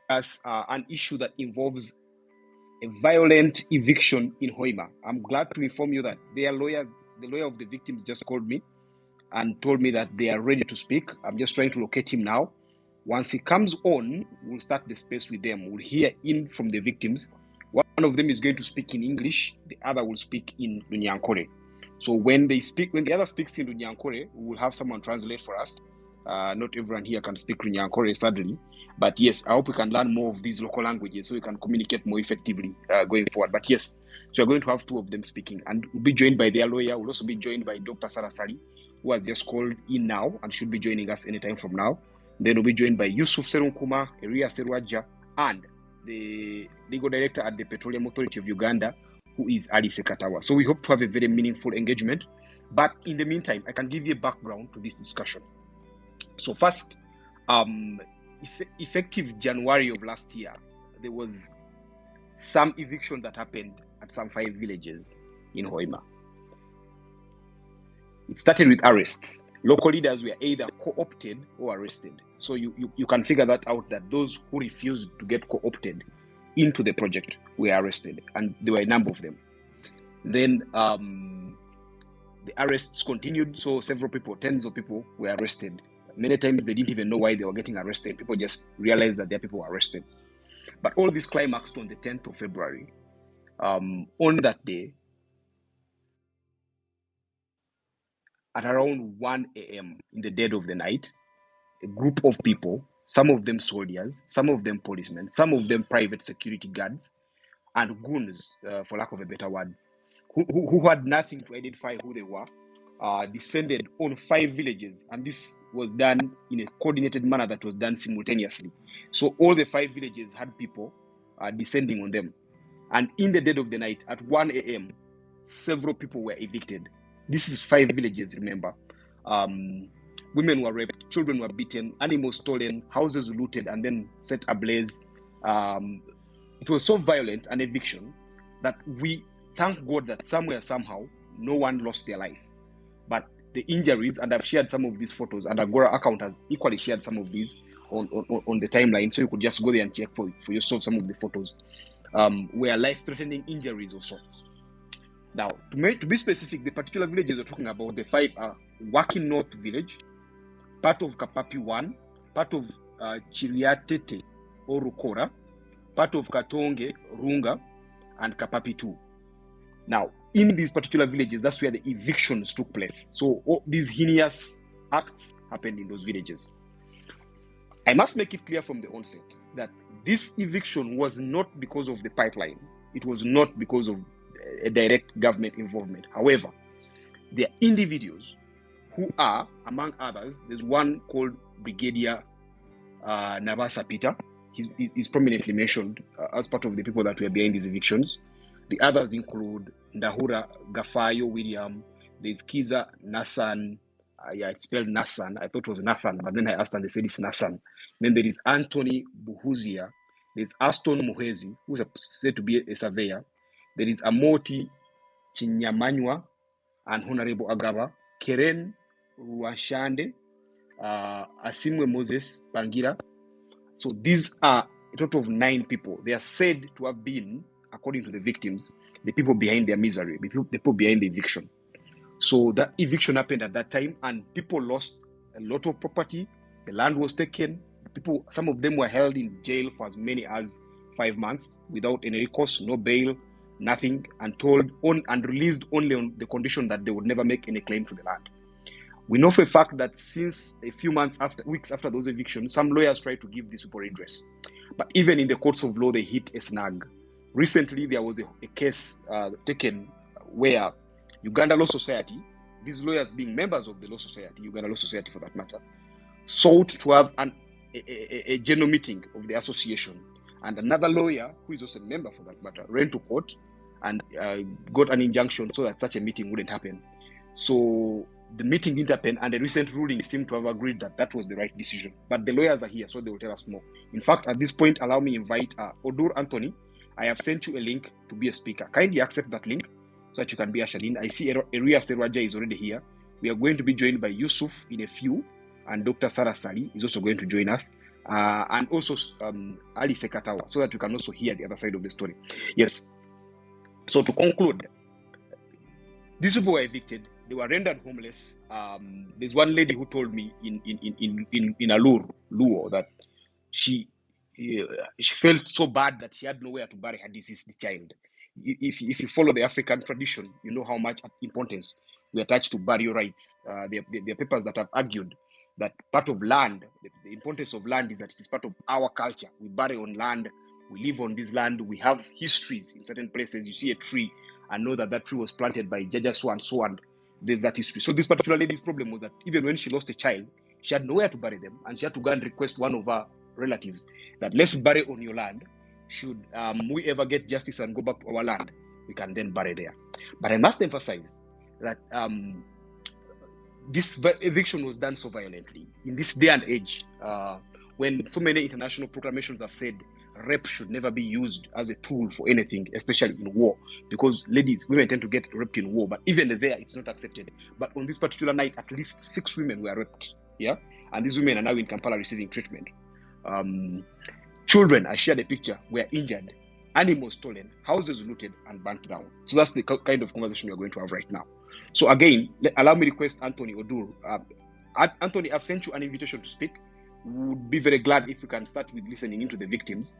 us an issue that involves a violent eviction in Hoima. I'm glad to inform you that their lawyers, the lawyer of the victims, just called me and told me that they are ready to speak. I'm just trying to locate him now. Once he comes on, we'll start the space with them. We'll hear in from the victims. One of them is going to speak in English, the other will speak in Runyankore. So when the other speaks in Runyankore, we will have someone translate for us. Not everyone here can speak Runyankore, sadly. But yes, I hope we can learn more of these local languages so we can communicate more effectively going forward. But yes, so we're going to have two of them speaking, and we'll be joined by their lawyer. We'll also be joined by Dr. Sarasari, who has just called in now and should be joining us anytime from now. Then we'll be joined by Yusuf Serunkuma, Eria Serwaja, and the legal director at the Petroleum Authority of Uganda, who is Ali Sekatawa. So we hope to have a very meaningful engagement. But in the meantime, I can give you a background to this discussion. So first, effective January of last year, there was some eviction that happened at some 5 villages in Hoima. It started with arrests. Local leaders were either co-opted or arrested. So you can figure that out, that those who refused to get co-opted into the project were arrested, and there were a number of them. Then the arrests continued, so several people, tens of people were arrested. Many times they didn't even know why they were getting arrested. People just realized that their people were arrested. But all this climaxed on the 10th of February. On that day, at around 1 a.m. in the dead of the night, a group of people, some of them soldiers, some of them policemen, some of them private security guards, and goons, for lack of a better word, who had nothing to identify who they were, descended on 5 villages. And this was done in a coordinated manner that was done simultaneously. So all the 5 villages had people descending on them. And in the dead of the night, at 1 a.m., several people were evicted. This is 5 villages, remember. Women were raped, children were beaten, animals stolen, houses looted, and then set ablaze. It was so violent, an eviction, that we thank God that somewhere, somehow, no one lost their life. But the injuries, and I've shared some of these photos, and Agora account has equally shared some of these on the timeline, so you could just go there and check for yourself some of the photos, were life-threatening injuries of sorts. Now, to be specific, the particular villages we're talking about, the 5 are Wakin North Village, part of Kapapi 1, part of Chiriatete or Rukora, part of Katonge, Runga, and Kapapi 2. Now, in these particular villages, that's where the evictions took place. So all these heinous acts happened in those villages. I must make it clear from the onset that this eviction was not because of the pipeline. It was not because of a direct government involvement. However, there are individuals who are, among others, there's one called Brigadier Nabasa Peter. He's prominently mentioned as part of the people that were behind these evictions. The others include Ndahura Gafayo William, there's Kiza Nassan, it's spelled Nassan, I thought it was Nathan, but then I asked and they said it's Nassan. Then there is Anthony Buhuzia, there's Aston Muhezi, who's said to be a surveyor. There is Amoti Chinyamanywa and Honorable Agaba, Keren Ruashande, Asimwe Moses Bangira. So these are a total of 9 people. They are said to have been, according to the victims, the people behind their misery, the people behind the eviction. So that eviction happened at that time, and people lost a lot of property. The land was taken. Some of them were held in jail for as many as 5 months without any recourse, no bail, nothing, and told on and released only on the condition that they would never make any claim to the land. We know for a fact that since a few weeks after those evictions, some lawyers tried to give these people redress. But even in the courts of law, they hit a snag. Recently, there was a case taken where Uganda Law Society, these lawyers being members of the Law Society, Uganda Law Society for that matter, sought to have a general meeting of the association. And another lawyer, who is also a member for that matter, ran to court and got an injunction so that such a meeting wouldn't happen. So the meeting didn't happen, and the recent ruling seemed to have agreed that that was the right decision. But the lawyers are here, so they will tell us more. In fact, at this point, allow me to invite Odur Anthony. I have sent you a link to be a speaker. Kindly accept that link so that you can be ushered in. I see Eria Serwaja is already here. We are going to be joined by Yusuf in a few, and Dr. Sarah Sali is also going to join us. and also Ali Sekatawa, so that we can also hear the other side of the story. Yes. So to conclude, these people were evicted. They were rendered homeless. There's one lady who told me in Alur, Luo, that she felt so bad that she had nowhere to bury her deceased child. If you follow the African tradition, you know how much importance we attach to burial rights. There are papers that have argued that part of land, the importance of land is that it is part of our culture. We bury on land, we live on this land, we have histories in certain places. You see a tree and know that that tree was planted by Jaja so and so, and there's that history. So this particular lady's problem was that even when she lost a child, she had nowhere to bury them, and she had to go and request one of her relatives that let's bury on your land. Should we ever get justice and go back to our land, we can then bury there. But I must emphasize that this eviction was done so violently in this day and age, when so many international proclamations have said rape should never be used as a tool for anything, especially in war, because women tend to get raped in war, but even there it's not accepted. But on this particular night, at least 6 women were raped, and these women are now in Kampala receiving treatment. Children, I shared a picture, were injured, animals stolen, houses looted and burnt down. So that's the kind of conversation we're going to have right now. So again, allow me to request Anthony Odur. Anthony, I've sent you an invitation to speak. We would be very glad if we can start with listening into the victims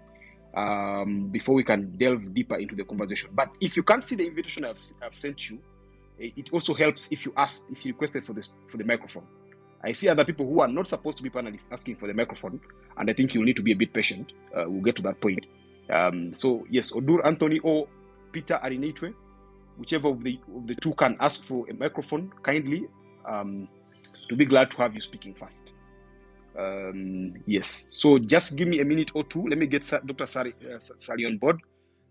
before we can delve deeper into the conversation. But if you can't see the invitation I've sent you, it also helps if you requested for the microphone. I see other people who are not supposed to be panelists asking for the microphone, and I think you'll need to be a bit patient. We'll get to that point. So yes, Odur, Anthony, or Peter Arinitwe, whichever of the two can ask for a microphone kindly, to be glad to have you speaking first. Yes, so just give me a minute or two. Let me get Dr. Sari on board.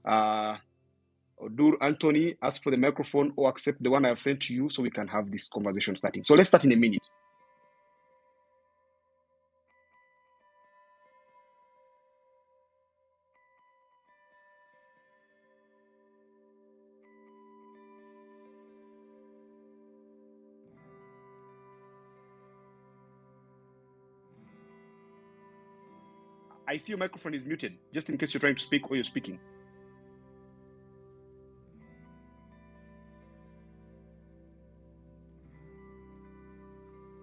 Odur, Anthony, ask for the microphone or accept the one I have sent to you so we can have this conversation starting. So let's start in a minute. I see your microphone is muted, just in case you're trying to speak or you're speaking.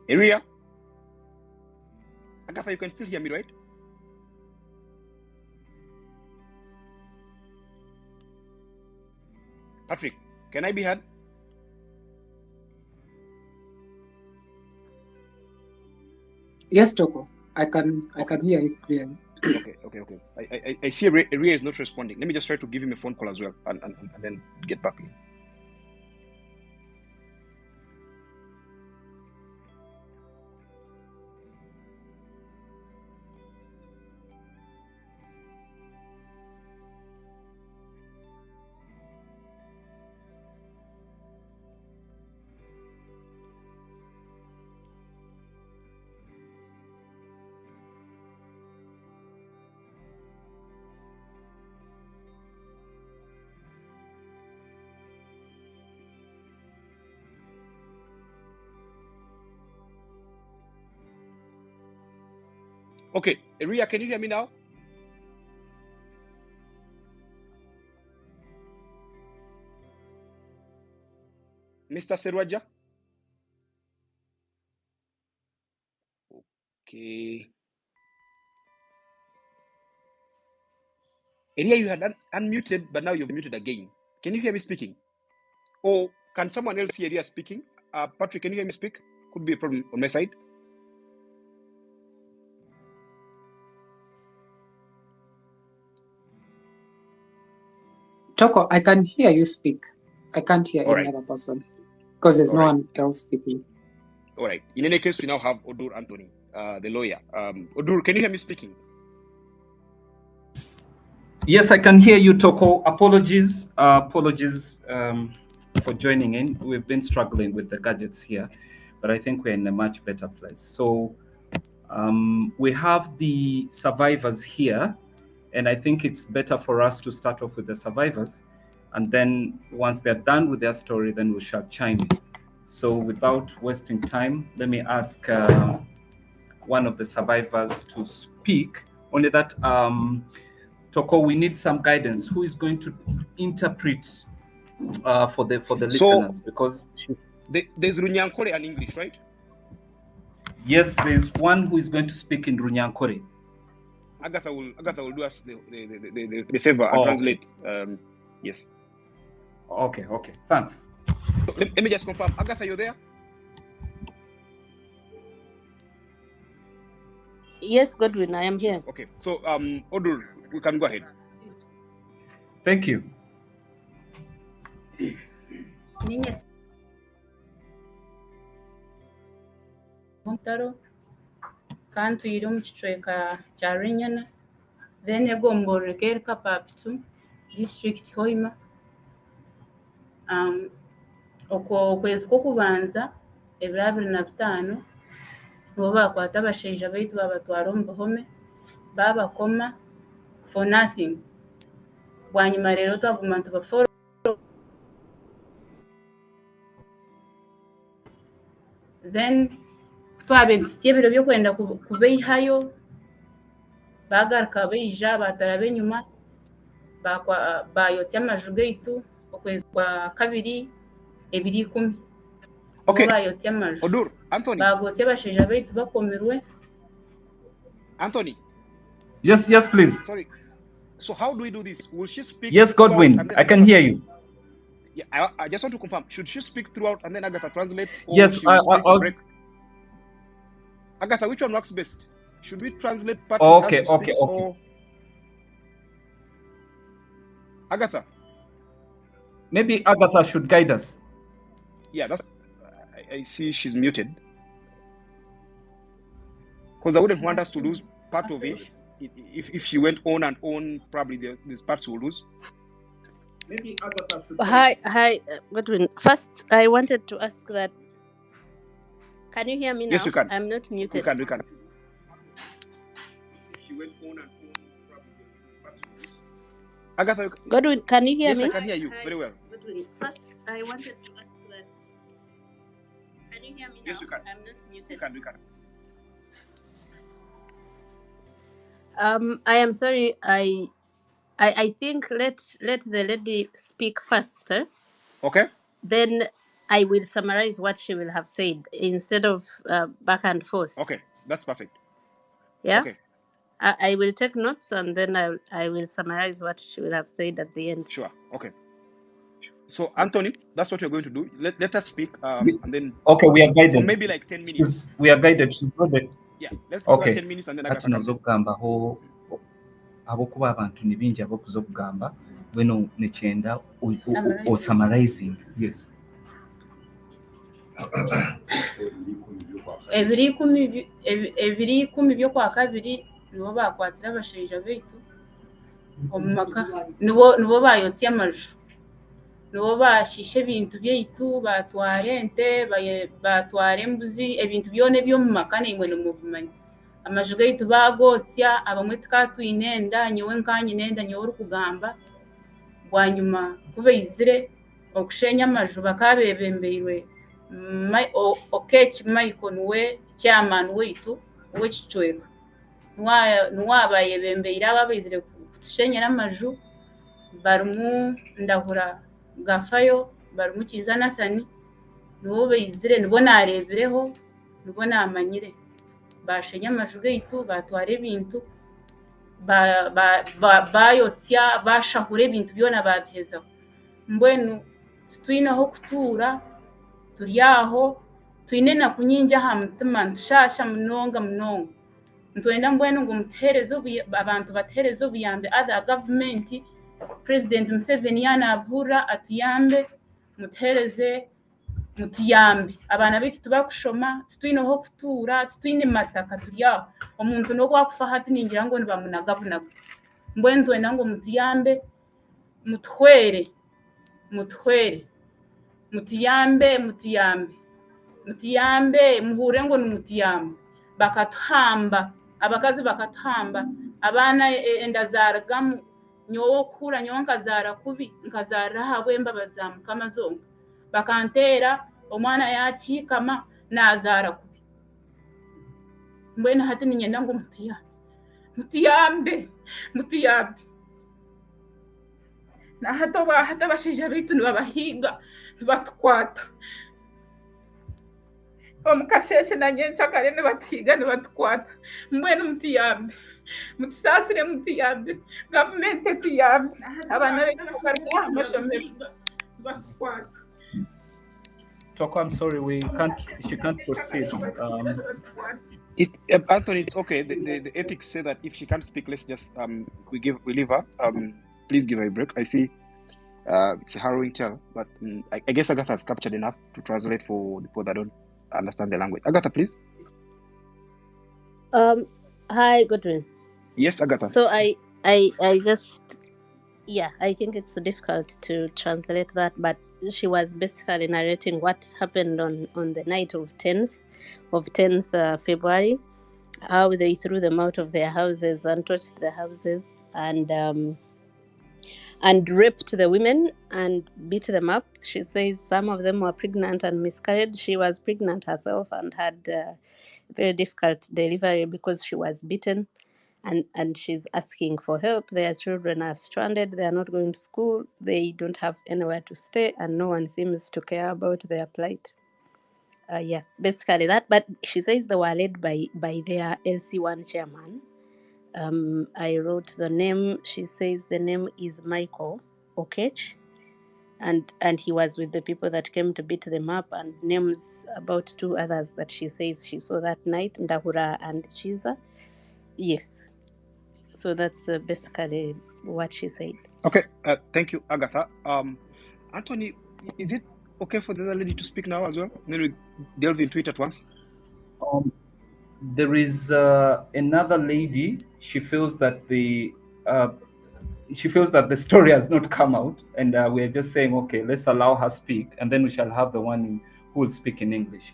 Area? Agatha, you can still hear me, right? Patrick, can I be heard? Yes, Toko. I can hear you clearly. Okay. I see Ria is not responding. Let me just try to give him a phone call as well and then get back in. Okay, Ria, can you hear me now? Mr. Serwaja? Okay. Ria, you had unmuted, but now you've muted again. Can you hear me speaking? Or can someone else hear Ria speaking? Patrick, can you hear me speak? Could be a problem on my side. Toko, I can hear you speak. I can't hear any other person because there's no one else speaking. All right. In any case, we now have Odur Anthony, the lawyer. Odur, can you hear me speaking? Yes, I can hear you, Toko. Apologies for joining in. We've been struggling with the gadgets here, but I think we're in a much better place. So we have the survivors here, and I think it's better for us to start off with the survivors, and then once they're done with their story, then we shall chime in. So without wasting time, let me ask one of the survivors to speak. Only that, Toko, we need some guidance. Who is going to interpret for the listeners? Because there's Runyankore and English, right? Yes, there's one who is going to speak in Runyankore. Agatha will do us the favor and translate. Okay. Yes. Okay. Thanks. So let me just confirm. Agatha, you there? Yes, Godwin, I am here. Okay. So Odur, we can go ahead. Thank you. Kantu irum chichweka charinyana then egombo rekerka papitu district Hoima oko kwezi kokubanza 2025 nibo bakwata abashaija baitu babatwara omu buhome babakoma for nothing bwanyuma rero twaguma ntubaforo then twabentitiye ebiro byokwenda kubeihayo bagaruka beija batara benyuma bayotya amaju gaitu okwezi kwa kabiri 2010 okay bayotya amaju Odur, Anthony bagotya abashaija baitu bakomirwe. Anthony, yes please. Sorry, so how do we do this? Will she speak? Yes, Godwin, I can hear you. Yeah, I just want to confirm, should she speak throughout and then Agatha translates? Or Yes, I was... Agatha, which one works best? Should we translate part okay. Or... Agatha? Maybe Agatha should guide us. Yeah, that's... I see she's muted. Because I wouldn't want us to lose part of it. If she went on and on, probably these parts will lose. Maybe Agatha should... Hi, Godwin. First, I wanted to ask that... Can you hear me now? Yes, you can. I'm not muted. We can. If she went on and on, probably these parts will lose. Agatha, Godwin, can you hear me? Yes, I can hear you very well. Godwin, first, I wanted to ask that... Can you hear me now? Yes, you can. I'm not muted. We can. I am sorry. I think let the lady speak first. Okay. Then I will summarize what she will have said instead of back and forth. Okay, that's perfect. Yeah. Okay. I will take notes and then I will summarize what she will have said at the end. Sure. Okay. So Anthony, that's what you're going to do. Let us speak and then. Okay, we are guided. For maybe like 10 minutes. We are guided. She's guided. Yeah. Let's give her 10 minutes and then I can. Abokuba abantu nibingi abokuza okugamba bweno nekyenda or summarizing. Yes. Ebiri ikumi byokwa kabiri nibo bakwatira abashaija baitu omumaka nibo bayotya amaju nibo bashisha ebintu byaitu batwara ente batwara embuzi ebintu byona ebyomumaka nimwe nimubimanyi amaju gaitu bagotya abamwe tukatwine enda nyowe nkanyine enda nyowe orikugamba bwanyuma kubeizire okushenya amaju bakabebembeirwe Okech Michael niwe chairman waitu w'ekicweka niwabayebembeire ababeizire kutushenyera amaju barimu ndahura gafayo barimu kiza Nathani nibo beizire nibo narebireho nibo namanyire bashenya amaju gaitu batwara ebintu bayotya bashahura ebintu byona babihezaho mbwenu tutwineho kutuura turi aho twine na kunyinja aha mutima ntushasha munonga ntwenda mbwenu ngo abantu batehereze obuyambe other government President Museveni yanabura atuyambe mutehereze mutuyambe abana baitu tubakushoma tutwineho kutuura tutwine mataka turi aho omuntu nogwakufa hati ningira ngo nibamunagabunaga mbwenu twenda ngo mutuyambe mutwere mutuyambe muhure ngo nimutuyambe bakatuhamba abakazi bakatuhamba abana enda zaragamu nyowo kura nyowo nkazara kubi nkazara habwemba bazamukama zonka bakantera omwana yakikama nazara kubi mbwenu hati ninyenda ngo mutiyambe na hata abashaija baitu nibabahiga nibatukwata omukasheshe na nyenkyakare nibatuhiga nibatukwata mbwenu mutiyambe mutusasire mutiyambe gavumenti etuyambe abaana baitu bakaruga aha mashomero nibatukwata. Toko, I'm sorry, she can't proceed. Anthony, it's okay. The ethics say that if she can't speak, let's just we leave her. Please give her a break. I see it's a harrowing tale, but I guess Agatha has captured enough to translate for the people that don't understand the language. Agatha, please. Hi, Godwin. Yes, Agatha. So I just, yeah, I think it's difficult to translate that, but she was basically narrating what happened on the night of 10th February, how they threw them out of their houses and torched the houses and raped the women and beat them up. She says some of them were pregnant and miscarried. She was pregnant herself and had a very difficult delivery because she was beaten. And she's asking for help. Their children are stranded. They are not going to school. They don't have anywhere to stay, and no one seems to care about their plight. Yeah, basically that. But she says they were led by their LC1 chairman. I wrote the name. She says the name is Michael Okech, and he was with the people that came to beat them up, and names about 2 others that she says she saw that night, Ndahura and Chiza. Yes. So that's basically what she said. Okay, thank you, Agatha. Anthony, is it okay for the other lady to speak now as well? Then we delve into it at once. There is another lady. She feels that the story has not come out, and we're just saying, okay, let's allow her speak, and then we shall have the one who will speak in English.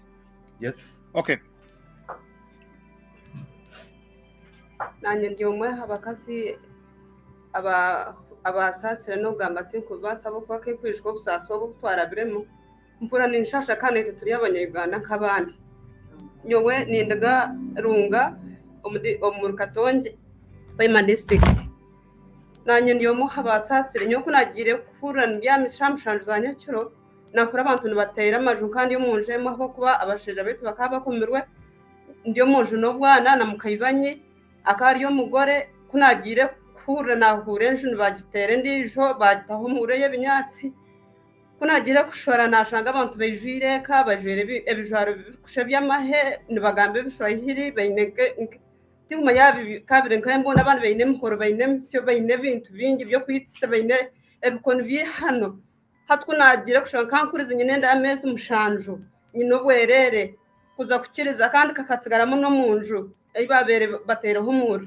Yes. Okay. Nanye ndi umwe abakazi abasasira no gamba tinku basaba ko kwishwa busaso butwara biremo mpura ninshasha kandi turi abanyayuganda nk'abandi nyowe nindaga runga omurkatonje Hoima district nanye ndi umwe abasasira nyoko nagire kurana byamishamshanje zanyakiro nakora abantu nibatera amaju kandi yo munjemo aho kuba abasheja betu bakaba bakumirwe ndiyo munju no bwana na mukayibanye akari yo mugore kunagire kura nahure nju bagitere ndijo bagitaho mureye binyatsi kunagire kushora nashanga abantu bejire ka bajere ebijaro kushe byamahe nibagambe bishwahiri bayineke tinguma yabi kabire nkayembo nabandi bayine mukoro bayine msyo bayine bintu bingi byo kwitse bayine ebikono bi hano hatkunagire kushora kankurize nyine ndameze mushanju nyino bwerere kuza kukiriza kandi kakatsigara no munju ibabere batera humura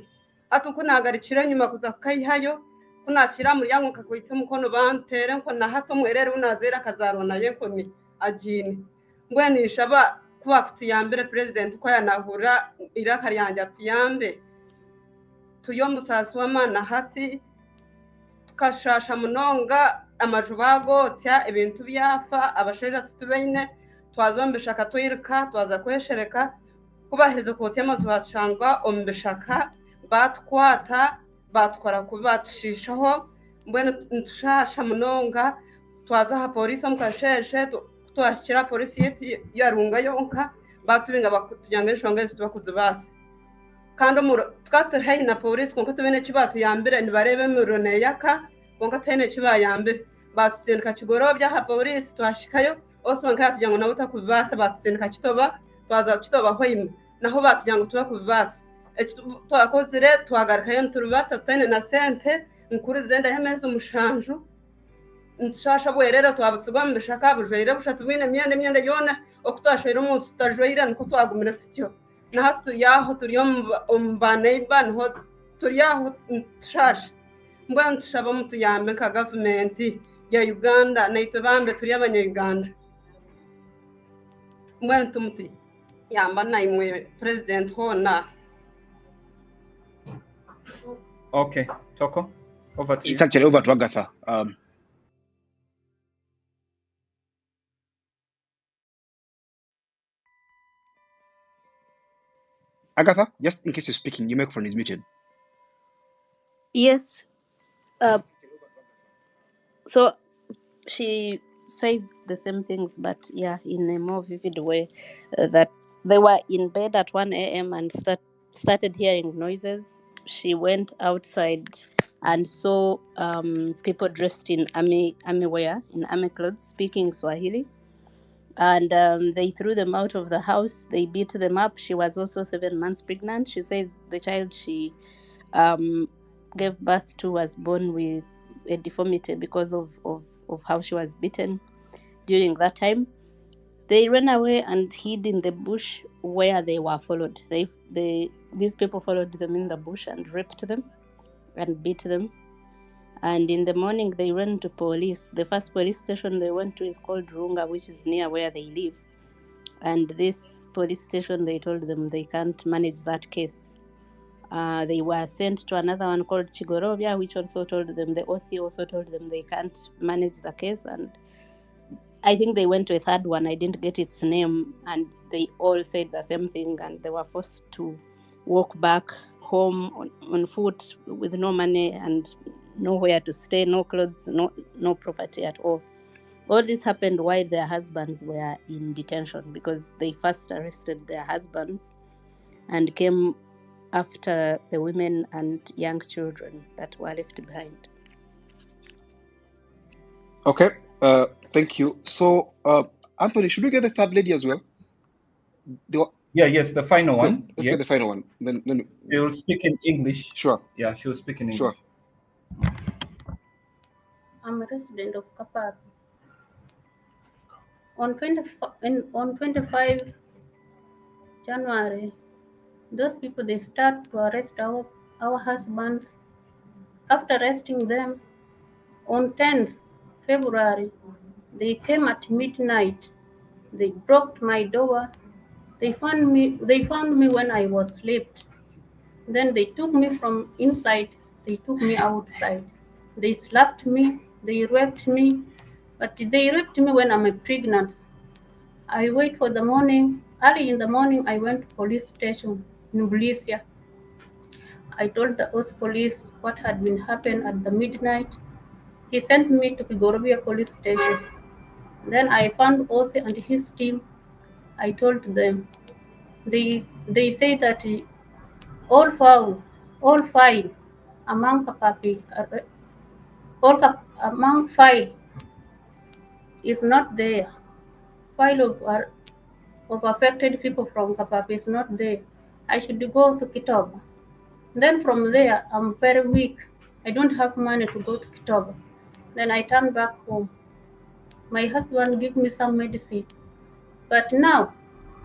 atukunagarikira nyuma kuza kayihayo kunashira muri yango kakwitse mukono bantere nko na hato mwerere unazera kazarona yeko ni ajini ngwenisha ba kuba kutiyambere president ko yanahura irakari yanje atuyambe tuyomusasi w'amana hati tukashasha munonga amajubagotya ibintu byafa abashera tubeine twazombeshaka twirika twaza kweshereka kubahiriza kotya amazu bacangwa ombeshaka batkwata batwara kubatushishaho mbwene ntushasha munonga twaza ha polisi mukasheshe twashira polisi yetu yarunga yonka batubinga bakutujyanga ishonga zitubakuze base kandi twaterahe na polisi konka tubene kibatu yambere nibarebe mirone yaka konka tene kibayambere batusindika kigoro bya ha polisi twashikayo osonka yatujyanga nabo takubase batusindika kitoba twaza kitoba Hoima naho batujyanga tuba kubase twakozire twagarukayo turubata tene na sente nkuru zenda yameze umushanju nshasha bwerera twabutsugwa mbishaka bujere bushatu bwine myende yona okutashwera umunsi tutajwira niko twagumira tutyo naho yaho turiyo umbane banho turiyaho nshasha mbwa ntushaba mutuyambe ka government ya Uganda na itubambe turi abanyayuganda mbwa ntumuti yamba na imwe president hona. Okay, Toko, over to you. It's actually over to Agatha. Agatha, just in case you're speaking, your microphone is muted. Yes. So she says the same things, but yeah, in a more vivid way. That they were in bed at 1 a.m. and started hearing noises. She went outside and saw people dressed in army wear, in army clothes, speaking Swahili. And they threw them out of the house. They beat them up. She was also 7 months pregnant. She says the child she gave birth to was born with a deformity because of how she was beaten during that time. They ran away and hid in the bush where they were followed. These people followed them in the bush and raped them and beat them. And in the morning they ran to police. The first police station they went to is called Runga, which is near where they live. And this police station, they told them they can't manage that case. They were sent to another one called Chigorovia, which also told them, the OC also told them they can't manage the case. And I think they went to a third one, I didn't get its name, and they all said the same thing, and they were forced to walk back home on foot with no money and nowhere to stay, no clothes, no property at all. All this happened while their husbands were in detention, because they first arrested their husbands and came after the women and young children that were left behind. Okay, thank you. So, Anthony, should we get the third lady as well? Yes, the final okay, one. Let's get the final one. Then she will speak in English. Sure. Yeah, she will speak in English. Sure. I'm a resident of Kapar. On 25 January, those people, they start to arrest our husbands. After arresting them, on 10th February, they came at midnight. They broke my door. They found me when I was asleep. Then they took me from inside. They took me outside. They slapped me. They raped me. But they raped me when I'm pregnant. I wait for the morning. Early in the morning, I went to police station in Bulisia. I told the Oath police what had been happened at the midnight. He sent me to Kigorobia police station. Then I found Oath and his team. I told them. They say that all five among Kapapi, among five is not there. Five of affected people from Kapapi is not there. I should go to Kitoba. Then from there, I'm very weak. I don't have money to go to Kitoba. Then I turn back home. My husband gave me some medicine. But now,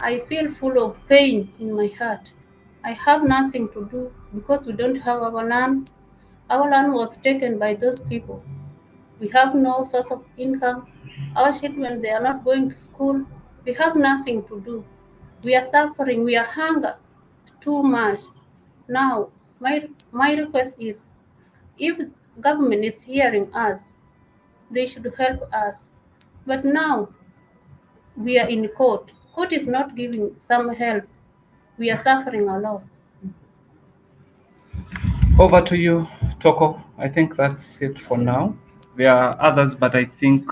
I feel full of pain in my heart. I have nothing to do because we don't have our land. Our land was taken by those people. We have no source of income. Our children, they are not going to school. We have nothing to do. We are suffering. We are hunger too much. Now, my request is, if government is hearing us, they should help us. But now, we are in court. Court is not giving some help. We are suffering a lot. Over to you, Toko. I think that's it for now. There are others, but I think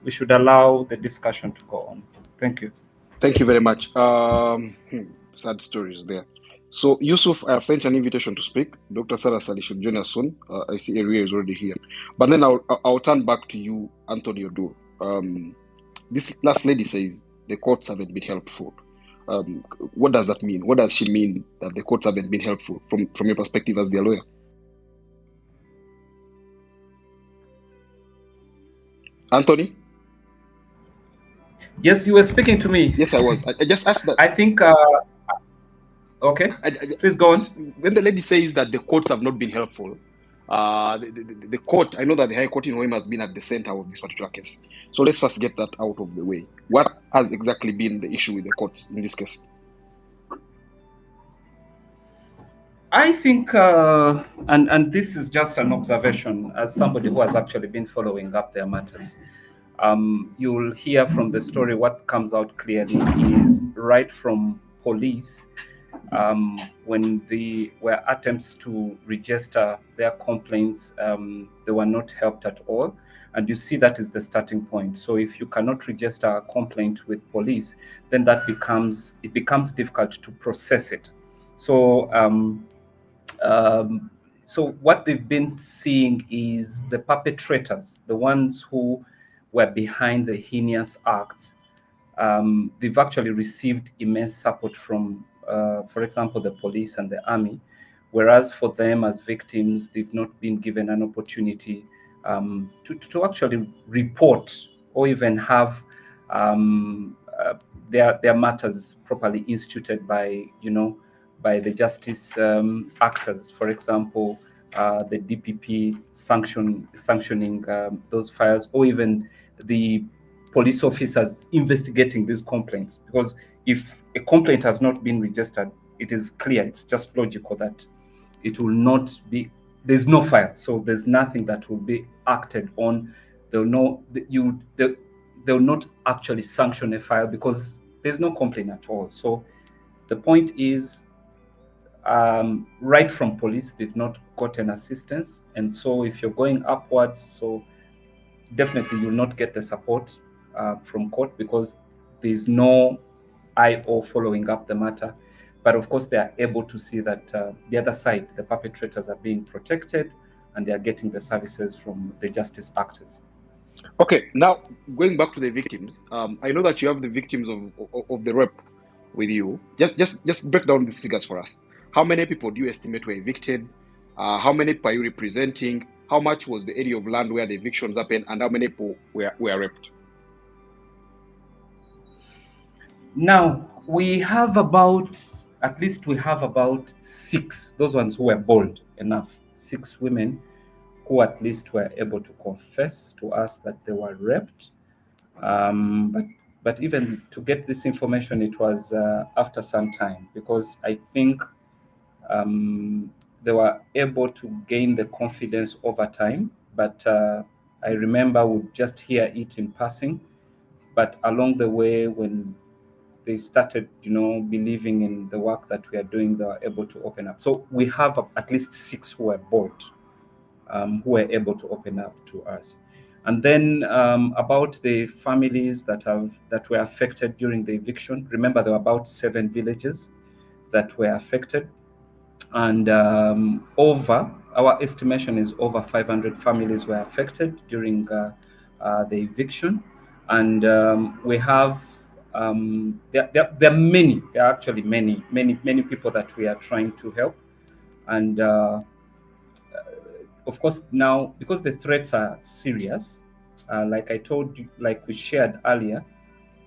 we should allow the discussion to go on. Thank you. Thank you very much. Sad stories there. So, Yusuf, I have sent an invitation to speak. Dr. Sarah Sali should join us soon. I see Aria is already here. But then I'll turn back to you, Anthony Odur. This last lady says the courts haven't been helpful. What does that mean? What does she mean that the courts haven't been helpful from your perspective as their lawyer? Anthony? Yes, you were speaking to me. Yes, I was. I just asked that. I think, okay, please go on. When the lady says that the courts have not been helpful, the court, I know that the High Court in Hoima has been at the center of this particular case. So let's first get that out of the way. What has exactly been the issue with the courts in this case? I think, and this is just an observation as somebody who has actually been following up their matters. You'll hear from the story what comes out clearly is right from police, when there were attempts to register their complaints, they were not helped at all. And you see that is the starting point. So if you cannot register a complaint with police, then that becomes difficult to process it. So so what they've been seeing is the perpetrators, the ones who were behind the heinous acts. They've actually received immense support from, for example, the police and the army, whereas for them as victims, they've not been given an opportunity to actually report or even have their matters properly instituted by, by the justice actors. For example, the DPP sanctioning those files, or even the police officers investigating these complaints. Because if a complaint has not been registered, it is clear, it's just logical that it will not be, there's no file, so there's nothing that will be acted on. They'll not actually sanction a file because there's no complaint at all. So the point is, right from police, they've not gotten assistance. And so if you're going upwards, so definitely you'll not get the support from court because there's no IO following up the matter. But of course, they are able to see that the other side, the perpetrators, are being protected and they are getting the services from the justice actors. Okay, now going back to the victims, I know that you have the victims of the rape with you. Just break down these figures for us. How many people do you estimate were evicted? How many are you representing? How much was the area of land where the evictions happened, and how many people were raped? Now we have about, at least we have about 6, those ones who were bold enough, 6 women who at least were able to confess to us that they were raped. But even to get this information, it was after some time, because I think they were able to gain the confidence over time. But I remember we'd just hear it in passing. But along the way, when they started, believing in the work that we are doing, they were able to open up. So we have at least 6 who were bold, who were able to open up to us. And then about the families that were affected during the eviction. Remember, there were about 7 villages that were affected, and our estimation is over 500 families were affected during the eviction. And we have there are many. There are actually many people that we are trying to help, and of course, now, because the threats are serious, like I told you, like we shared earlier,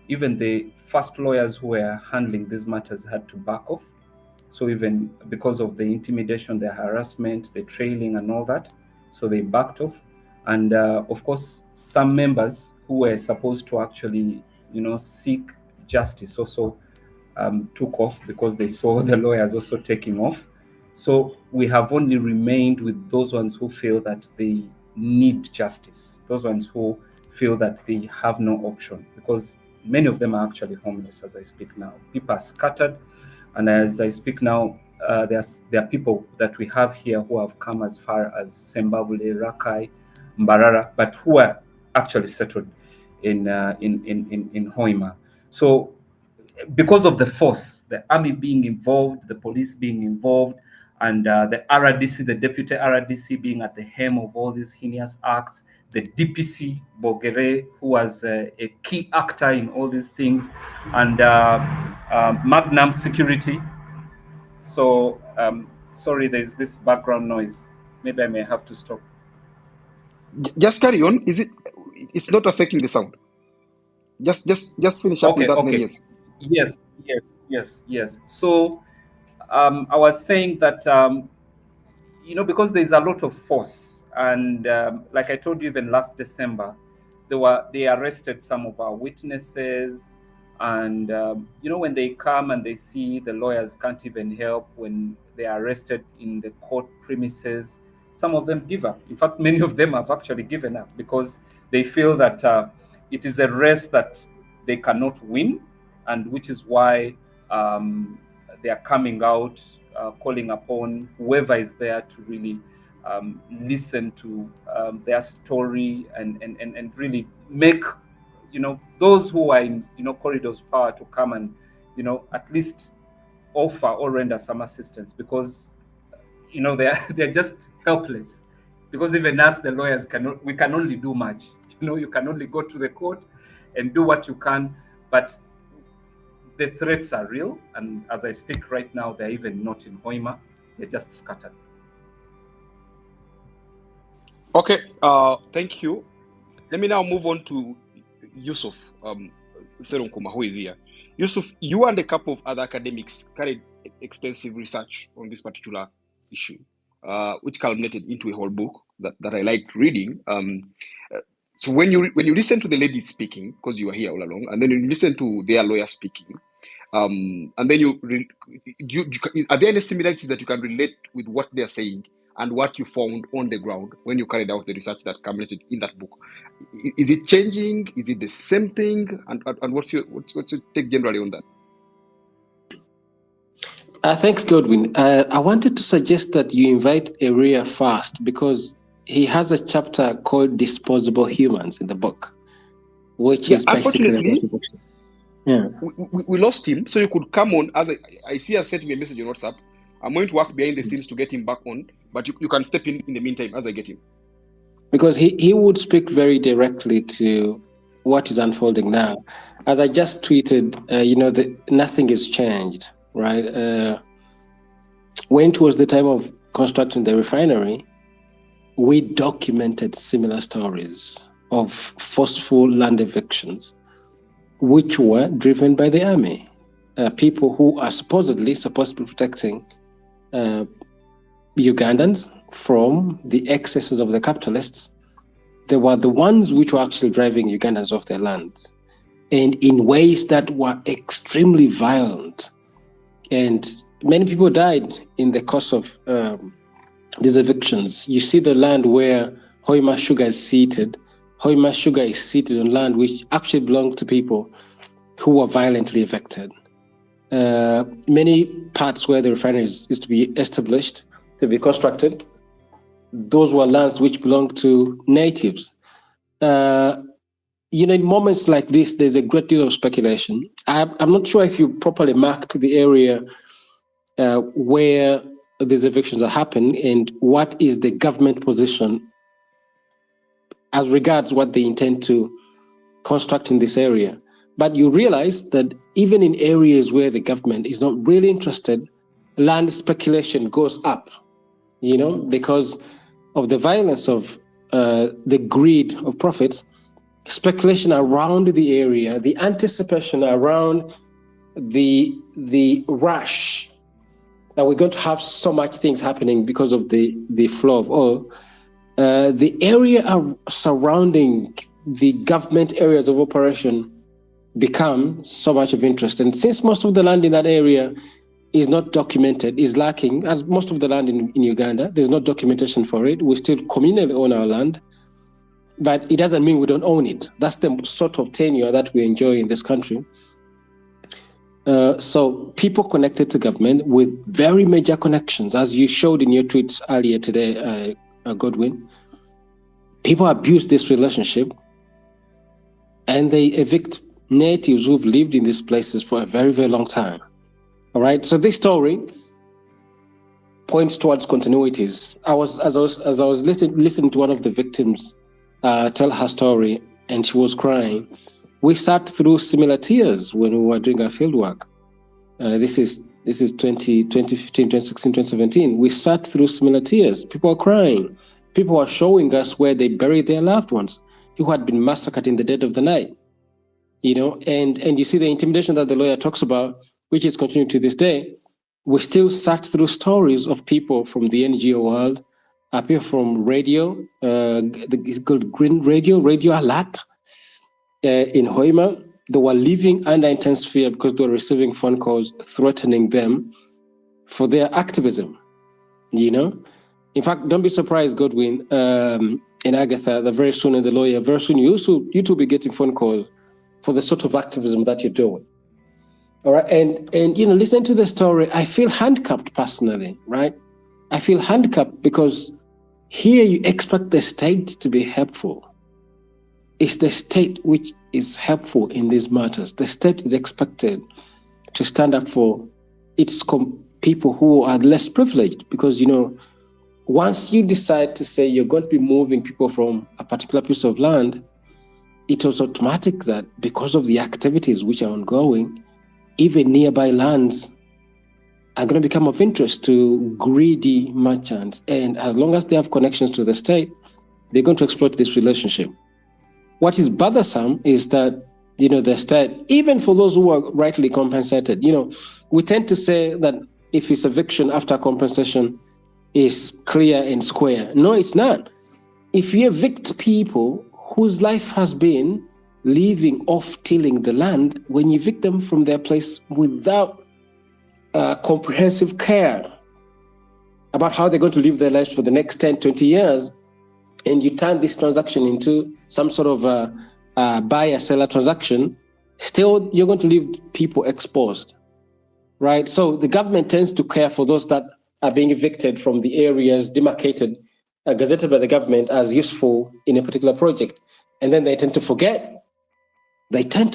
even the first lawyers who were handling these matters had to back off. So even because of the intimidation, the harassment, the trailing and all that, so they backed off. And of course, some members who were supposed to actually, seek justice also took off because they saw the lawyers also taking off. So we have only remained with those ones who feel that they need justice, those ones who feel that they have no option, because many of them are actually homeless as I speak now. People are scattered, and as I speak now, there are people that we have here who have come as far as Sembabule, Rakai, Mbarara, but who are actually settled in Hoima. So because of the force, the army being involved, the police being involved, and the RDC, the deputy RDC being at the helm of all these heinous acts, the DPC, Bogere, who was a key actor in all these things, and Magnum Security. So, sorry, there's this background noise. Maybe I may have to stop. Just carry on. It's not affecting the sound. Just finish up with that. Okay. Yes. So, I was saying that, because there's a lot of force, and like I told you, even last December, they arrested some of our witnesses, and when they come and they see the lawyers can't even help when they are arrested in the court premises, some of them give up. In fact, many of them have actually given up because they feel that it is a race that they cannot win, and which is why they are coming out, calling upon whoever is there to really listen to their story and really make, those who are in, corridors of power to come and, at least offer or render some assistance, because, they're just helpless. Because even us, the lawyers, we can only do much. You can only go to the court and do what you can, but the threats are real. And as I speak right now, they're even not in Hoima, they're just scattered. Okay, thank you. Let me now move on to Yusuf Serunkuma, who is here. Yusuf, you and a couple of other academics carried extensive research on this particular issue, which culminated into a whole book that I liked reading. So when you listen to the ladies speaking, because you were here all along, and then you listen to their lawyer speaking, and then are there any similarities that you can relate with what they're saying and what you found on the ground when you carried out the research that culminated in that book? Is it changing? Is it the same thing? And what's your take generally on that? Thanks, Godwin. I wanted to suggest that you invite Area first, because he has a chapter called Disposable Humans in the book, which is unfortunately, basically we lost him. So you could come on. As I see her sent me a message on WhatsApp. I'm going to work behind the scenes to get him back on, but you can step in the meantime as I get him. Because he would speak very directly to what is unfolding now. As I just tweeted, nothing has changed, right? When it was the time of constructing the refinery, we documented similar stories of forceful land evictions, which were driven by the army. People who are supposed to be protecting Ugandans from the excesses of the capitalists. They were the ones which were actually driving Ugandans off their lands, and in ways that were extremely violent. And many people died in the course of these evictions. You see the land where Hoima Sugar is seated. Hoima Sugar is seated on land which actually belonged to people who were violently evicted. Many parts where the refinery is to be established, to be constructed, those were lands which belonged to natives. In moments like this, there's a great deal of speculation. I'm not sure if you properly marked the area where these evictions are happening and what is the government position as regards what they intend to construct in this area. But you realize that even in areas where the government is not really interested, land speculation goes up, because of the violence of the greed of profits. Speculation around the area, the anticipation around the rush that we're going to have so much things happening because of the flow of oil. The area surrounding the government areas of operation become so much of interest. And since most of the land in that area is not documented, is lacking, as most of the land in Uganda, there's no documentation for it. We still communally own our land, but it doesn't mean we don't own it. That's the sort of tenure that we enjoy in this country. So people connected to government with very major connections, as you showed in your tweets earlier today, Godwin, people abuse this relationship and they evict natives who've lived in these places for a very, very long time. All right. So this story points towards continuities. As I was listening to one of the victims tell her story, and she was crying. We sat through similar tears when we were doing our field work. This is 2015, 2016, 2017. We sat through similar tears. People are crying. People are showing us where they buried their loved ones who had been massacred in the dead of the night. And you see the intimidation that the lawyer talks about, which is continuing to this day. We still sat through stories of people from the NGO world, people from radio, it's called Green Radio Alert in Hoima. They were living under intense fear because they were receiving phone calls threatening them for their activism. In fact, don't be surprised, Godwin and Agatha, that very soon, and the lawyer, very soon you two will be getting phone calls for the sort of activism that you're doing. All right, and you know, listening to the story, I feel handcuffed personally, right? I feel handcuffed because here you expect the state to be helpful. It's the state which is helpful in these matters. The state is expected to stand up for its people who are less privileged, because, you know, once you decide to say you're going to be moving people from a particular piece of land, it was automatic that because of the activities which are ongoing, even nearby lands are going to become of interest to greedy merchants. And as long as they have connections to the state, they're going to exploit this relationship. What is bothersome is that, you know, the state, even for those who are rightly compensated, you know, we tend to say that if it's eviction after compensation is clear and square. No, it's not. If you evict people whose life has been living off tilling the land, when you evict them from their place without comprehensive care about how they're going to live their lives for the next 10, 20 years, and you turn this transaction into some sort of a buyer-seller transaction, still you're going to leave people exposed, right? So the government tends to care for those that are being evicted from the areas demarcated, gazetted by the government as useful in a particular project. And then they tend to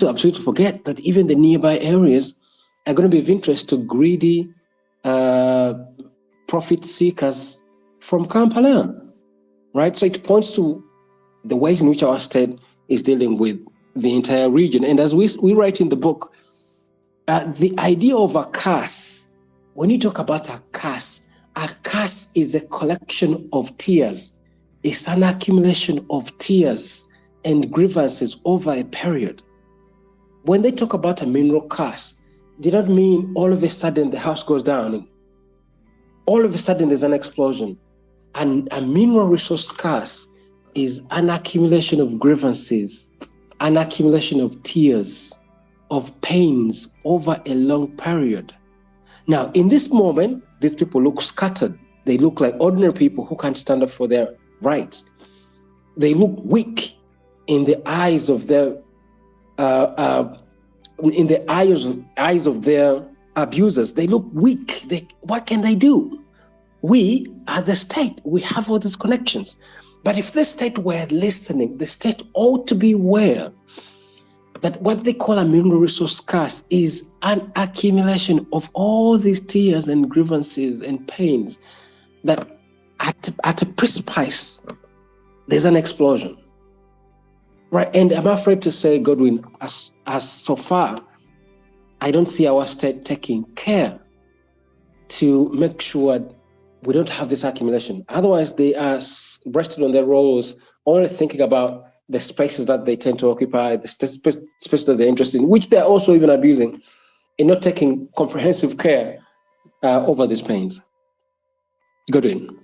absolutely forget that even the nearby areas are going to be of interest to greedy profit seekers from Kampala, right? So it points to the ways in which our state is dealing with the entire region. And as we write in the book, the idea of a curse, when you talk about a curse is a collection of tears. It's an accumulation of tears and grievances over a period. When they talk about a mineral curse, they don't mean all of a sudden the house goes down. All of a sudden there's an explosion. And a mineral resource curse is an accumulation of grievances, an accumulation of tears, of pains over a long period. Now, in this moment, these people look scattered. They look like ordinary people who can't stand up for their rights. They look weak in the eyes of their eyes of their abusers. They look weak. What can they do? We are the state. We have all these connections. But if the state were listening, the state ought to be aware that what they call a mineral resource curse is an accumulation of all these tears and grievances and pains that at a precipice, there's an explosion. Right? And I'm afraid to say, Godwin, as so far, I don't see our state taking care to make sure we don't have this accumulation. Otherwise, they are rested on their roles, only thinking about the spaces that they tend to occupy, the spaces that they're interested in, which they're also even abusing, and not taking comprehensive care over these pains. Godwin.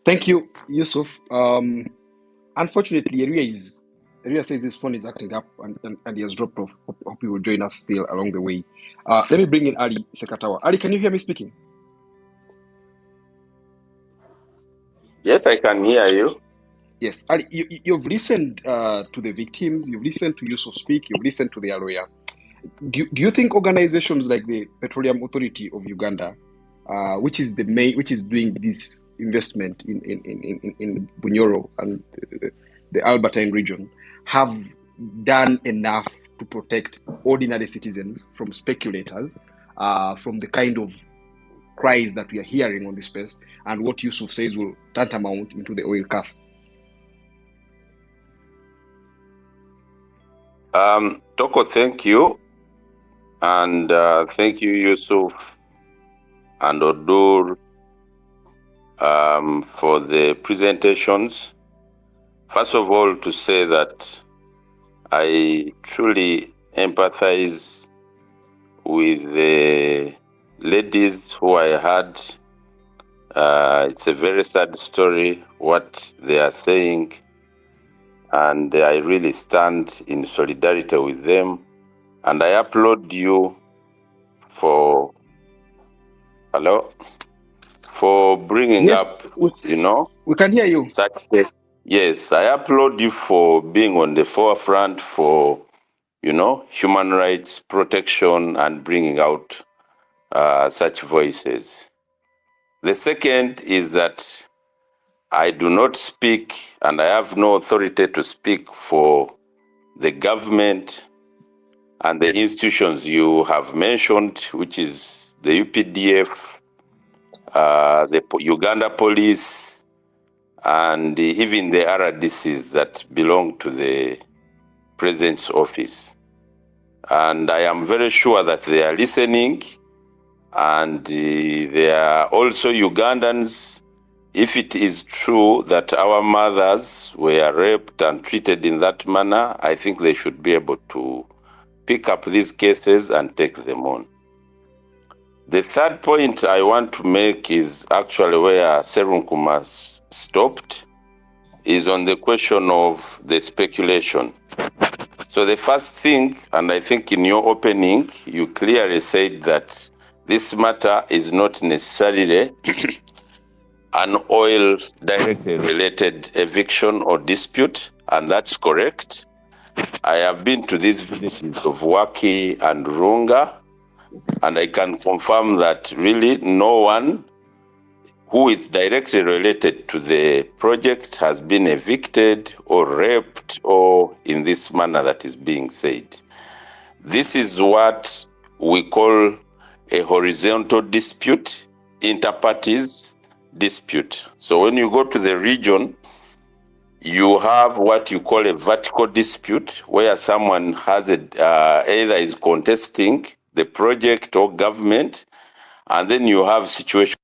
Thank you, Yusuf. Unfortunately, Eria says his phone is acting up and he has dropped off. Hope he will join us still along the way. Let me bring in Ali Sekatawa. Ali, can you hear me speaking? Yes, I can hear you. Yes, Ali, you've listened to the victims, you've listened to Yusuf speak, you've listened to their lawyer. Do you think organizations like the Petroleum Authority of Uganda, which is doing this investment in Bunyoro and the Albertine region, have done enough to protect ordinary citizens from speculators, from the kind of cries that we are hearing on this space, and what Yusuf says will tantamount into the oil curse? Toko, thank you. And thank you, Yusuf and Odur, for the presentations. First of all, to say that I truly empathize with the ladies who I heard. It's a very sad story, what they are saying. And I really stand in solidarity with them. And I applaud you for bringing up, we can hear you. Yes, I applaud you for being on the forefront, for human rights protection and bringing out such voices. The second is that I do not speak, and I have no authority to speak for the government and the institutions you have mentioned, which is the UPDF, the Uganda Police, and even the RDCs that belong to the President's office. And I am very sure that they are listening, and they are also Ugandans. If it is true that our mothers were raped and treated in that manner, I think they should be able to pick up these cases and take them on. The third point I want to make is actually where Serunkuma stopped, is on the question of the speculation. So the first thing, and I think in your opening, you clearly said that this matter is not necessarily an oil directly related eviction or dispute, and that's correct. I have been to these villages of Waki and Runga, and I can confirm that really no one who is directly related to the project has been evicted or raped or in this manner that is being said. This is what we call a horizontal dispute, inter-parties dispute. So when you go to the region, you have what you call a vertical dispute, where someone has either is contesting the project or government, and then you have situations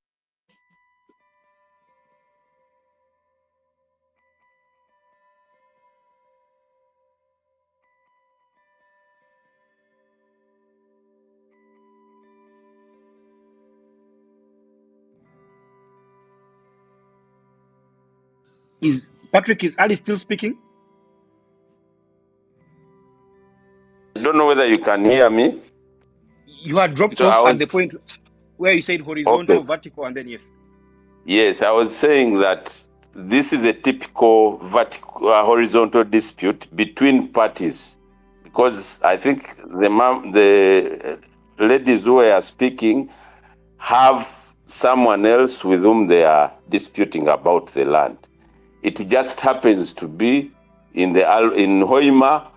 Is Ali still speaking? I don't know whether you can hear me. You had dropped off at the point where you said horizontal, vertical, and then yes. Yes, I was saying that this is a typical horizontal dispute between parties, because I think the ladies who are speaking have someone else with whom they are disputing about the land. It just happens to be in Hoima,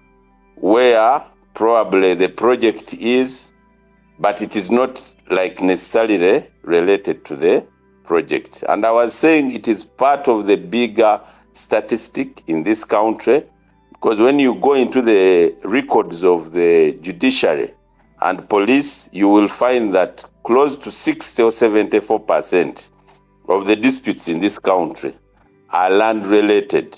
where probably the project is, but it is not like necessarily related to the project. And I was saying it is part of the bigger statistic in this country, because when you go into the records of the judiciary and police, you will find that close to 60 or 74% of the disputes in this country are land related.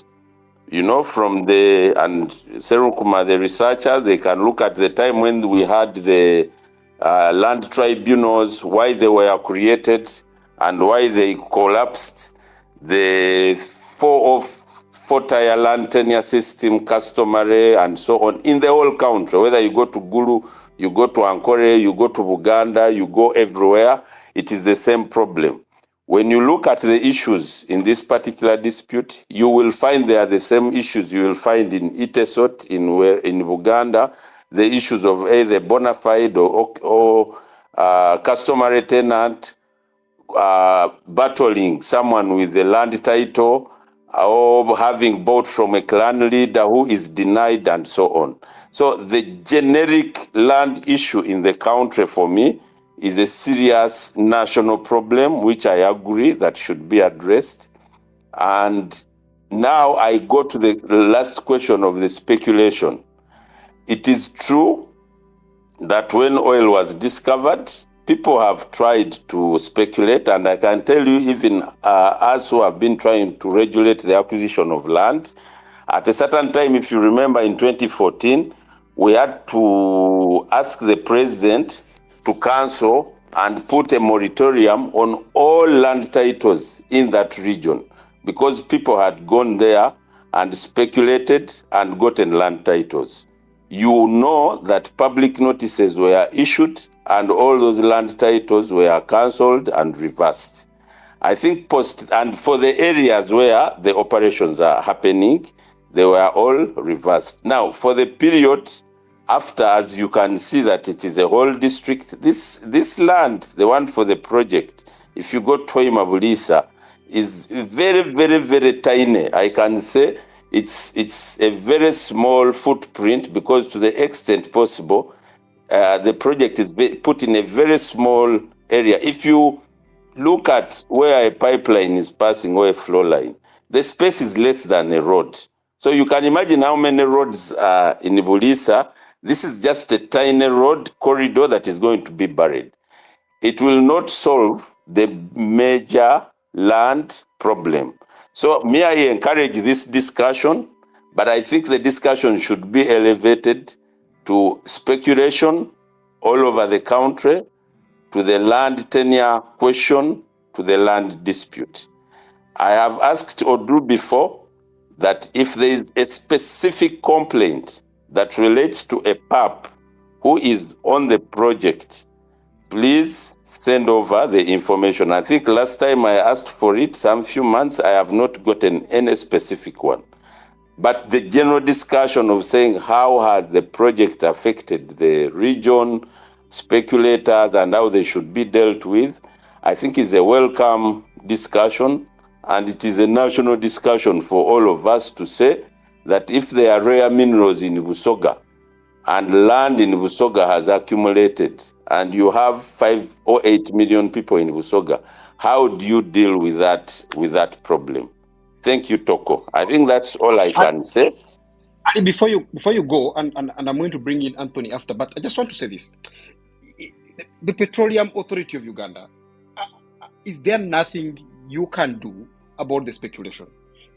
From and Serunkuma, the researchers, they can look at the time when we had the land tribunals, why they were created and why they collapsed, the four-tier land tenure system customary and so on in the whole country. Whether you go to Gulu, you go to Ankole, you go to Buganda, you go everywhere, it is the same problem. When you look at the issues in this particular dispute, you will find they are the same issues you will find in Itesot, in Buganda, the issues of either bona fide or customary tenant, battling someone with the land title, or having bought from a clan leader who is denied, and so on. So the generic land issue in the country for me is a serious national problem, which I agree that should be addressed. And now I go to the last question of the speculation. It is true that when oil was discovered, people have tried to speculate, and I can tell you, even us who have been trying to regulate the acquisition of land, at a certain time, if you remember, in 2014, we had to ask the president to cancel and put a moratorium on all land titles in that region, because people had gone there and speculated and gotten land titles. You know that public notices were issued and all those land titles were cancelled and reversed. I think and for the areas where the operations are happening, they were all reversed. Now, for the period after, as you can see that it is a whole district, this land, the one for the project, if you go to Hoima Bulisa, is very, very, very tiny. I can say it's a very small footprint, because to the extent possible, the project is put in a very small area. If you look at where a pipeline is passing or a flow line, the space is less than a road. So you can imagine how many roads are in Bulisa. This is just a tiny road corridor that is going to be buried. It will not solve the major land problem. So may I encourage this discussion, but I think the discussion should be elevated to speculation all over the country, to the land tenure question, to the land dispute. I have asked Odu before that if there is a specific complaint that relates to a PAP who is on the project, please send over the information. I think last time I asked for it, some few months, I have not gotten any specific one. But the general discussion of saying how has the project affected the region, speculators, and how they should be dealt with, I think is a welcome discussion, and it is a national discussion for all of us to say that if there are rare minerals in Busoga and land in Busoga has accumulated, and you have 5 or 8 million people in Busoga, how do you deal with that problem? Thank you, Toko. I think that's all I can say. Ali, before you go, and I'm going to bring in Anthony after, but I just want to say this. The Petroleum Authority of Uganda, is there nothing you can do about the speculation?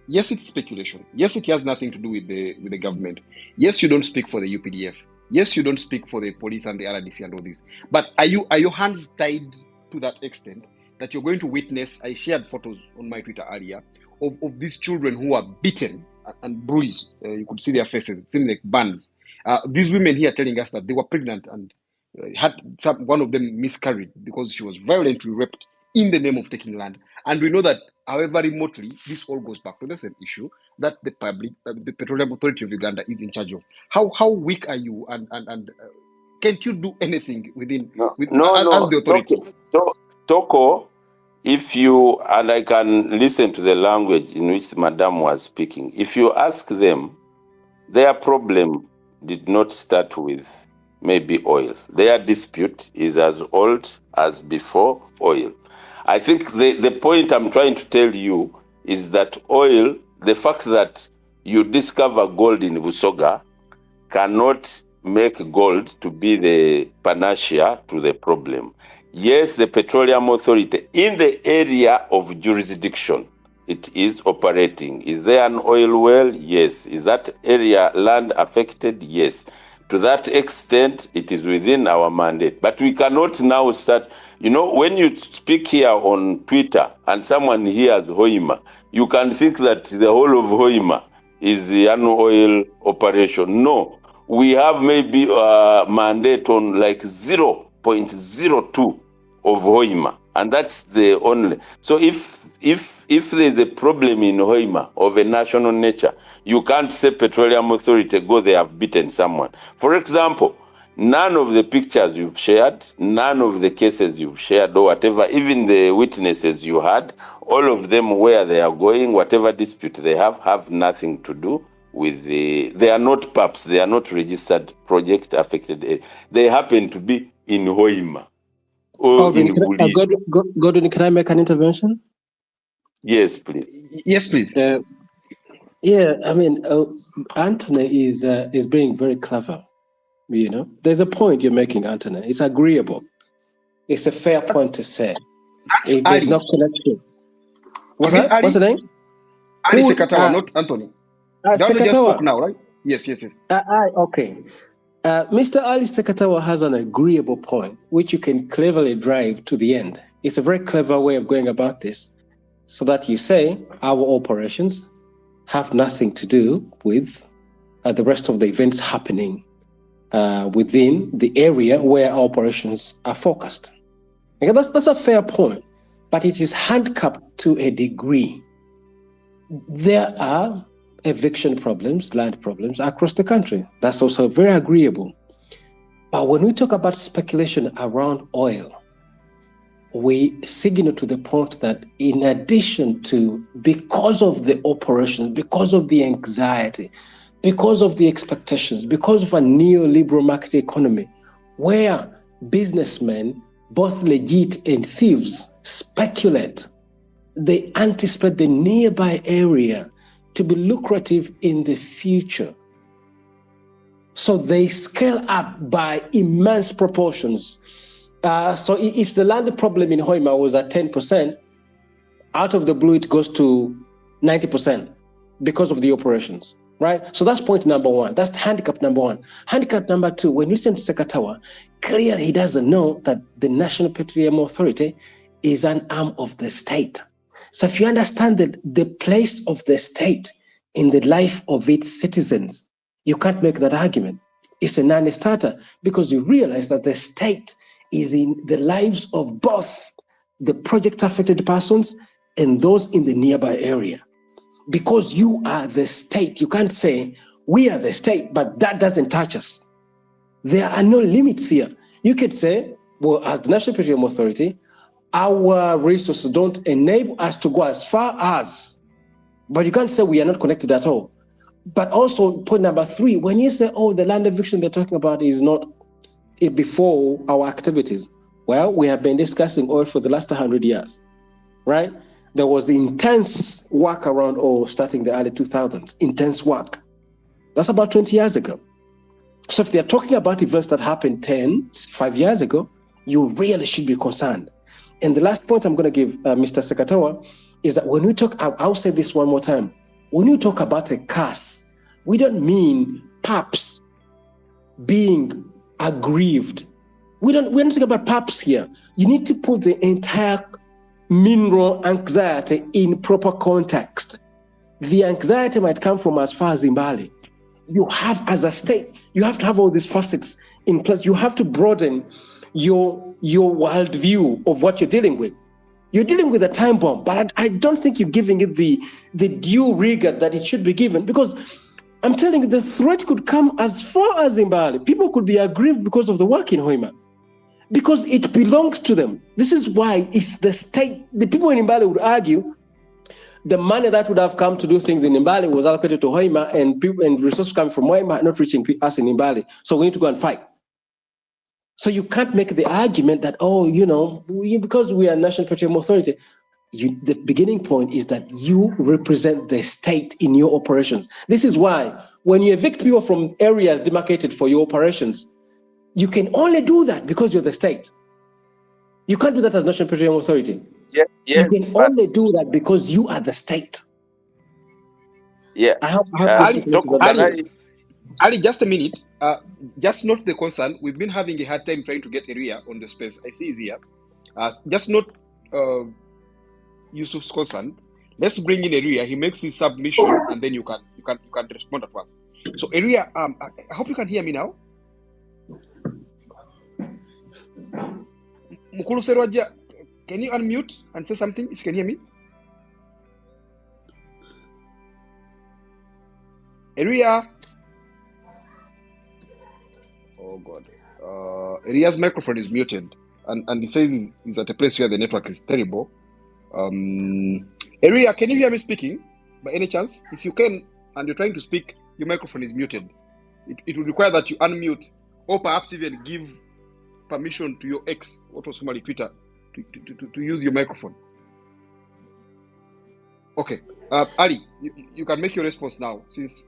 Yes, it's speculation. Yes, it has nothing to do with the government. Yes, you don't speak for the UPDF. Yes, you don't speak for the police and the RDC and all this. But are your hands tied to that extent that you're going to witness? I shared photos on my Twitter earlier of these children who are beaten and bruised. You could see their faces. It seems like burns. These women here telling us that they were pregnant and one of them miscarried because she was violently raped in the name of taking land. And we know that, however remotely, this all goes back to the same issue that the Petroleum Authority of Uganda is in charge of. How weak are you, and can't you do anything as the authority? Toko, if you, and I can listen to the language in which the madam was speaking, if you ask them, their problem did not start with maybe oil. Their dispute is as old as before oil. I think the point I'm trying to tell you is that oil, the fact that you discover gold in Busoga cannot make gold to be the panacea to the problem. Yes, the Petroleum Authority, in the area of jurisdiction, it is operating. Is there an oil well? Yes. Is that area land affected? Yes. To that extent, it is within our mandate. But we cannot now start, when you speak here on Twitter and someone hears Hoima, you can think that the whole of Hoima is an oil operation. No. We have maybe a mandate on like 0.02 of Hoima, and that's the only. So if there's a problem in Hoima of a national nature, you can't say Petroleum Authority, go, they have beaten someone. For example, none of the pictures you've shared, none of the cases you've shared or whatever, even the witnesses you had, all of them where they are going, whatever dispute they have nothing to do with they are not PAPs, they are not registered project affected area. They happen to be in Hoima or in Bulis. Gordon, can I make an intervention? Yes, please. Yes, please. Anthony is being very clever. There's a point you're making, Anthony. It's agreeable. It's a fair point to say. There's no connection. What's the name? Ali Sekatawa, not Anthony. That just spoke now, right? Yes. Okay. Mr. Ali Sekatawa has an agreeable point, which you can cleverly drive to the end. It's a very clever way of going about this, so that you say our operations have nothing to do with the rest of the events happening within the area where our operations are focused. Okay, that's a fair point, but it is handicapped to a degree. There are eviction problems, land problems across the country. That's also very agreeable. But when we talk about speculation around oil, we signal to the point that in addition to, because of the operations, because of the anxiety, because of the expectations, because of a neoliberal market economy, where businessmen, both legit and thieves, speculate, they anticipate the nearby area to be lucrative in the future. So they scale up by immense proportions. So if the land problem in Hoima was at 10%, out of the blue it goes to 90% because of the operations, right? So that's point number one. That's handicap number one. Handicap number two, when you listen to Sekatawa, clearly he doesn't know that the National Petroleum Authority is an arm of the state. So if you understand the place of the state in the life of its citizens, you can't make that argument. It's a non-starter because you realize that the state is in the lives of both the project affected persons and those in the nearby area. Because you are the state, you can't say we are the state, but that doesn't touch us. There are no limits here. You could say, well, as the National Petroleum Authority, our resources don't enable us to go as far as, but you can't say we are not connected at all. But also, point number three, when you say, oh, the land eviction they're talking about is not before our activities. Well, we have been discussing oil for the last 100 years, right? There was the intense work around oil starting the early 2000s, intense work. That's about 20 years ago. So if they're talking about events that happened 5 years ago, you really should be concerned. And the last point I'm going to give Mr. Sekatawa is that when we talk, I'll say this one more time. When you talk about a curse, we don't mean paps being aggrieved. We're not talking about paps here. You need to put the entire mineral anxiety in proper context. The anxiety might come from as far as Zimbabwe. You have, as a state, you have to have all these facets in place. You have to broaden your worldview of what you're dealing with. You're dealing with a time bomb, but I don't think you're giving it the due rigor that it should be given, because I'm telling you, the threat could come as far as Zimbabwe. People could be aggrieved because of the work in Hoima, because it belongs to them. This is why it's the state. The people in Zimbabwe would argue the money that would have come to do things in Zimbabwe was allocated to Hoima, and people and resources coming from Hoima not reaching us in Zimbabwe. So we need to go and fight. So you can't make the argument that, because we are National Petroleum Authority. The beginning point is that you represent the state in your operations. This is why when you evict people from areas demarcated for your operations, you can only do that because you're the state. You can't do that as National Petroleum Authority. Yes, you can only do that because you are the state. Yeah. I hope Ali, just a minute. Just note the concern. We've been having a hard time trying to get Area on the space. I see he's here. Just note Yusuf's concern. Let's bring in Area. He makes his submission, and then you can respond at once. So Area, I hope you can hear me now. Mukulu Serwaja, can you unmute and say something if you can hear me? Area. Oh God. Aria's microphone is muted, and he says he's at a place where the network is terrible. Aria, can you hear me speaking by any chance? If you can, and you're trying to speak, your microphone is muted. It would require that you unmute, or perhaps even give permission to your ex, what was formerly Twitter, to use your microphone. Okay. Ali, you can make your response now, since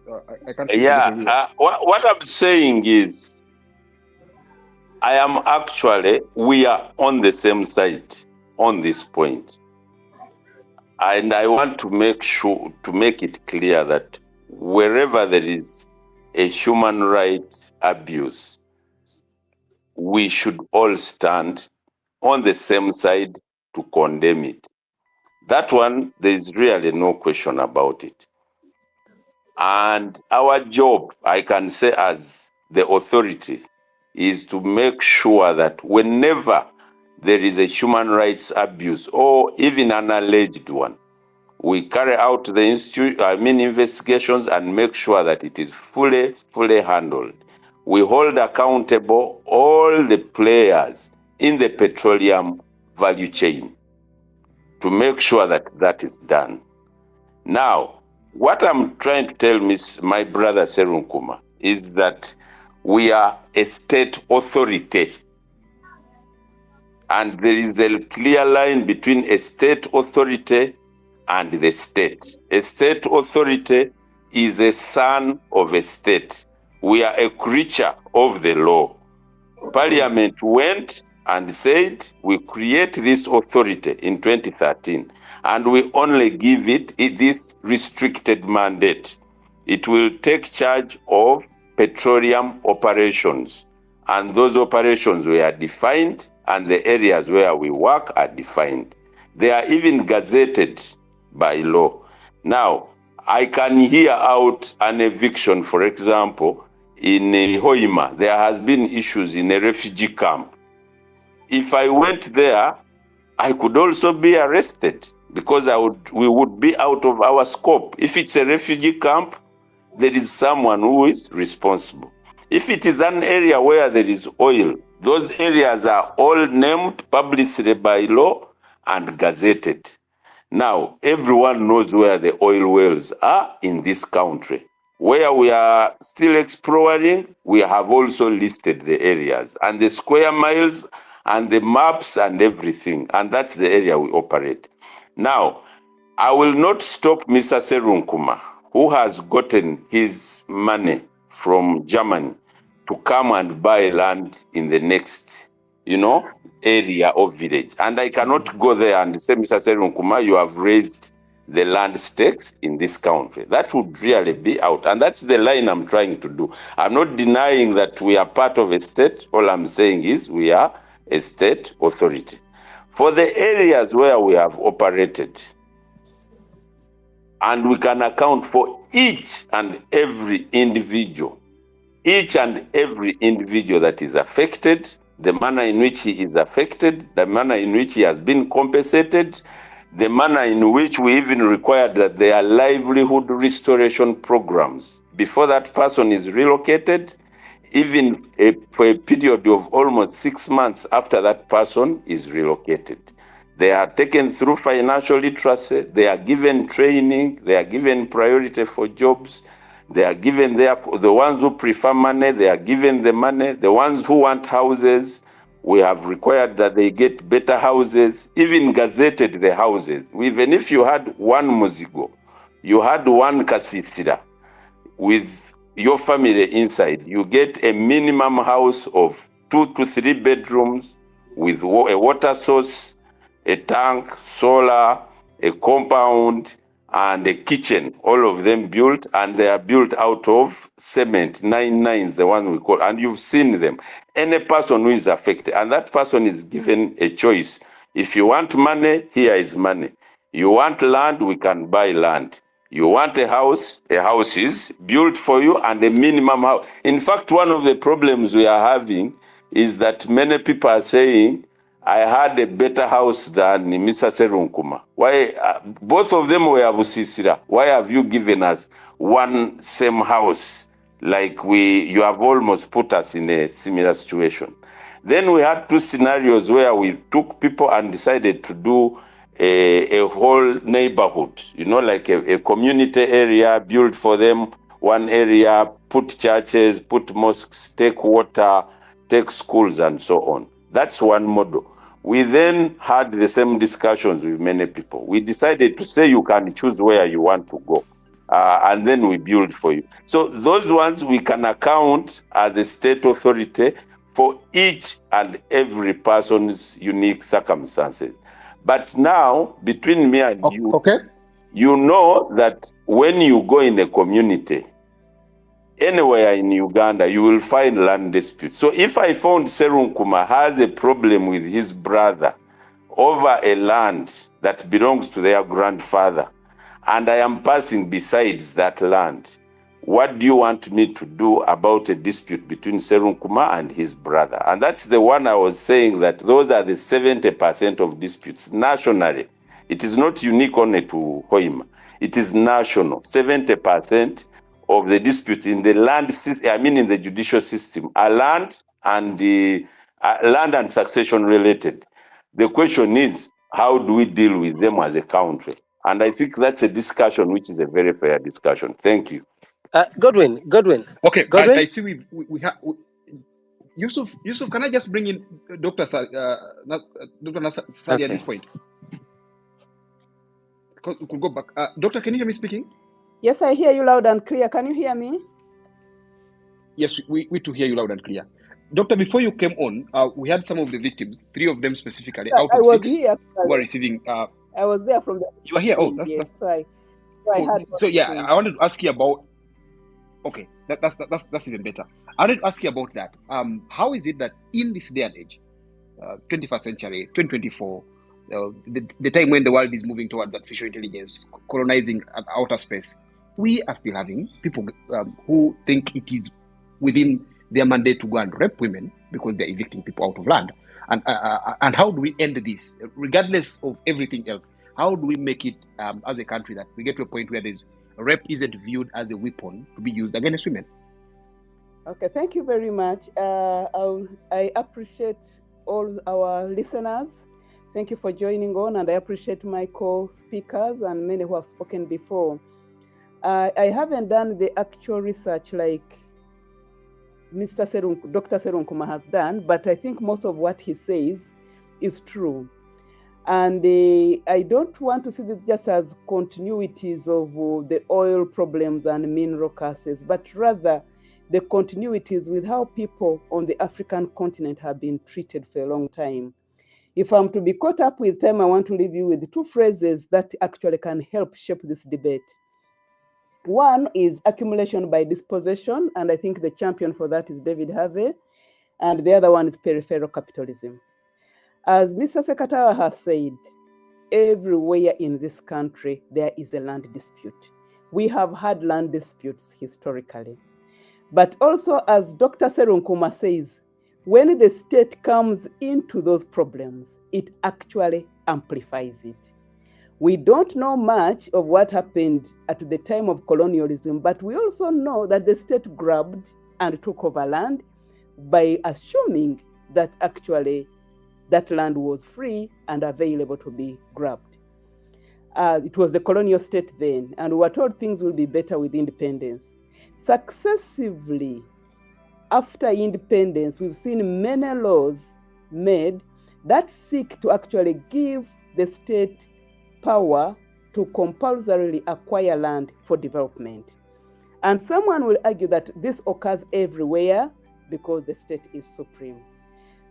I can't. Yeah. What I'm saying is, we are on the same side on this point. And I want to make it clear that wherever there is a human rights abuse, we should all stand on the same side to condemn it. That one, there is really no question about it. And our job, I can say as the authority, is to make sure that whenever there is a human rights abuse or even an alleged one, we carry out the investigations and make sure that it is fully handled. we hold accountable all the players in the petroleum value chain to make sure that that is done. Now, what I'm trying to tell my brother Serunkuma is that we are a state authority. And there is a clear line between a state authority and the state. A state authority is a son of a state. We are a creature of the law. Parliament went and said, we create this authority in 2013, and we only give it this restricted mandate. It will take charge of petroleum operations, and those operations were defined, and the areas where we work are defined. They are even gazetted by law. Now, I can hear out an eviction, for example, in Hoima. There has been issues in a refugee camp. If I went there, I could also be arrested because we would be out of our scope. If it's a refugee camp, there is someone who is responsible. If it is an area where there is oil, those areas are all named publicly by law and gazetted. Now, everyone knows where the oil wells are in this country. Where we are still exploring, we have also listed the areas and the square miles and the maps and everything. And that's the area we operate. Now, I will not stop Mr. Serunkuma, who has gotten his money from Germany to come and buy land in the next, area of village. And I cannot go there and say, Mr. Serunkuma, you have raised the land stakes in this country. That would really be out. And that's the line I'm trying to do. I'm not denying that we are part of a state. All I'm saying is we are a state authority. For the areas where we have operated, and we can account for each and every individual that is affected, the manner in which he is affected, the manner in which he has been compensated, the manner in which we even require that there are livelihood restoration programs before that person is relocated, even for a period of almost 6 months after that person is relocated. They are taken through financial literacy, they are given training, they are given priority for jobs, they are given the ones who prefer money, they are given the money, the ones who want houses, we have required that they get better houses, even gazetted the houses. Even if you had one Muzigo, you had one Kasisira with your family inside, you get a minimum house of 2 to 3 bedrooms with a water source, a tank, solar, a compound, and a kitchen, all of them built, and they are built out of cement, 9/9s, the one we call, and you've seen them. Any person who is affected, and that person is given a choice. If you want money, here is money. You want land, we can buy land. You want a house is built for you, and a minimum house. In fact, one of the problems we are having is that many people are saying, I had a better house than Mr. Serunkuma. Why? Both of them were Abusisira. Why have you given us one same house? Like you have almost put us in a similar situation. Then we had 2 scenarios where we took people and decided to do a whole neighborhood, like a community area built for them, one area, put churches, put mosques, take water, take schools, and so on. That's one model. We then had the same discussions with many people. We decided to say you can choose where you want to go, and then we build for you. So those ones we can account as a state authority for each and every person's unique circumstances. But now, between me and you, you know that when you go in a community, anywhere in Uganda, you will find land disputes. So if I found Serunkuma has a problem with his brother over a land that belongs to their grandfather, and I am passing besides that land, what do you want me to do about a dispute between Serunkuma and his brother? And that's the one I was saying, that those are the 70% of disputes nationally. It is not unique only to Hoima. It is national. 70% of the dispute in the land system, I mean in the judicial system, are land and succession related. The question is, how do we deal with them as a country? And I think that's a discussion which is a very fair discussion. Thank you. Godwin. Okay, Godwin? I see we have Yusuf, can I just bring in Dr. Sadi at this point? Could go back. Doctor, can you hear me speaking? Yes, I hear you loud and clear. Can you hear me? Yes, we to hear you loud and clear. Doctor, before you came on, we had some of the victims, 3 of them specifically, out of 6, here, who are receiving... I was there from the... You are here? Oh, that's... Yes, So yeah, I wanted to ask you about... Okay, that's even better. I wanted to ask you about that. How is it that in this day and age, 21st century, 2024, the time when the world is moving towards artificial intelligence, colonizing outer space, we are still having people who think it is within their mandate to go and rape women because they're evicting people out of land. And how do we end this, regardless of everything else? How do we make it as a country that we get to a point where rape isn't viewed as a weapon to be used against women? Okay, thank you very much. I appreciate all our listeners. Thank you for joining on, and I appreciate my co-speakers and many who have spoken before. I haven't done the actual research like Dr. Serunkuma has done, but I think most of what he says is true. And I don't want to see this just as continuities of the oil problems and mineral curses, but rather the continuities with how people on the African continent have been treated for a long time. If I'm to be caught up with time, I want to leave you with 2 phrases that actually can help shape this debate. One is accumulation by dispossession, and I think the champion for that is David Harvey, and the other one is peripheral capitalism. As Mr. Sekatawa has said, everywhere in this country, there is a land dispute. We have had land disputes historically. But also, as Dr. Serunkuma says, when the state comes into those problems, it actually amplifies it. We don't know much of what happened at the time of colonialism, but we also know that the state grabbed and took over land by assuming that actually that land was free and available to be grabbed. It was the colonial state then, and we were told things will be better with independence. Successively, after independence, we've seen many laws made that seek to actually give the state power to compulsorily acquire land for development. And someone will argue that this occurs everywhere because the state is supreme.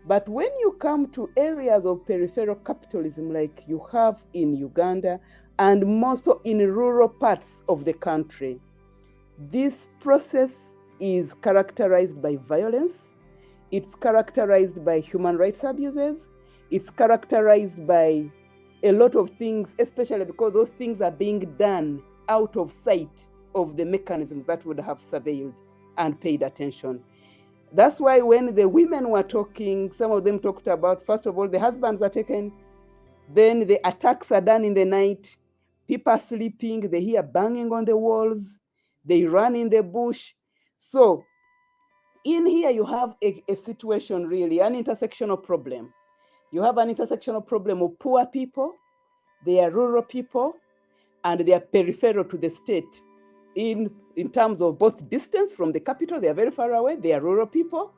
But when you come to areas of peripheral capitalism like you have in Uganda and more so in rural parts of the country, this process is characterized by violence, it's characterized by human rights abuses, it's characterized by a lot of things, especially because those things are being done out of sight of the mechanisms that would have surveilled and paid attention. That's why when the women were talking, some of them talked about, first of all, the husbands are taken, then the attacks are done in the night, people are sleeping, they hear banging on the walls, they run in the bush. So in here you have a situation really, an intersectional problem. You have an intersectional problem of poor people, they are rural people, and they are peripheral to the state in terms of both distance from the capital, they are very far away, they are rural people.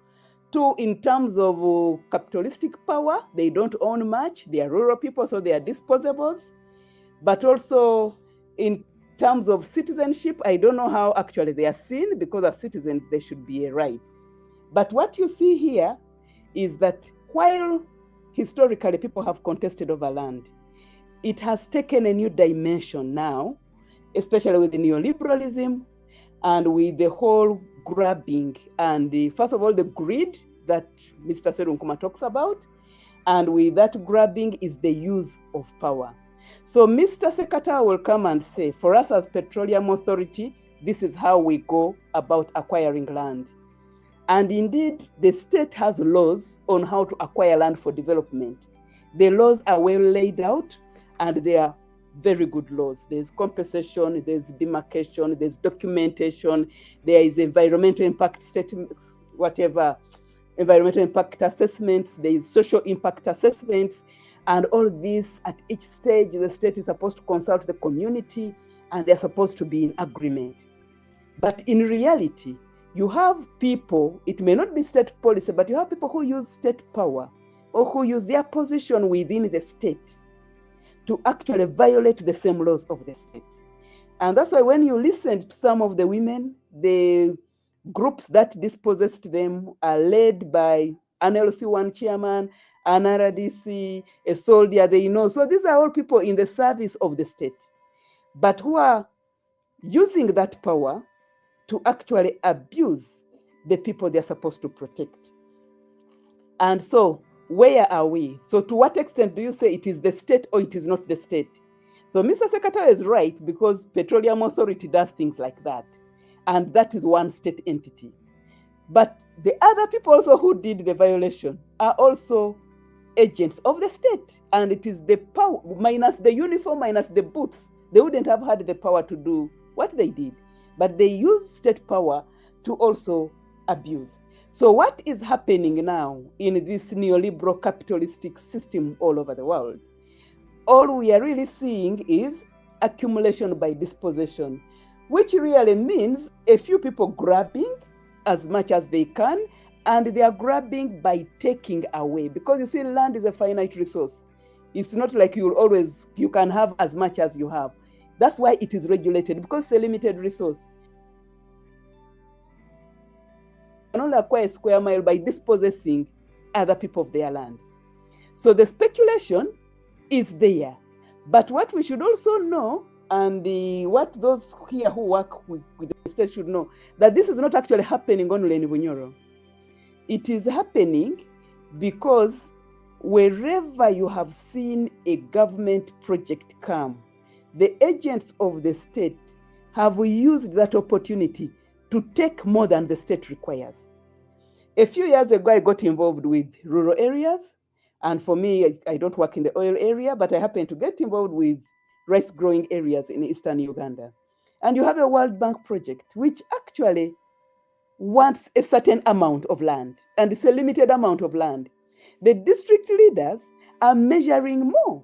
2, in terms of capitalistic power, they don't own much, they are rural people, so they are disposables. But also in terms of citizenship, I don't know how actually they are seen, because as citizens, they should be a right. But what you see here is that while historically people have contested over land, it has taken a new dimension now, especially with the neoliberalism and with the whole grabbing and first of all, the greed that Mr. Serunkuma talks about. And with that grabbing is the use of power. So Mr. Sekatawa will come and say, for us as Petroleum Authority, this is how we go about acquiring land. And indeed, the state has laws on how to acquire land for development. The laws are well laid out, and they are very good laws. There's compensation, there's demarcation, there's documentation, there is environmental impact statements, whatever, environmental impact assessments, there is social impact assessments, and all this at each stage, the state is supposed to consult the community and they're supposed to be in agreement. But in reality, you have people, it may not be state policy, but you have people who use state power or who use their position within the state to actually violate the same laws of the state. And that's why when you listen to some of the women, the groups that dispossessed them are led by an LC1 chairman, an RDC, a soldier, they know. So these are all people in the service of the state, but who are using that power to actually abuse the people they're supposed to protect. And so where are we? So to what extent do you say it is the state or it is not the state? So Mr. Secretary is right, because Petroleum Authority does things like that. And that is one state entity. But the other people also who did the violation are also agents of the state. And it is the power, minus the uniform, minus the boots. They wouldn't have had the power to do what they did. But they use state power to also abuse. So what is happening now in this neoliberal capitalistic system all over the world? All we are really seeing is accumulation by dispossession, which really means a few people grabbing as much as they can, and they are grabbing by taking away. Because you see, land is a finite resource. It's not like you can have as much as you have. That's why it is regulated, because it's a limited resource. You can only acquire a square mile by dispossessing other people of their land. So the speculation is there. But what we should also know, and what those here who work with the state should know, that this is not actually happening only in Bunyoro. It is happening because wherever you have seen a government project come, the agents of the state have used that opportunity to take more than the state requires. A few years ago, I got involved with rural areas. And for me, I don't work in the oil area, but I happen to get involved with rice growing areas in eastern Uganda. And you have a World Bank project, which actually wants a certain amount of land, and it's a limited amount of land. The district leaders are measuring more.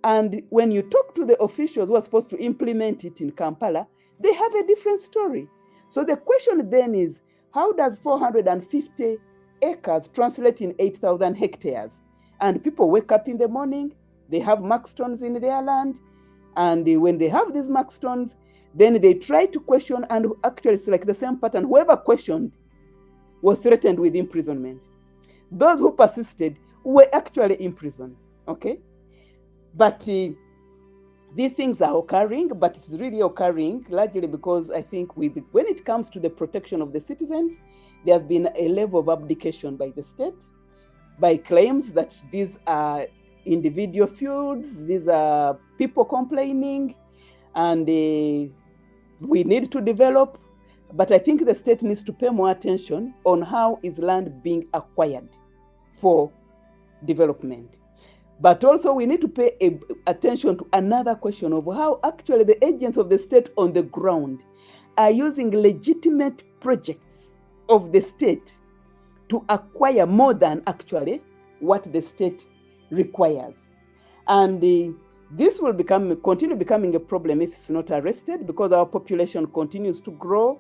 And when you talk to the officials who are supposed to implement it in Kampala, they have a different story. So the question then is, how does 450 acres translate in 8,000 hectares? And people wake up in the morning, they have mark stones in their land, and when they have these mark stones, then they try to question, and actually it's like the same pattern. Whoever questioned was threatened with imprisonment. Those who persisted were actually imprisoned, okay? But these things are occurring, but it's really occurring largely because I think when it comes to the protection of the citizens, there's been a level of abdication by the state, by claims that these are individual feuds, these are people complaining, and we need to develop. But I think the state needs to pay more attention on how is land being acquired for development. But also we need to pay attention to another question of how actually the agents of the state on the ground are using legitimate projects of the state to acquire more than actually what the state requires. And this will continue becoming a problem if it's not arrested, because our population continues to grow.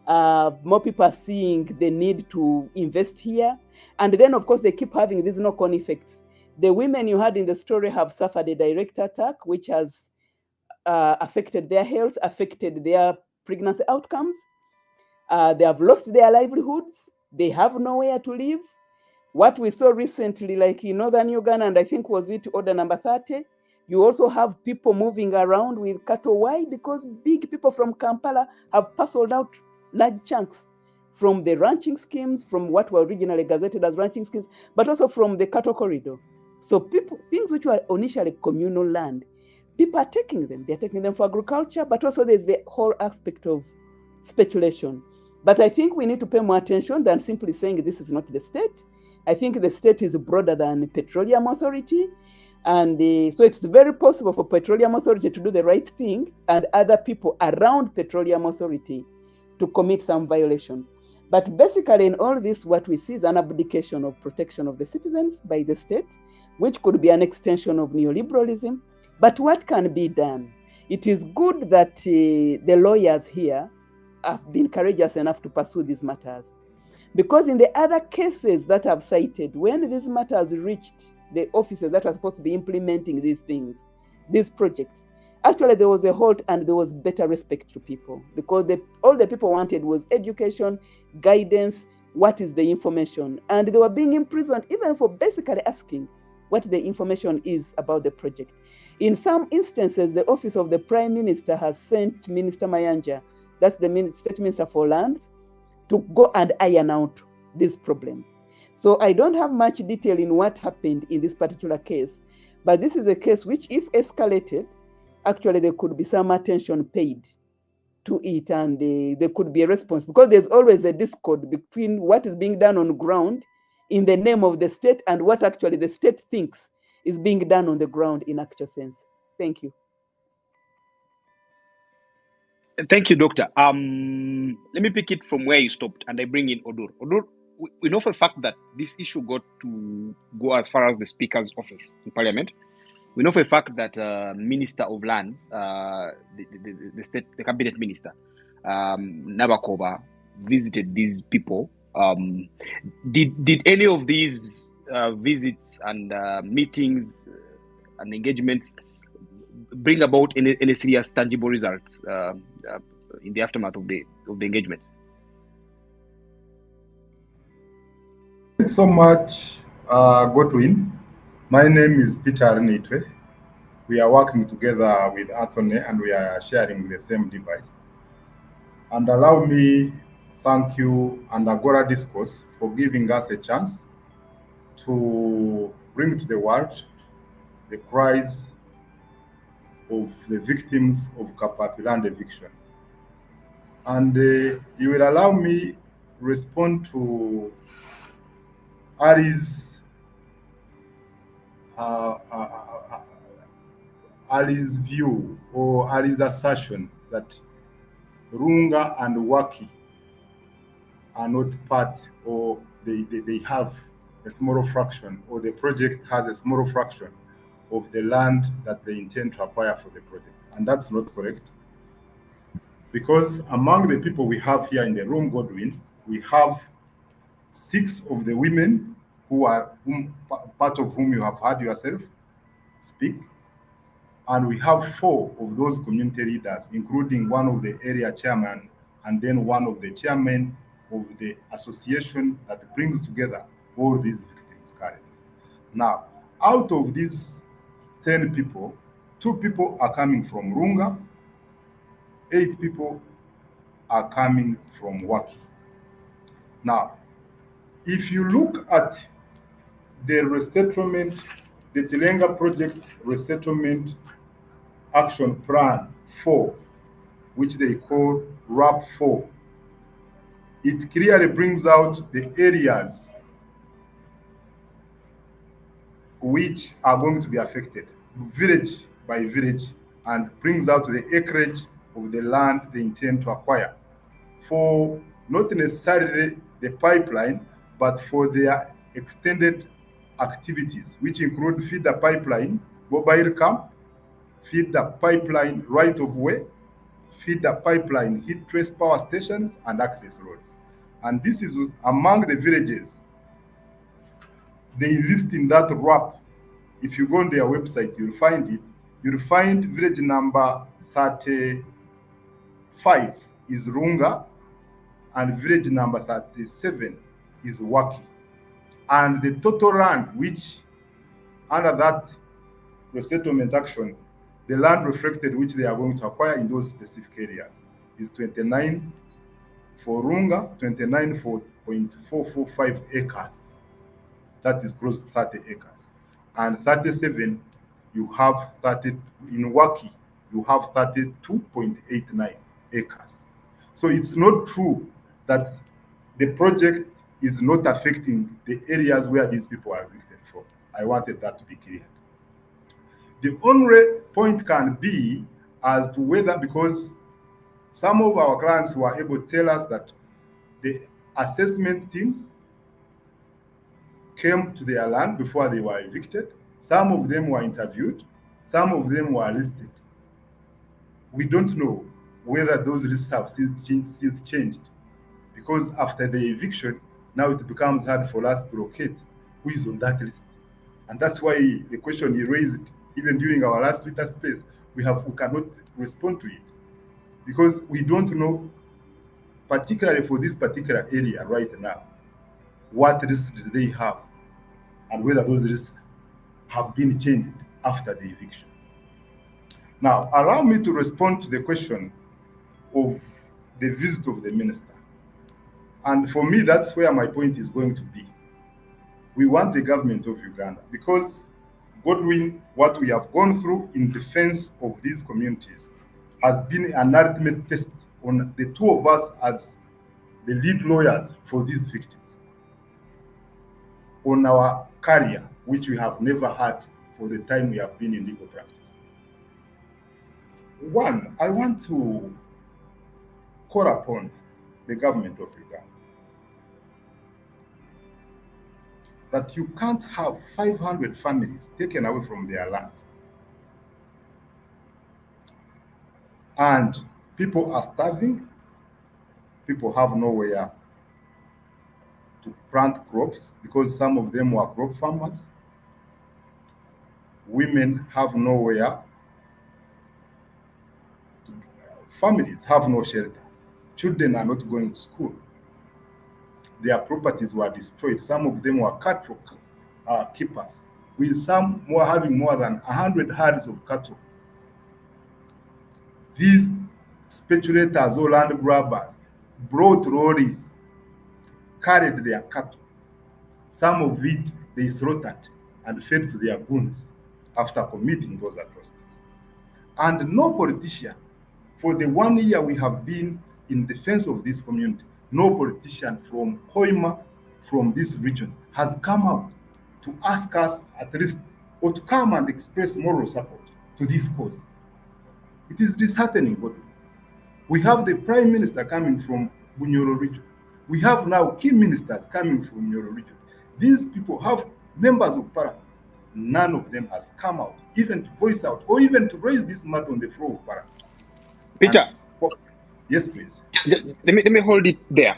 More people are seeing the need to invest here. And then, of course, they keep having these knock-on effects. The women you had in the story have suffered a direct attack, which has affected their health, affected their pregnancy outcomes. They have lost their livelihoods. They have nowhere to live. What we saw recently, like in northern Uganda, and I think was it order number 30, you also have people moving around with cattle. Why? Because big people from Kampala have parceled out large chunks from the ranching schemes, from what were originally gazetted as ranching schemes, but also from the cattle corridor. So things which were initially communal land, people are taking them. They're taking them for agriculture, but also there's the whole aspect of speculation. But I think we need to pay more attention than simply saying this is not the state. I think the state is broader than Petroleum Authority. And so it's very possible for Petroleum Authority to do the right thing and other people around Petroleum Authority to commit some violations. But basically in all this, what we see is an abdication of protection of the citizens by the state, which could be an extension of neoliberalism. But what can be done? It is good that the lawyers here have been courageous enough to pursue these matters. Because in the other cases that I've cited, when these matters reached the officers that are supposed to be implementing these things, these projects, actually there was a halt and there was better respect to people, because all the people wanted was education, guidance, what is the information, and they were being imprisoned even for basically asking what the information is about the project. In some instances, the office of the Prime Minister has sent Minister Mayanja, that's the State Minister for Lands, to go and iron out these problems. So I don't have much detail in what happened in this particular case, but this is a case which, if escalated, actually there could be some attention paid to it, and there could be a response, because there's always a discord between what is being done on ground in the name of the state and what actually the state thinks is being done on the ground in actual sense. Thank you. Thank you, Doctor. Let me pick it from where you stopped, and I bring in Odur. Odur, we know for a fact that this issue got to go as far as the Speaker's office in Parliament. We know for a fact that Minister of Lands, the Cabinet Minister, Nabakoba, visited these people. Did any of these visits and meetings and engagements bring about any serious tangible results in the aftermath of the engagements? Thanks so much, Godwin. My name is Peter Nitwe. We are working together with Anthony and we are sharing the same device. And allow me thank you and Agora Discourse for giving us a chance to bring to the world the cries of the victims of Kapapi eviction. And you will allow me respond to Ali's view or Ali's assertion that Runga and Waki are not part, or they have a smaller fraction, or the project has a smaller fraction of the land that they intend to acquire for the project. And that's not correct. Because among the people we have here in the room, Godwin, we have 6 of the women who are part of whom you have heard yourself speak. And we have 4 of those community leaders, including one of the area chairman and then one of the chairmen of the association that brings together all these victims currently. Now, out of these 10 people, 2 people are coming from Runga, 8 people are coming from Waki. Now, if you look at the resettlement, the Tilenga Project Resettlement Action Plan 4, which they call RAP 4, it clearly brings out the areas which are going to be affected, village by village, and brings out the acreage of the land they intend to acquire for not necessarily the pipeline, but for their extended activities, which include feeder pipeline, mobile camp, feeder pipeline right of way, feeder pipeline heat trace power stations, and access roads. And this is among the villages they list in that RAP. If you go on their website, you'll find it. You'll find village number 35 is Runga, and village number 37 is Waki. And the total land which under that resettlement action, the land reflected which they are going to acquire in those specific areas is 29 for Runga, 29.445 acres. That is close to 30 acres. And 37, you have 30, in Waki, you have 32.89 acres. So it's not true that the project is not affecting the areas where these people are evicted from. I wanted that to be clear. The only point can be as to whether, because some of our clients were able to tell us that the assessment teams came to their land before they were evicted. Some of them were interviewed. Some of them were listed. We don't know whether those lists have since changed, because after the eviction, now it becomes hard for us to locate who is on that list. And that's why the question you raised, even during our last Twitter space, we cannot respond to it, because we don't know, particularly for this particular area right now, what lists do they have and whether those lists have been changed after the eviction. Now, allow me to respond to the question of the visit of the minister. And for me, that's where my point is going to be. We want the government of Uganda, because Godwin, what we have gone through in defense of these communities has been an ultimate test on the two of us as the lead lawyers for these victims, on our career, which we have never had for the time we have been in legal practice. One, I want to call upon the government of Uganda that you can't have 500 families taken away from their land, and people are starving, people have nowhere to plant crops because some of them were crop farmers. Women have nowhere, families have no shelter, children are not going to school. Their properties were destroyed. Some of them were cattle keepers, with some more having more than 100 herds of cattle. These speculators or land grabbers brought lorries, carried their cattle. Some of it they slaughtered and fed to their goons after committing those atrocities. And no politician, for the 1 year we have been in defense of this community, no politician from Hoima, from this region, has come out to ask us at least, or to come and express moral support to this cause. It is disheartening. But we have the Prime Minister coming from Bunyoro region. We have now key ministers coming from Bunyoro region. These people have members of parliament. None of them has come out, even to voice out, or even to raise this matter on the floor of parliament. Peter. Yes, please. Let me hold it there.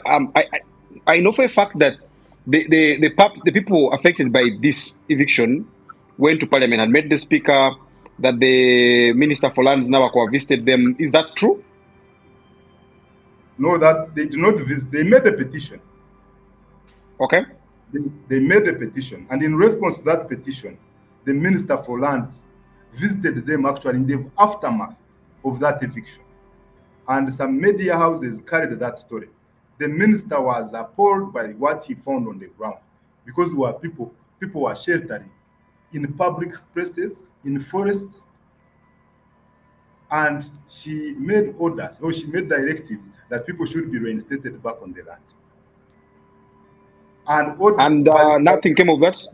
I know for a fact that the people affected by this eviction went to parliament and met the speaker, that the Minister for Lands now visited them. Is that true? No, that they do not visit. They made a petition. Okay. They made a petition, and in response to that petition, the Minister for Lands visited them actually in the aftermath of that eviction. And some media houses carried that story. The minister was appalled by what he found on the ground, because people were sheltering in public spaces, in forests, and she made orders, or she made directives that people should be reinstated back on the land. And nothing came of that?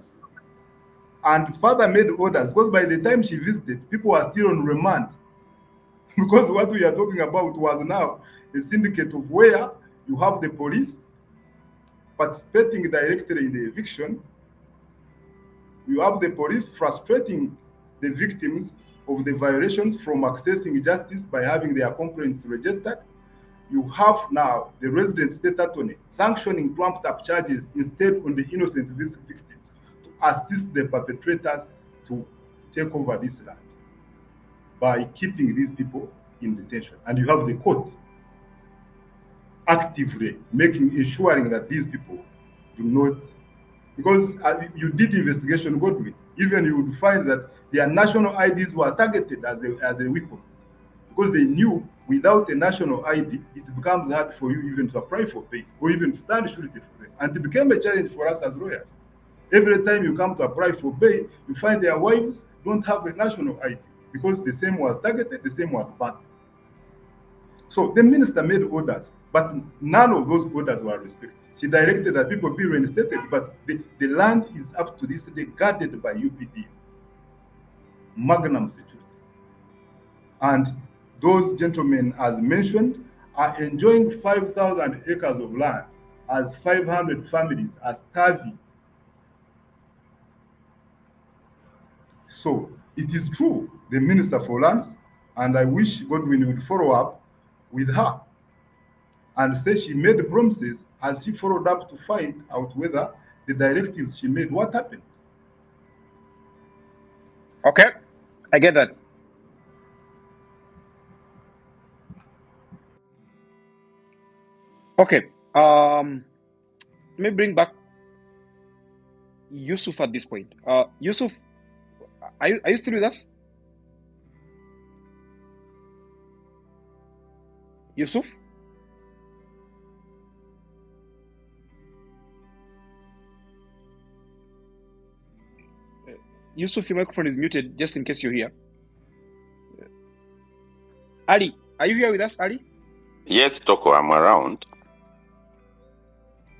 And further made orders, because by the time she visited, people were still on remand. Because what we are talking about was now a syndicate of where you have the police participating directly in the eviction. You have the police frustrating the victims of the violations from accessing justice by having their complaints registered. You have now the resident state attorney sanctioning trumped up charges instead on the innocent victims to assist the perpetrators to take over this land by keeping these people in detention. And you have the court actively ensuring that these people do not, because you did investigation, Godwin, even you would find that their national IDs were targeted as a weapon, because they knew without a national ID, it becomes hard for you even to apply for bail or even to stand surety for them. And it became a challenge for us as lawyers. Every time you come to apply for bail, you find their wives don't have a national ID, because the same was targeted, the same was banned. So the minister made orders, but none of those orders were respected. She directed that people be reinstated, but the land is up to this day guarded by UPD. magnum security. And those gentlemen, as mentioned, are enjoying 5,000 acres of land as 500 families are starving. So it is true, the Minister for Lands, and I wish Godwin would follow up with her and say she made the promises. Has she followed up to find out whether the directives she made, what happened? Okay, I get that. Okay, let me bring back Yusuf at this point. Yusuf, are you still with us? Yusuf? Yusuf, your microphone is muted, just in case you're here. Ali, are you here with us, Ali? Yes, Toko, I'm around.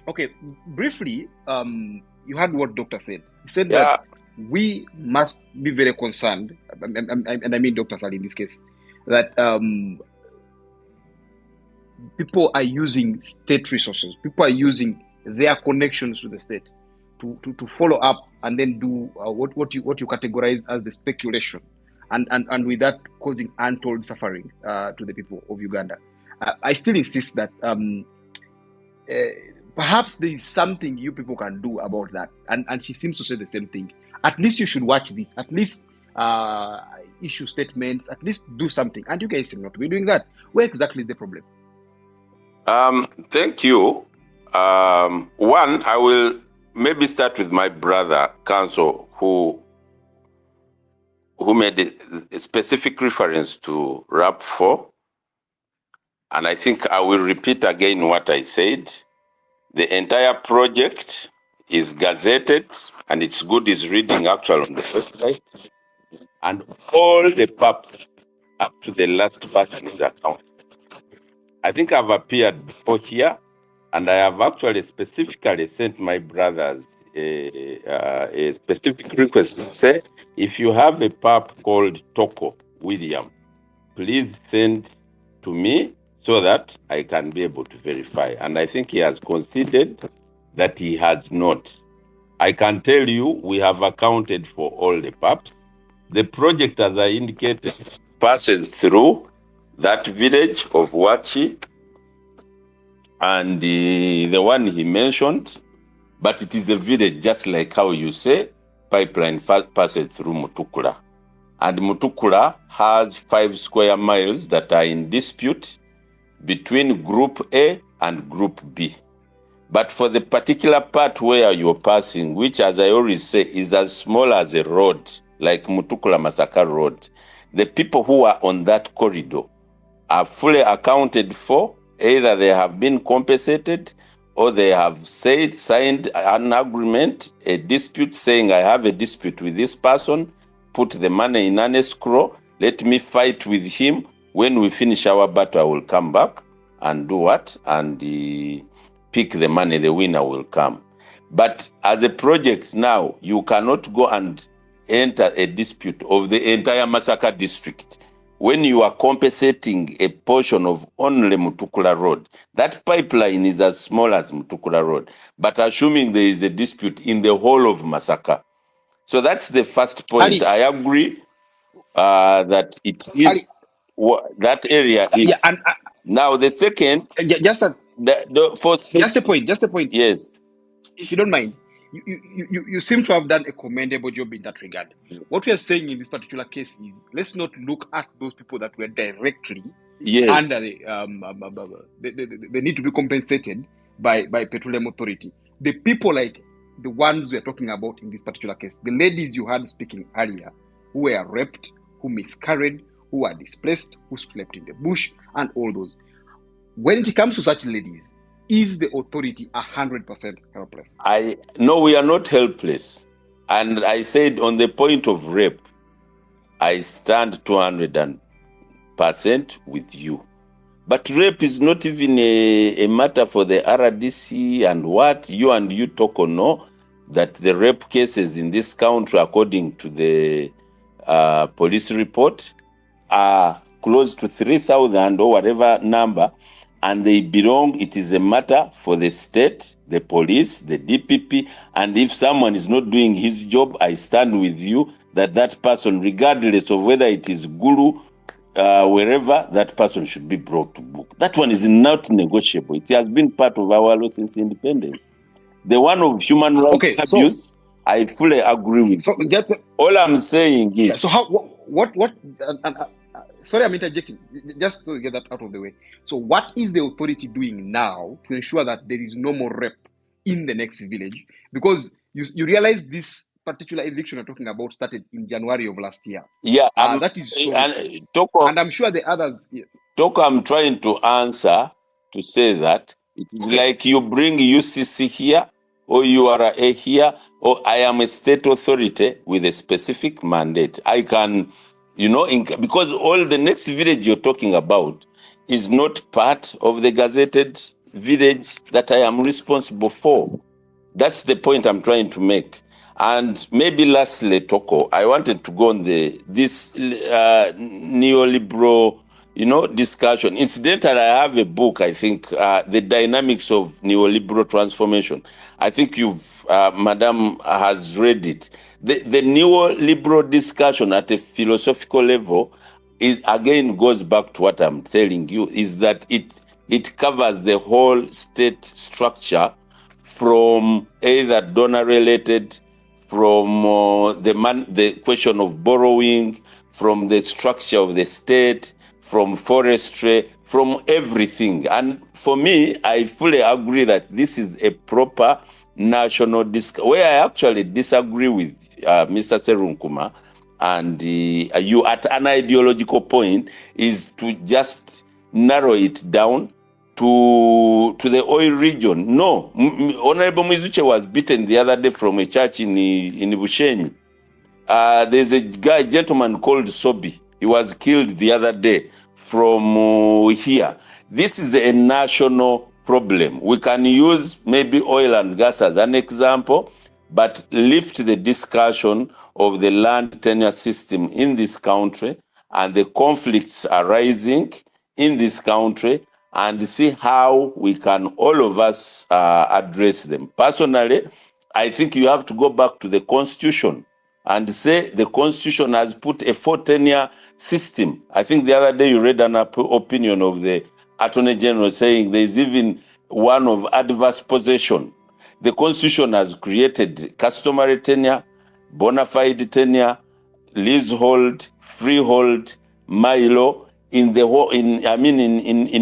Okay, briefly, you heard what doctor said. He said that we must be very concerned, and I mean Dr. Ali in this case, that people are using state resources. People are using their connections to the state to follow up and then do what you categorize as the speculation, and with that causing untold suffering to the people of Uganda. I still insist that perhaps there is something you people can do about that, and she seems to say the same thing. At least you should watch this. At least issue statements. At least do something. And you guys seem not to be doing that. Where exactly is the problem? Thank you. One, I will maybe start with my brother, Council, who made a specific reference to RAP 4. And I think I will repeat again what I said. The entire project is gazetted, and it's good is reading actually on the website. And all the PAPs up to the last person is accounted. I think I've appeared before here, and I have actually specifically sent my brothers a specific request to say, if you have a PAP called Toko William, please send to me so that I can be able to verify. And I think he has conceded that he has not. I can tell you we have accounted for all the PAPs. The project, as I indicated, passes through that village of Wachi and the one he mentioned, but it is a village just like how you say pipeline passes through Mutukula. And Mutukula has 5 square miles that are in dispute between Group A and Group B. But for the particular part where you're passing, which, as I always say, is as small as a road, like Mutukula Masaka Road, the people who are on that corridor are fully accounted for. Either they have been compensated or they have signed an agreement, a dispute saying, I have a dispute with this person, put the money in an escrow, let me fight with him. When we finish our battle, I will come back and do what? And pick the money, the winner will come. But as a project now, you cannot go and enter a dispute of the entire Masaka district. When you are compensating a portion of only Mutukula Road, that pipeline is as small as Mutukula Road, but assuming there is a dispute in the whole of Masaka. So that's the first point. Ali, I agree that it is that area is. Yeah, and now the second, just a point. Yes, if you don't mind, you seem to have done a commendable job in that regard. What we are saying in this particular case is, let's not look at those people that were directly under the need to be compensated by Petroleum Authority. The people like the ones we are talking about in this particular case, the ladies you had speaking earlier, who were raped, who miscarried, who were displaced, who slept in the bush, and all those. When it comes to such ladies, is the authority 100% helpless? No, we are not helpless. And I said on the point of rape, I stand 200% with you. But rape is not even a matter for the RDC and what you Toko know that the rape cases in this country, according to the police report are close to 3,000 or whatever number, and they belong, it is a matter for the state, the police, the DPP, and if someone is not doing his job, I stand with you that that person, regardless of whether it is Guru, wherever, that person should be brought to book. That one is not negotiable. It has been part of our law since independence. The one of human rights abuse, I fully agree with you. All I'm saying is... So how, sorry, I'm interjecting, just to get that out of the way. So what is the authority doing now to ensure that there is no more rape in the next village? Because you realize this particular eviction you're talking about started in January of last year. Yeah, that is so recent. And I'm sure the others... Toko, I'm trying to answer to say that it is like you bring UCC here, or URA here, or I am a state authority with a specific mandate. I can, because all the next village you're talking about is not part of the gazetted village that I am responsible for. That's the point I'm trying to make. And maybe lastly, Toko, I wanted to go on this neoliberal, discussion. Incidentally, I have a book, I think, The Dynamics of Neoliberal Transformation. I think Madam has read it. The neoliberal discussion at a philosophical level goes back to what I'm telling you, is that it covers the whole state structure from either donor-related, from the question of borrowing, from the structure of the state, from forestry, from everything. And for me, I fully agree that this is a proper national discussion. Where I actually disagree with Mr. Serunkuma and you at an ideological point is to just narrow it down to the oil region. No, Honorable Mizuche was beaten the other day from a church in Bushenyi. There's a gentleman called Sobi. He was killed the other day from here. This is a national problem. We can use maybe oil and gas as an example, but lift the discussion of the land tenure system in this country and the conflicts arising in this country, and see how we can, all of us, address them. Personally, I think you have to go back to the Constitution and say the Constitution has put a 4-tenure system. I think the other day you read an opinion of the Attorney General saying there's even one of adverse possession. The Constitution has created customary tenure, bona fide tenure, leasehold, freehold, milo, in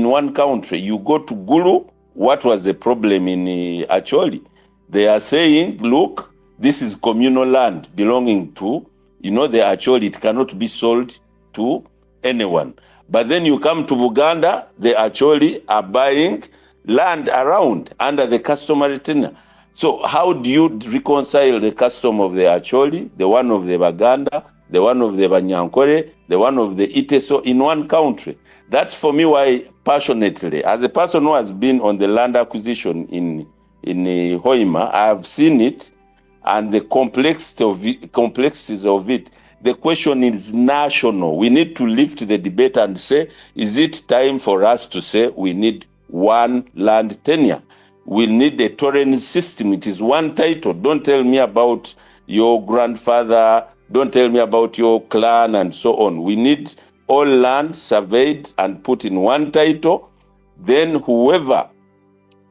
one country. You go to Gulu, what was the problem in Acholi? They are saying, look, this is communal land belonging to, the Acholi, it cannot be sold to anyone. But then you come to Buganda, the Acholi are buying land around under the customary tenure. So how do you reconcile the custom of the Acholi, the one of the Baganda, the one of the Banyankore, the one of the Iteso in one country? That's for me why, passionately, as a person who has been on the land acquisition in Hoima, I have seen it and the complexities of it. The question is national. We need to lift the debate and say, is it time for us to say we need one land tenure? We need a Torrent system. It is one title. Don't tell me about your grandfather. Don't tell me about your clan and so on. We need all land surveyed and put in one title. Then whoever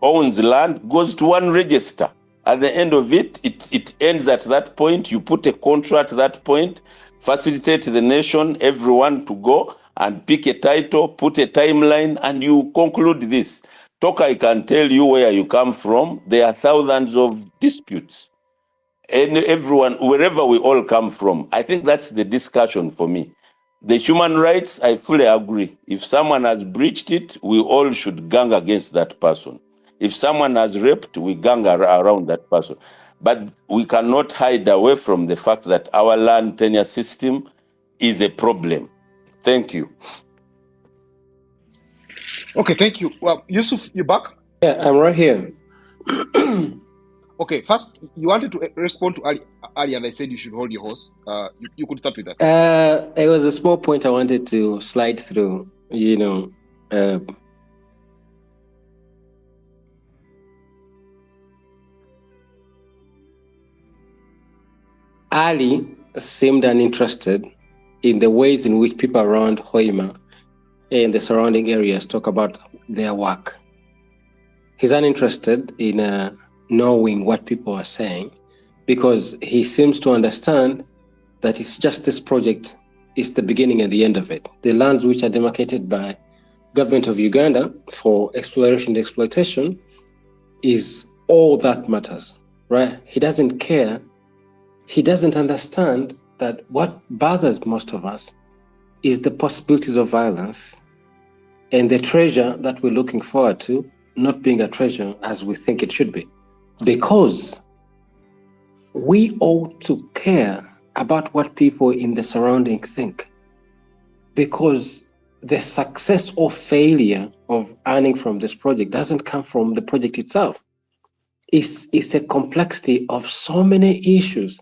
owns land goes to one register. At the end of it, it ends at that point. You put a contract at that point, facilitate the nation, everyone to go and pick a title, put a timeline, and you conclude this. Toka, I can tell you where you come from. There are thousands of disputes. And everyone, wherever we all come from, I think that's the discussion for me. The human rights, I fully agree. If someone has breached it, we all should gang against that person. If someone has raped, we gang around that person. But we cannot hide away from the fact that our land tenure system is a problem. Thank you. Okay, thank you. Well, Yusuf, you back? Yeah, I'm right here. Okay, first, you wanted to respond to Ali, and I said you should hold your horse. You could start with that. It was a small point I wanted to slide through, Ali seemed uninterested in the ways in which people around Hoima and the surrounding areas talk about their work. He's uninterested in knowing what people are saying because he seems to understand that it's just this project is the beginning and the end of it. The lands which are demarcated by government of Uganda for exploration and exploitation is all that matters, right? He doesn't care. He doesn't understand that what bothers most of us is the possibilities of violence and the treasure that we're looking forward to not being a treasure as we think it should be. Because we ought to care about what people in the surrounding think. Because the success or failure of earning from this project doesn't come from the project itself. It's a complexity of so many issues,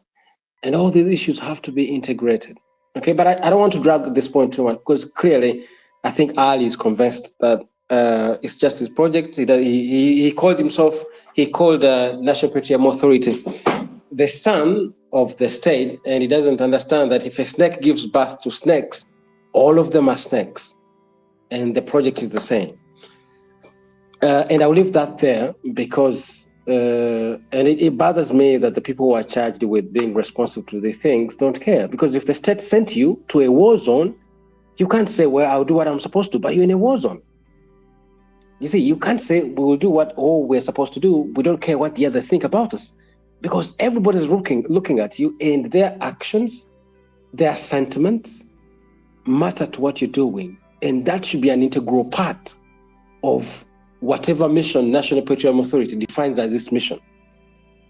and all these issues have to be integrated. Okay, but I don't want to drag this point too much because clearly I think Ali is convinced that it's just his project. He called himself, he called National Petroleum Authority the son of the state, and he doesn't understand that if a snake gives birth to snakes, all of them are snakes, and the project is the same. And I'll leave that there because, and it bothers me that the people who are charged with being responsible to these things don't care. Because if the state sent you to a war zone, you can't say, well, I'll do what I'm supposed to, but you're in a war zone. You see, you can't say we will do what all we're supposed to do. We don't care what the other think about us. Because everybody's looking at you, and their actions, their sentiments matter to what you're doing. And that should be an integral part of whatever mission National Petroleum Authority defines as its mission.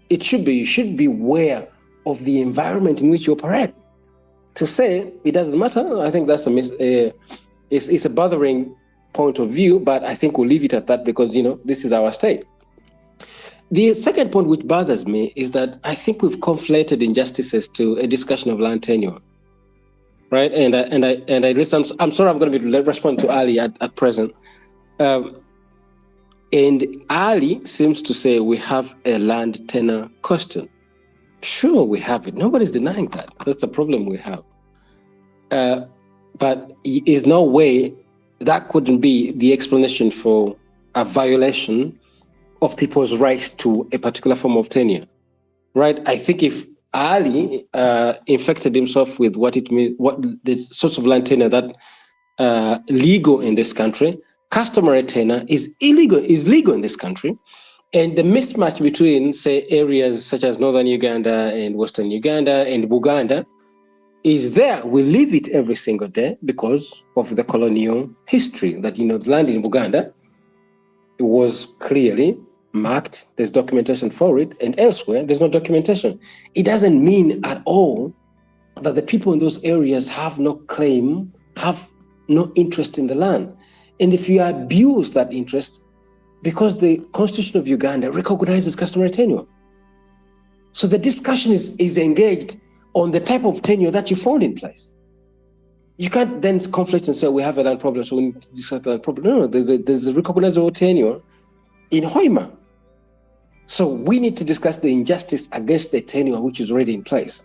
It should be, you should be aware of the environment in which you operate. To say it doesn't matter, I think that's it's a bothering point of view, but I think we'll leave it at that because, this is our state. The second point which bothers me is that I think we've conflated injustices to a discussion of land tenure, right? And I listen. I'm sorry, I'm going to be responding to Ali at present. And Ali seems to say we have a land tenure question. Sure, we have it. Nobody's denying that. That's the problem we have. But is no way that couldn't be the explanation for a violation of people's rights to a particular form of tenure, right? I think if Ali infected himself with what it means, what the sorts of land tenure that legal in this country, customary tenure is legal in this country, and the mismatch between, say, areas such as northern Uganda and western Uganda and Buganda is there. We live it every single day because of the colonial history that, the land in Buganda was clearly marked, there's documentation for it, and elsewhere there's no documentation. It doesn't mean at all that the people in those areas have no claim, have no interest in the land. And if you abuse that interest, because the Constitution of Uganda recognizes customary tenure. So the discussion is engaged on the type of tenure that you found in place. You can't then conflict and say we have a land problem, so we need to discuss the land problem. No, there's a recognizable tenure in Hoima. So we need to discuss the injustice against the tenure which is already in place.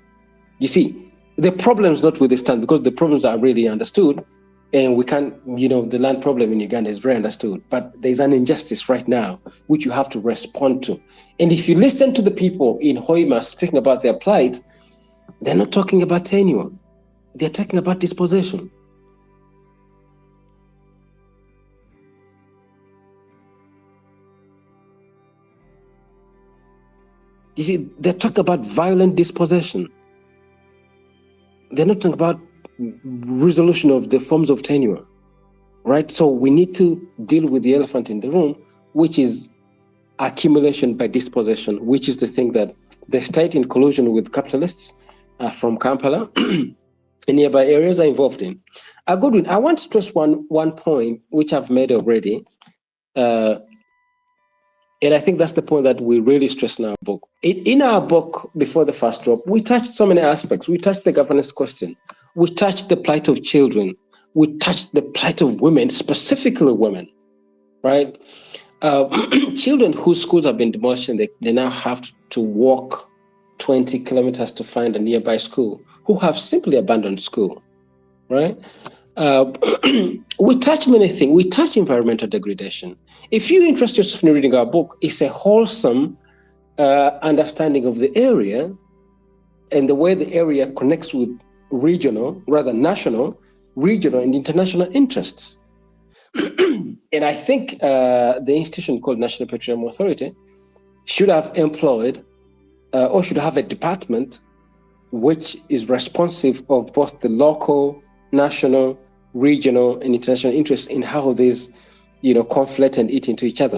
You see, the problems not with the stand because the problems are really understood, and we can't, the land problem in Uganda is very understood, but there's an injustice right now which you have to respond to. And if you listen to the people in Hoima speaking about their plight, they're not talking about tenure. They're talking about dispossession. You see, they're talking about violent dispossession. They're not talking about resolution of the forms of tenure, right? So we need to deal with the elephant in the room, which is accumulation by dispossession, which is the thing that the state in collusion with capitalists from Kampala and nearby areas are involved in. Godwin, I want to stress one point which I've made already, and And I think that's the point that we really stress in our book. In our book, before the first drop, we touched so many aspects. We touched the governance question. We touched the plight of children. We touched the plight of women, specifically women, right? Children whose schools have been demolished and they now have to walk 20 kilometers to find a nearby school, who have simply abandoned school, right? We touch many things. We touch environmental degradation. If you interest yourself in reading our book, it's a wholesome understanding of the area and the way the area connects with national, regional, and international interests. And I think the institution called National Petroleum Authority should have employed or should have a department which is responsive of both the local, national, regional, and international interests in how these, conflict and eat into each other.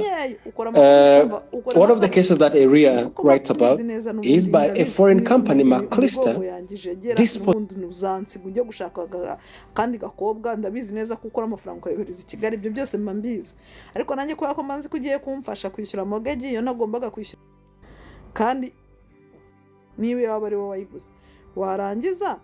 One of the cases that Area writes about is by a foreign company, McAllister. kandi gakobwa ndabizi neza ko ukora amafaranga ukayohereza i Kigali, ibyo byose mba mbizi, ariko nanjye kubera ko manzi kugiye kumfasha kwishyura mortgage iyo nagombaga kwishyura, kandi niba waba ari wowe wayiguze warangiza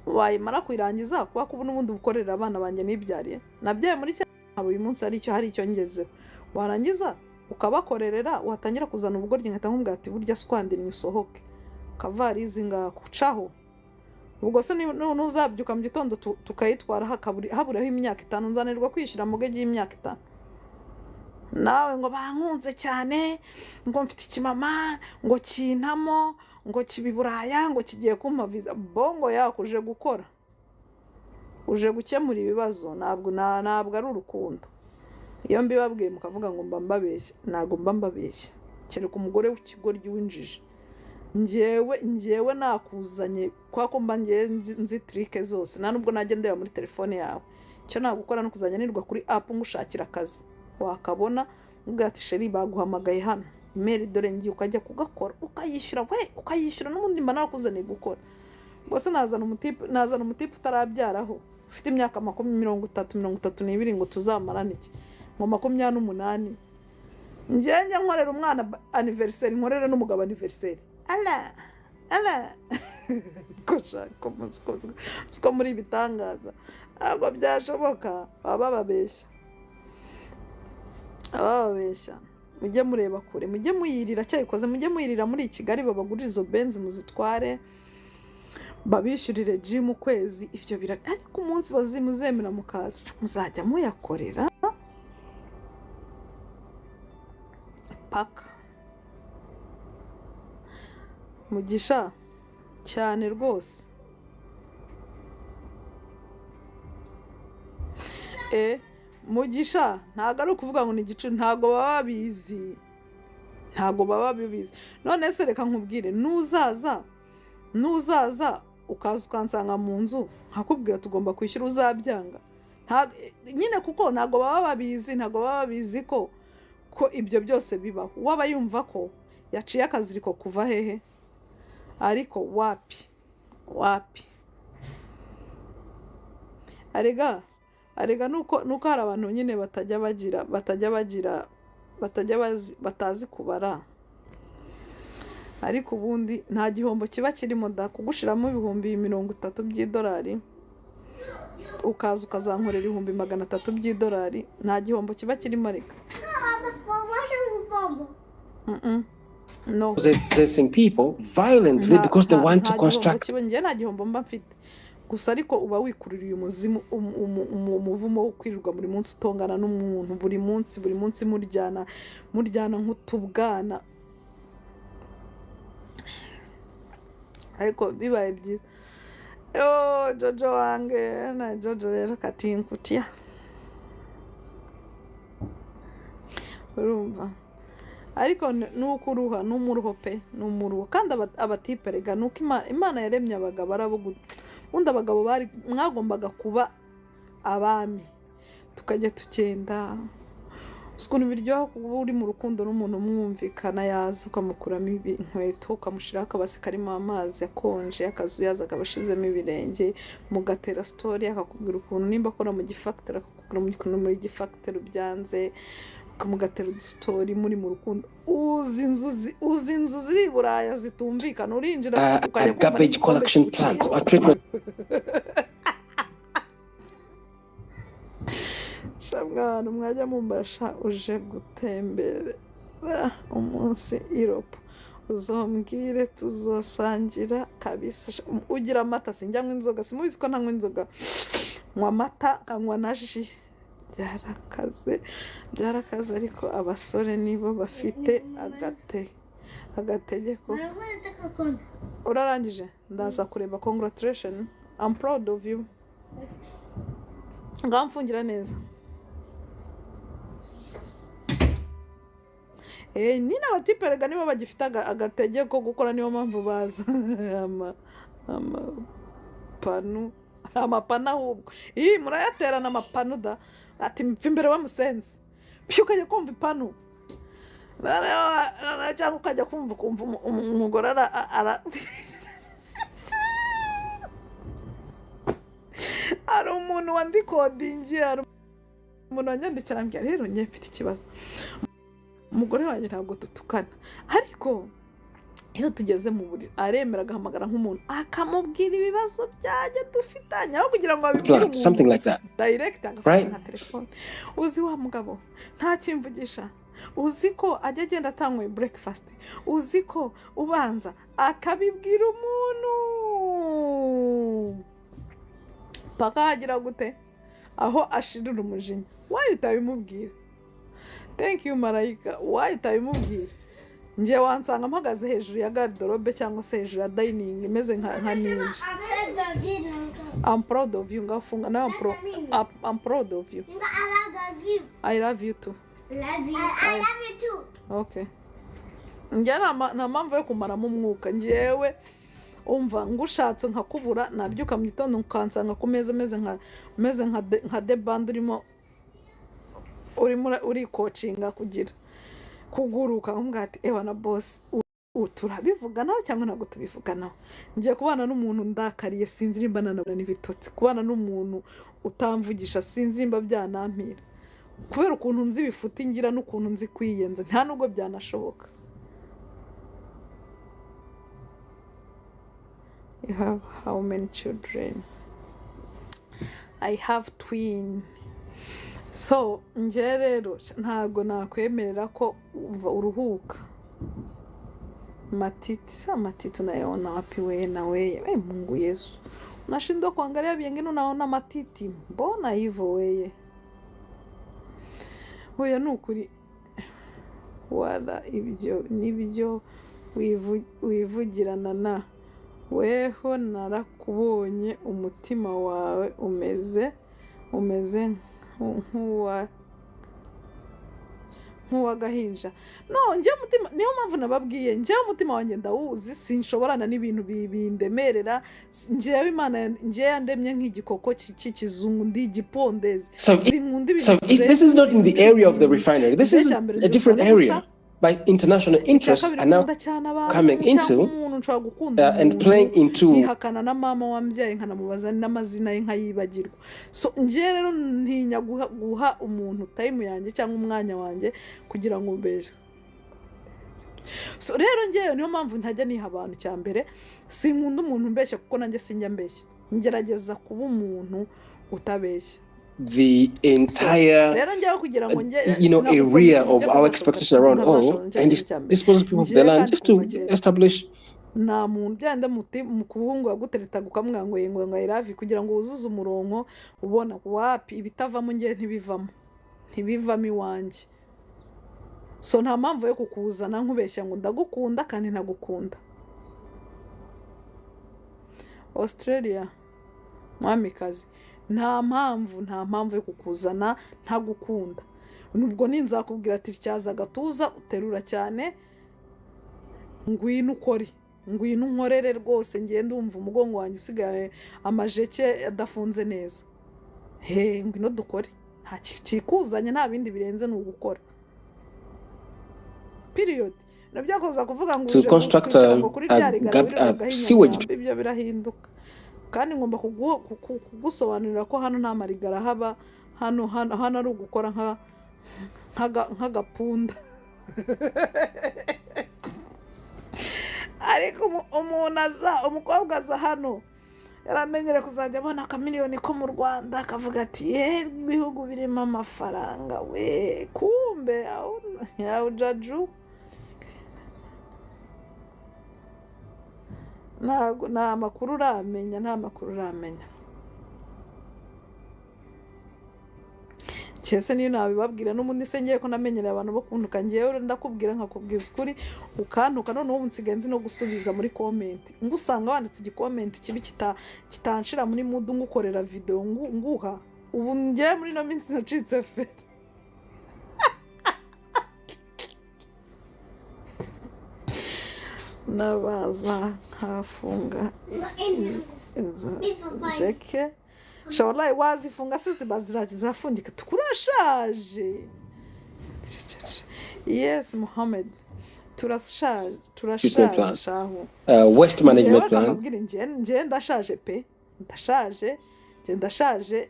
wayimara kuyirangiza kuba ko n'ubundi bukorera abana banjye nibyariye nabyaye muri cyabo uyu munsi hari icyo ngezeho, warangiza ukabakorerera watangira kuzana ubugoryi nkata nk'ubwa ati burya skwandira usohoke kavarizi ngakucaho, ubwo se nuzabyuka mu gitondo tukayitwara haburaho imyaka 5 nzanirwa kwishyura mortgage y'imyaka 5, nawe ngo bankunze cyane ngo mfite ikimama ngo kintamo ngo kibiburaya ngo kigiye kumpa visa, bongo yakuje gukora uje gukemura ibibazo, ntabwo ari urukundo. Iyo mbibabwiye mukavuga ngo mba mbabeshya, ntabwo mba mbabeshya, kereka umugore w'ikigoryi w'injiji. Njyewe nakuzanye kwa ko mba nzi trike zose, nta nubwo najya ndeba muri telefone yawe, cyo nagukora no kuzajya nirwa kuri app ngushakira akazi wakabona ugati sheri baguhamagaye hano email dore ngiye ukajya kugakora ukayishyura n'ubundi mba nakuzaniye gukora. Bose nazana umutipe utarabyaraho ufite imyaka 32 ngo tuzamarana iki ngo 28 njye nkorera umwana anniversary nkorera n'umugabo anniversary ala kosha ko muri bitangaza ntabwo byashoboka bababeshya mujye mureba kure, mujye muyirira cyayikoze, mujye muyirira muri Kigali babagurira izo benzi muzitware babishyurire gym ukwezi, ibyo ariko umunsi bazimuzemera mukaza muzajya muyakorera paka mugisha cyane rwose. Mugisha ntago ari ukuvuga ngo ni igicu, ntago baba bibizi. None se reka nkubwire, nuzaza ukaza ukansanga mu nzu nkakubwira tugomba kwishyura uzabyanga nyine, kuko ntago baba babizi ko ibyo byose bibaho. Waba yumva ko yaciye akaziriko kuva hehe, ariko wapi arega nuko hari abantu nyine batazi kubara, ariko ubundi nta gihombo kiba kirimo da kugushiramo ibihumbi 30 by'idolari ukaza ukazankorera ibihumbi 300 by'idolari, nta gihombo kiba kirimo. Reka no, possessing people violently because they want to construct. Nta gihombo mba mfite gusa, ariko uba wikururiye umuvumo wo kwirirwa buri munsi utongana n'umuntu buri munsi muryana nk'utubwana, ariko bibaye byiza. Jojo wange na Jojo rero katinkutia urumva, ariko nuko uruha n'umuruho pe n'umuruho, kandi abatipe rega nuko Imana yaremye abagabo undi abagabo bari mwagombaga kuba abami tukajya tugenda ukuntu biryoha kuba uri mu rukundo n'umuntu mwumvikana, yaza ukamukuramo inkweto ukamushyiraho akabasi karimo amazi akonje, akazuyaza akabashizemo ibirenge, mugatera story akakubwira ukuntu nimba akora mu gifactory akakubwira ukuntu muri gifactory byanze, mugatera udusitori muri mu rukundo uzi inzu ziri Buraya zitumvikana urinjira a garbage collection plant or treatment. Shamwana mwajya mumbasha uje gutembera umunsi Europe uzombwire tuzosangira kabisa ugira amata sinjyanywa inzoga simubizi ko ntanywa inzoga nywa amata nkanywa na ji byarakaze ariko abasore nibo bafite agategeko urarangije ndaza kureba congratulations I'm proud of you ngamfungira neza ni n'abatiperega nibo bagifite agategeko gukora niyo mpamvu baza amapanu ahubwo murayaterana amapanu da ati mpfa imbere bamusenze ukajya kumva ipanu cyangwa ukajya kumva umugore hari umuntu wandikodingi hari umuntu wanyandikira ambwira rero njye mfite ikibazo umugore wanjye ntabwo dutukana ariko iyo tugeze mu buriri aremera agahamagara nk'umuntu akamubwira ibibazo byanjye dufitanye aho kugira ngo abibwire umuntu direct agafata na telefone uzi wa mugabo nta kimvugisha uzi ko ajya agenda atanyweye breakfast uzi ko ubanza akabibwira umuntu paka hagira gute aho ashirira umujinya wayo utabimubwira thank you Marayika wayo utabimubwira njye wansanga mpagaze hejuru ya garderobe cyangwa se hejuru ya dining imeze nka ninja I'm proud of you ngafunga nawe I'm proud of you I love you too I love you too okay njye nta mpamvu yo kumaramo umwuka njyewe umva ngushatse nkakubura nabyuka mu gitondo ukansanga ku meza meze nka deband uri coachinga kugira kuguruka nk'umwati na boss turabivuganaho cyangwa ntabwo tubivuganaho ngiye kubana n'umuntu ndakariye sinzi nimba nanabona n'ibitotsi kubana n'umuntu utamvugisha sinzi nimba byanampira kubera ukuntu nzi bifuta ngira n'ukuntu nzi kwiyenza nta nubwo byanashoboka. You have how many children? I have twin. So nje rero ntago nakwemerera ko uruhuka matiti unayona wapi wewe na wewe Mungu Yesu unashindwa kuangalia vingine unaona matiti mbona hivyo wewe hoya nukuri wala ibyo nibyo wivugirana na weho narakubonye umutima wawe umeze nk'uwa gahinja no njye mutima niyo mpamvu nababwiye njye umutima wanjye ndawuzi sinshoborana n'ibintu bindemerera njyewe Imana njye yandemye nk'igikoko cy'ikizungu ndi igipondezi this is not in the area of the refinery, this is a different area. By international interests are now coming into and playing into ihakana na mama wambyaye nkanamubaza n'amazina y'nkayibagirwa so ngiye rero ntinya guha umuntu time yanjye cyangwa umwanya wanjye kugira ngo mbeje so rero ngiye niyo mpamvu ntajya niha abantu cyambere sinkunda umuntu mbeshya kuko nanjye sinjya mbeshya ngerageza kuba umuntu utabeshya the entire area of our expectation around all and disposal people of the land just to establish na muntu byanda mu kuhungu yagutereta gukamwangoye ngo iravi kugira ngo uzuze umurongo ubona wapi ibitavamo ngiye ntibivamo iwanjye so nta mpamvu yo kukuzana nkubeshya ngo ndagukunda kandi ntagukunda. Australia mwamikazi nta mpamvu yo kukuzana ntagukunda nubwo ninzakubwira ati cyaza gatuza uterura cyane ngwino nkorere rwose ngende umva umugongo wanjye usigaye amajeke adafunze neza ngwino dukore nta kikuzanye nta bindi birenze no gukora period nabyakoza kuvuga ngo to construct a sewage ibyo birahinduka kandi ngomba kugusobanurira ko hano nta marigara haba hano ari ugukora nk'agapunda ariko umukobwa aza hano yaramenyere kuzajya abona akamiliyoni ko mu Rwanda akavuga ati ibihugu birimo amafaranga we kumbe yawe jaju nta makuru uramenya cyese niyo nabibabwira n'ubundi se ngiye ko namenyereye abantu bo kuntuka ngewe ndakubwira nkakubwiza ukuri ukantuka none ubu nsigaye nzi no gusubiza muri comment ngusanga wanditse igikomenti kibi kitanshira muri mudu ngukorera video nguha ubu ngiye muri no minsi nacitse fe nabaza nkafunga jeke Shawalai wazifunga sisi bazirafungika tukurashaje. Yes Mohammed turashaje shaho. Waste management plan. Nje ndashaje pe ndashaje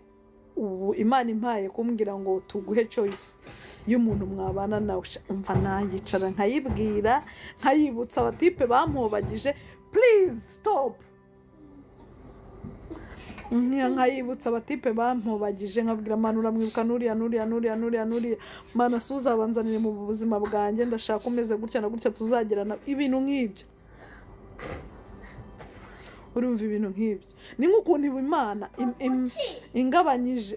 ubu Imana impaye kumbwira ngo tuguhe choice y'umuntu mwabana nawe umva nayicara nkayibwira nkayibutsa abatipe bampobagije please stop nkayibutsa abatipe bampobagije nkabwira manura mwibuka nuriya mana suza abanzanire mu buzima bwanjye ndashaka umeze gutya na gutya tuzagirana ibintu nk'ibyo urumva ibintu nk'ibyo ni nk'ukuntu Imana ingabanyije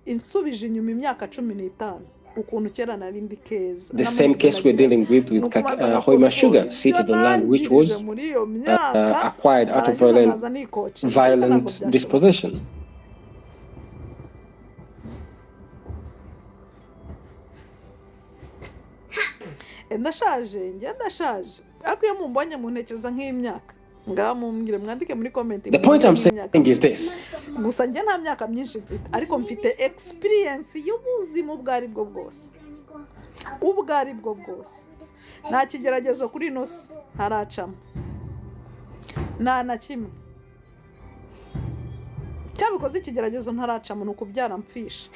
insubije inyuma imyaka 15 ukuntu kera narindi keza. The same case we're dealing with Hoima sugar seated on land which was acquired out of violent disposition. Ndashaje akuye mumbonye mu ntekereza nk'imyaka ngamumbwire mwandike muri comment. The point I'm saying is this. Gusa njye nta myaka myinshi mfite ariko mfite experience y'ubuzima ubwo ari bwo bwose nta kigeragezo kuri ino si haracamo nta na kimwe cyabikoze ikigeragezo ntaracamo ni ukubyara mpfisha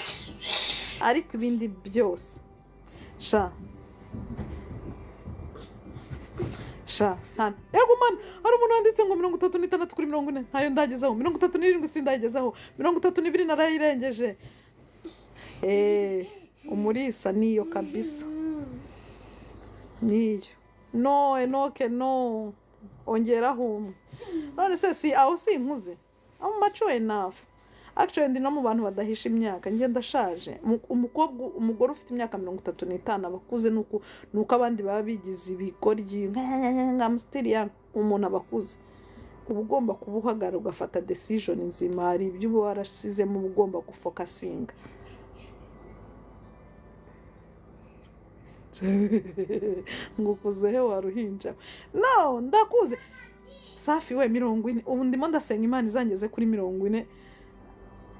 ariko ibindi byose hano yego man hari umuntu wanditse ngo 36 kuri 40 ntayo ndagezaho 37 sindagezaho 32 narayirengeje umurisa niyo kabisa niyo no enoke no ongeraho none se si aho sinkuze I'm mature enough actually ndi no mu bantu badahisha imyaka ngiye ndashaje umugore ufite imyaka 35 abakuze nuko abandi baba bigize ibikoryi ngamstiriya umuntu abakuze ubugomba kubuhagara ugafata decision nzima hari ibyo uba warasizemo ubugomba gufocusinga ngukuze he waruhinja no ndakuze safi we 40 ubu ndimo ndasenga Imana izangeze kuri 40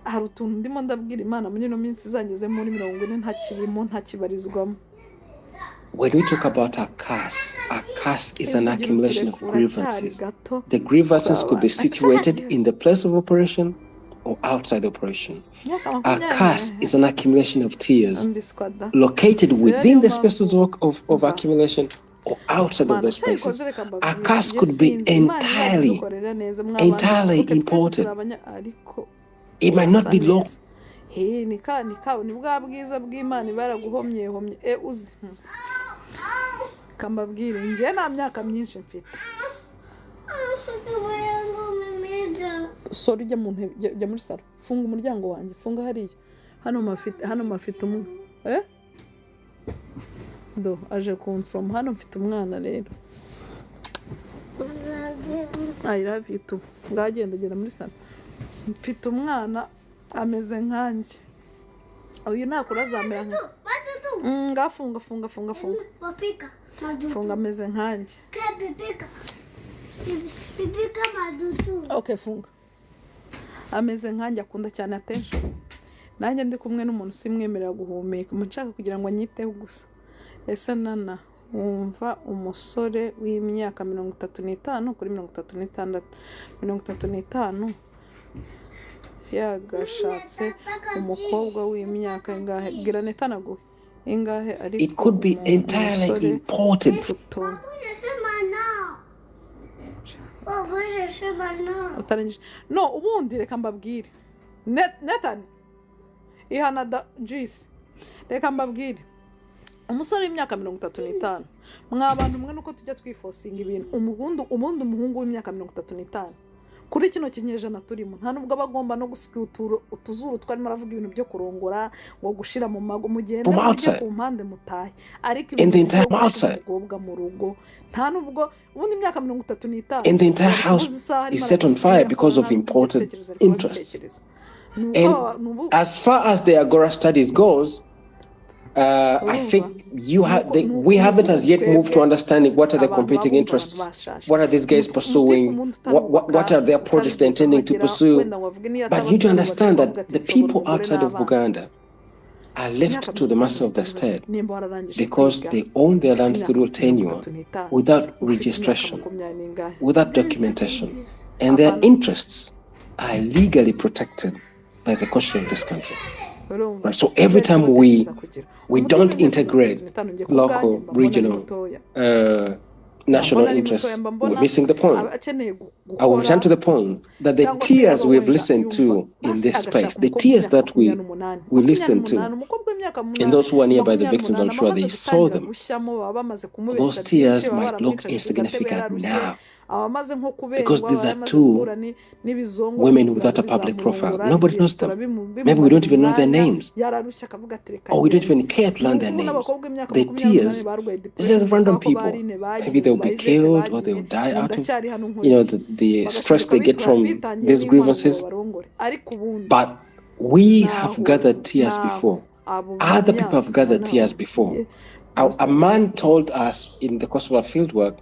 hari utuntu ndimo ndabwira Imana muri no minsi izangeze muri 40 ntakibarizwamo. When we talk about a curse is an accumulation of grievances. The grievances could be situated in the place of operation or outside operation. A curse is an accumulation of tears located within the spaces of accumulation or outside of those spaces. A curse could be entirely imported. It might not be long. Ni bwa bwiza bw'Imana baraguhomye uzi kambabwire ngiye nta myaka myinshi mfite sorry jya muri saro funga umuryango wanjye funga hariya hano mafite umwe do aje kunsoma hano mfite umwana rero I love you too ngagenda muri saro mfite umwana ameze nkanjye uyu nakura zamera ngafunga funga ameze nkanjye okay funga ameze nkanjye akunda cyane attention nanjye ndi kumwe n'umuntu simwemerera guhumeka nshaka kugira ngo anyiteho gusa ese nana wumva umusore w'imyaka 35 kuri 35 yagashatse umukobwa w'imyaka ingahe bwira neta naguhe it could be entirely imported. No, ubundi reka mbabwire Nathan ihana da juice reka mbabwire umusore w'imyaka 35 mwabantu mwe nuko tujya twifosinga ibintu umuhungu w'imyaka 35 kuri kino kinyejana turimo nta nubwo bagomba no gusukutura utuzuru twarimo aravuga ibintu byo kurongora ngo gushira mu mago mugende mujye ku mpande mutahe ariko ibintu mu rugo nta nubwo ubundi imyaka 35 and the entire house is set on fire because of imported interests. And as far as the Agora studies goes, I think we haven't as yet moved to understanding what are the competing interests, what are these guys pursuing, what are their projects they're intending to pursue. But you need to understand that the people outside of Buganda are left to the mercy of the state because they own their land through tenure without registration, without documentation, and their interests are legally protected by the constitution of this country. Right. So every time we don't integrate local, regional, national interests, we're missing the point. I will return to the point that the tears we've listened to in this space, the tears that we listen to, and those who are nearby the victims, I'm sure they saw them. Those tears might look insignificant now, because these are two women without a public profile. Nobody knows them. Maybe we don't even know their names, or we don't even care to learn their names. The tears, these are the random people. Maybe they'll be killed or they'll die out of, the stress they get from these grievances. But we have gathered tears before. Other people have gathered tears before. A man told us in the course of our field work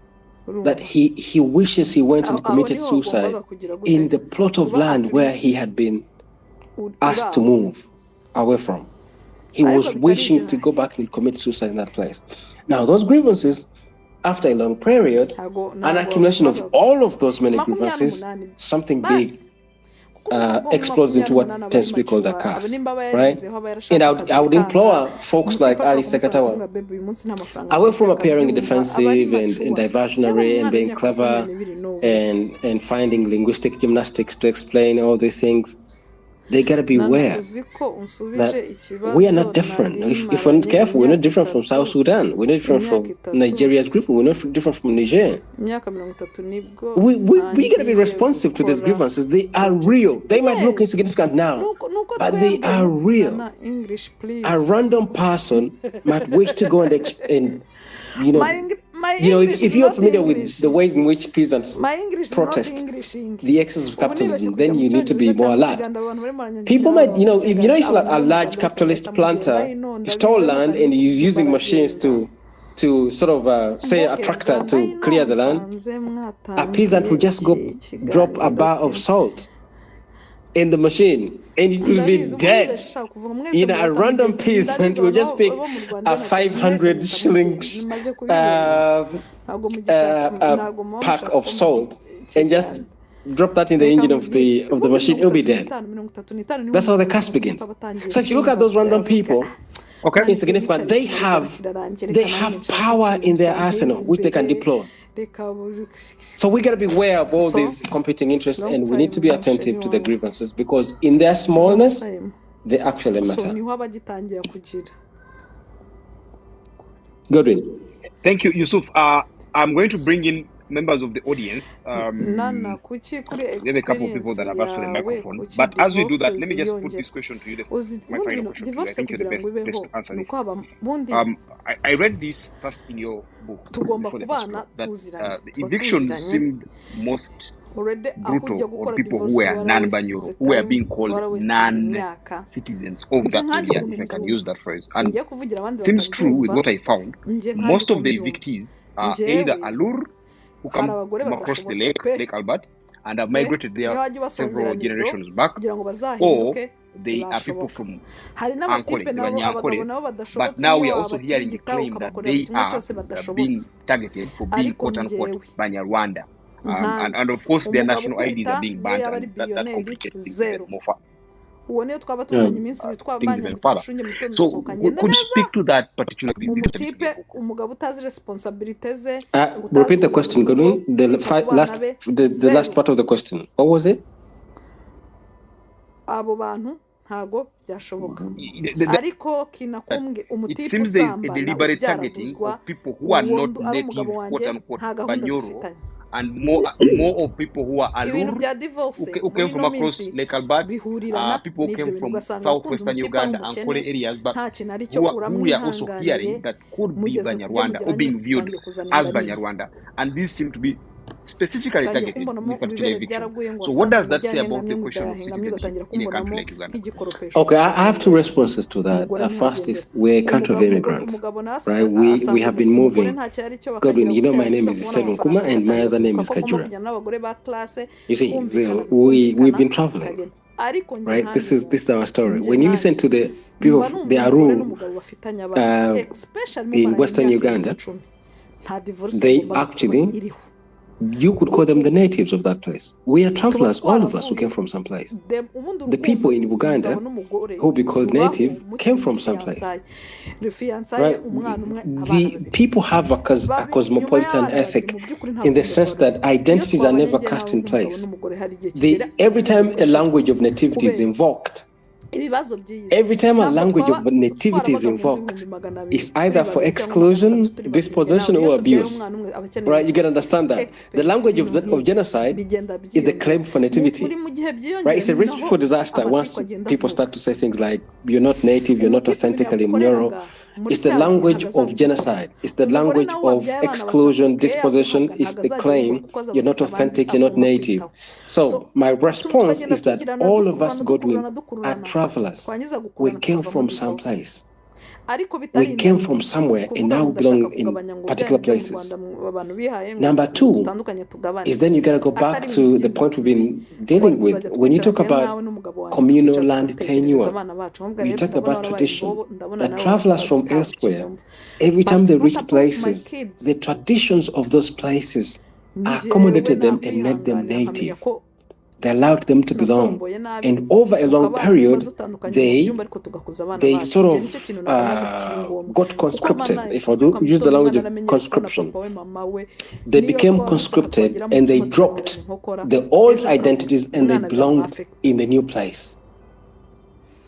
that he wishes he went and committed suicide in the plot of land where he had been asked to move away from. He was wishing to go back and commit suicide in that place. Now, those grievances, after a long period, an accumulation of all of those many grievances, something big explodes into what tends to be called a curse, right? And I would implore folks like Ali Sekatawa, away from appearing defensive and diversionary and being clever and finding linguistic gymnastics to explain all these things, they gotta be aware that we are not different. If we're not careful, we're not different from South Sudan. We're not different from Nigeria's group. We're not different from Niger. We gotta be responsive to these grievances. They are real. They might look insignificant now, but they are real. A random person might wish to go and if you're familiar with the ways in which peasants protest the excess of capitalism, then you need to be more alert. People might, if a large capitalist planter stole land and he's using machines to sort of say a tractor to clear the land, a peasant will just go drop a bar of salt in the machine and it will be dead. A random peasant will just pick a 500 shillings pack of salt and just drop that in the engine of the machine. It'll be dead. That's how the curse begins. So if you look at those random people, insignificant, they have power in their arsenal which they can deploy. So we got to be aware of all these competing interests, and we need to be attentive to the grievances because in their smallness, they actually matter. Godwin. Thank you, Yusuf. I'm going to bring in members of the audience. We have a couple of people that have asked for the microphone. But as we do that, let me just put this question to you, my final question to you. I think you're the best place to answer this. I read this first in your book before the first book, that the evictions seemed most brutal on people who were non-Banyoro, who were being called non-citizens of that area, if I can use that phrase. And it seems true with what I found. Most of the evictees are either Alur, who come from across the Lake Albert, and have migrated there several generations back, or they are people from Ankole, but now we are also hearing the claim that they are being targeted for being quote-unquote Banyarwanda. And of course their national IDs are being banned, and that complicates things more. uwo niyo twaba tumaranye iminsi ibiri twabanye mu kishunge mu gitondo So dusohokanye could you speak to that particular umutipe umugabo utazi responsibility ze repeat the question, Godwin. The last part of the question. What was it? Abo bantu ntago byashoboka ariko kinakumbwe umutipe usambana deliberate targeting of people who are not native quote unquote Banyoro and more of people who are Alur, who came from across Lake Albert, people who came from southwestern Uganda and Kole areas, but who we are also hearing that could be Banyarwanda or being viewed as Banyarwanda, and these seem to be specifically targeted with particular eviction. So what does that say about the question of citizenship in a country like Uganda? Okay, I have two responses to that. First is we're a country of immigrants, right? We have been moving. Godwin, you know my name is Selun Kuma and my other name is Kajura. You see, we've been traveling, right? This is our story. When you listen to the people, the Aru in Western Uganda, they actually, you could call them the natives of that place. We are travelers, all of us who came from some place. The people in Uganda who be called native came from some place. Right? The people have a cosmopolitan ethic in the sense that identities are never cast in place. Every time a language of nativity is invoked, every time a language of nativity is invoked, it's either for exclusion, dispossession, or abuse. Right? You can understand that. The language of genocide is the claim for nativity. Right? It's a recipe for disaster once people start to say things like, you're not native, you're not authentically Mnyoro. It's the language of genocide. It's the language of exclusion, dispossession. It's the claim you're not authentic, you're not native. So my response is that all of us, Godwin, are travelers. We came from someplace. We came from somewhere and now we belong in particular places. Number two is then you got to go back to the point we've been dealing with. When you talk about communal land tenure, you talk about tradition. The travelers from elsewhere, every time they reach places, the traditions of those places accommodated them and made them native. They allowed them to belong. And over a long period, they sort of got conscripted. If I do use the language of conscription, they became conscripted and they dropped the old identities and they belonged in the new place.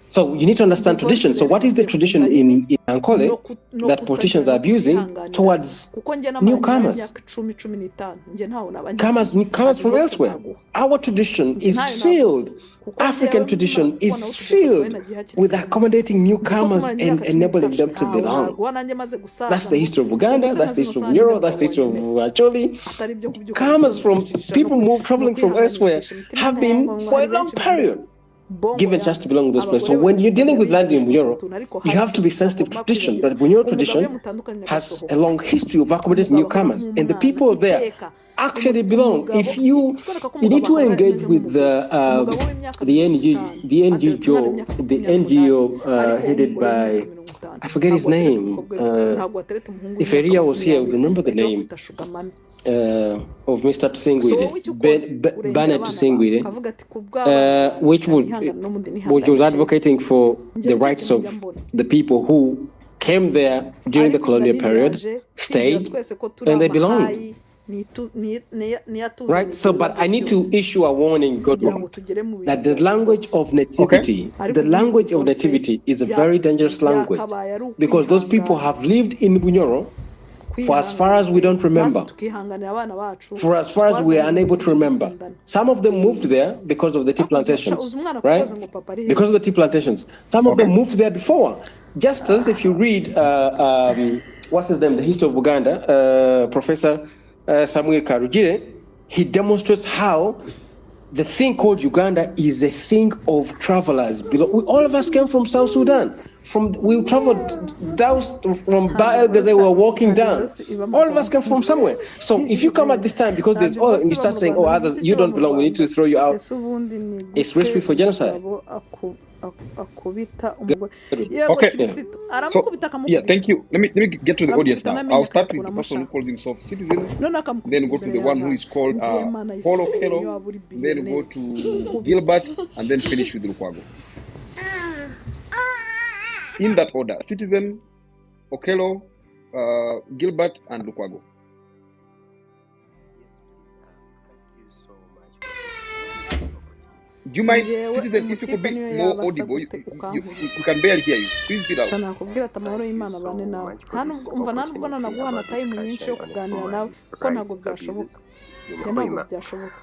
So you need to understand tradition. So what is the tradition in Ankole that politicians are abusing towards newcomers? Comers from elsewhere. Our tradition is filled, African tradition is filled with accommodating newcomers and enabling them to belong. That's the history of Uganda, that's the history of Nyoro, that's the history of Acholi. Comers from, people traveling from elsewhere have been for a long period given a chance to belong to this place. So when you're dealing with land in Bunyoro, you have to be sensitive to tradition. But Bunyoro tradition has a long history of accommodating newcomers, and the people there actually belong. If you need to engage with the NGO headed by, I forget his name. If Eria was here, I would remember the name. Of Mr. Tsingwide, Bernard Tsingwide, which was advocating for the rights of the people who came there during the colonial period, stayed, and they belonged. Right? So, but I need to issue a warning, Godwin, that the language of nativity, the language of nativity is a very dangerous language because those people have lived in Bunyoro for as far as we don't remember, for as far as we are unable to remember. Some of them moved there because of the tea plantations, right? Because of the tea plantations. Some of them moved there before. Just as if you read, what's his name, The History of Uganda, Professor Samuel Karugire, he demonstrates how the thing called Uganda is a thing of travelers. All of us came from South Sudan. We traveled down from Baal because they were walking down. All of us come from somewhere. So if you come at this time because there's and you start saying, others, you don't belong, we need to throw you out, it's recipe for genocide. Okay. So, thank you. Let me get to the audience now. I'll start with the person who calls himself citizen, then go to the one who is called Polo Hello, then go to Gilbert, and then finish with Lukwago. In that order, Citizen, Okello, Gilbert, and Lukwago. Do you mind, Citizen, if you could be more audible? We can barely hear you. Please be loud. Shana kubwira tamahoro y'Imana bane nawe. Umva ntabwo naguhana time nyinshi yo kuganira nawe ko ntabwo byashoboka. Ntabwo byashoboka.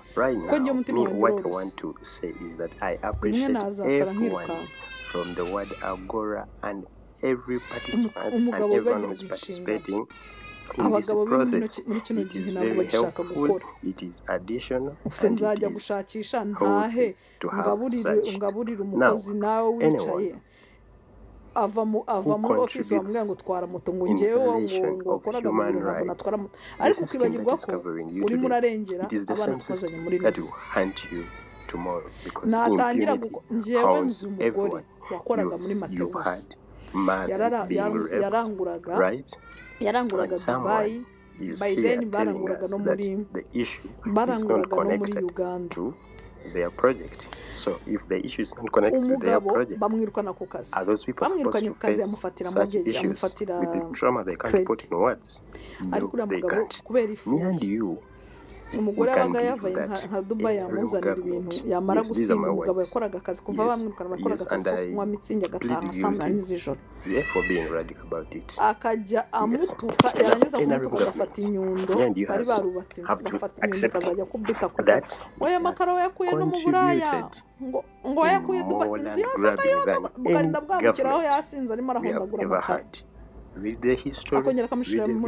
Ko njye umutima wanjye what I want to say is that I appreciate everyone from the word Agora and every participant and everyone who is participating in this process. It is very helpful. It is additional. And it is healthy to have such. Now, anyone ava muri office bamubwira ngo twara moto ngo ngewe ngo wakoraga mu biro ntabwo natwara moto ariko ukibagirwa ko urimo urarengera abana twazanye muri nasi natangira ngewe nzi umugore wakoraga muri Mateus yaranguraga Dubai by then baranguraga no muri Uganda. Their project. So if the issue is not connected to their project, are those people supposed to face such issues with the trauma they can't put in words? No, they can't. Me and you, umugore abaga yavaye nka Dubai yamuzanira ibintu yamara gusinda umugabo yakoraga akazi kuva bamwirukana bakoraga akazi ko kunywa mitsingi agataha saa z'ijoro akajya amutuka yarangiza kumutuka agafata inyundo bari barubatse agafata inyundo akazajya kubika kuda oya makaro yakuye no mu buraya ngo yakuye Dubai inzu yose akayoda bukarinda bwamukiraho yasinze arimo arahondagura amakaro. With the history, with everything,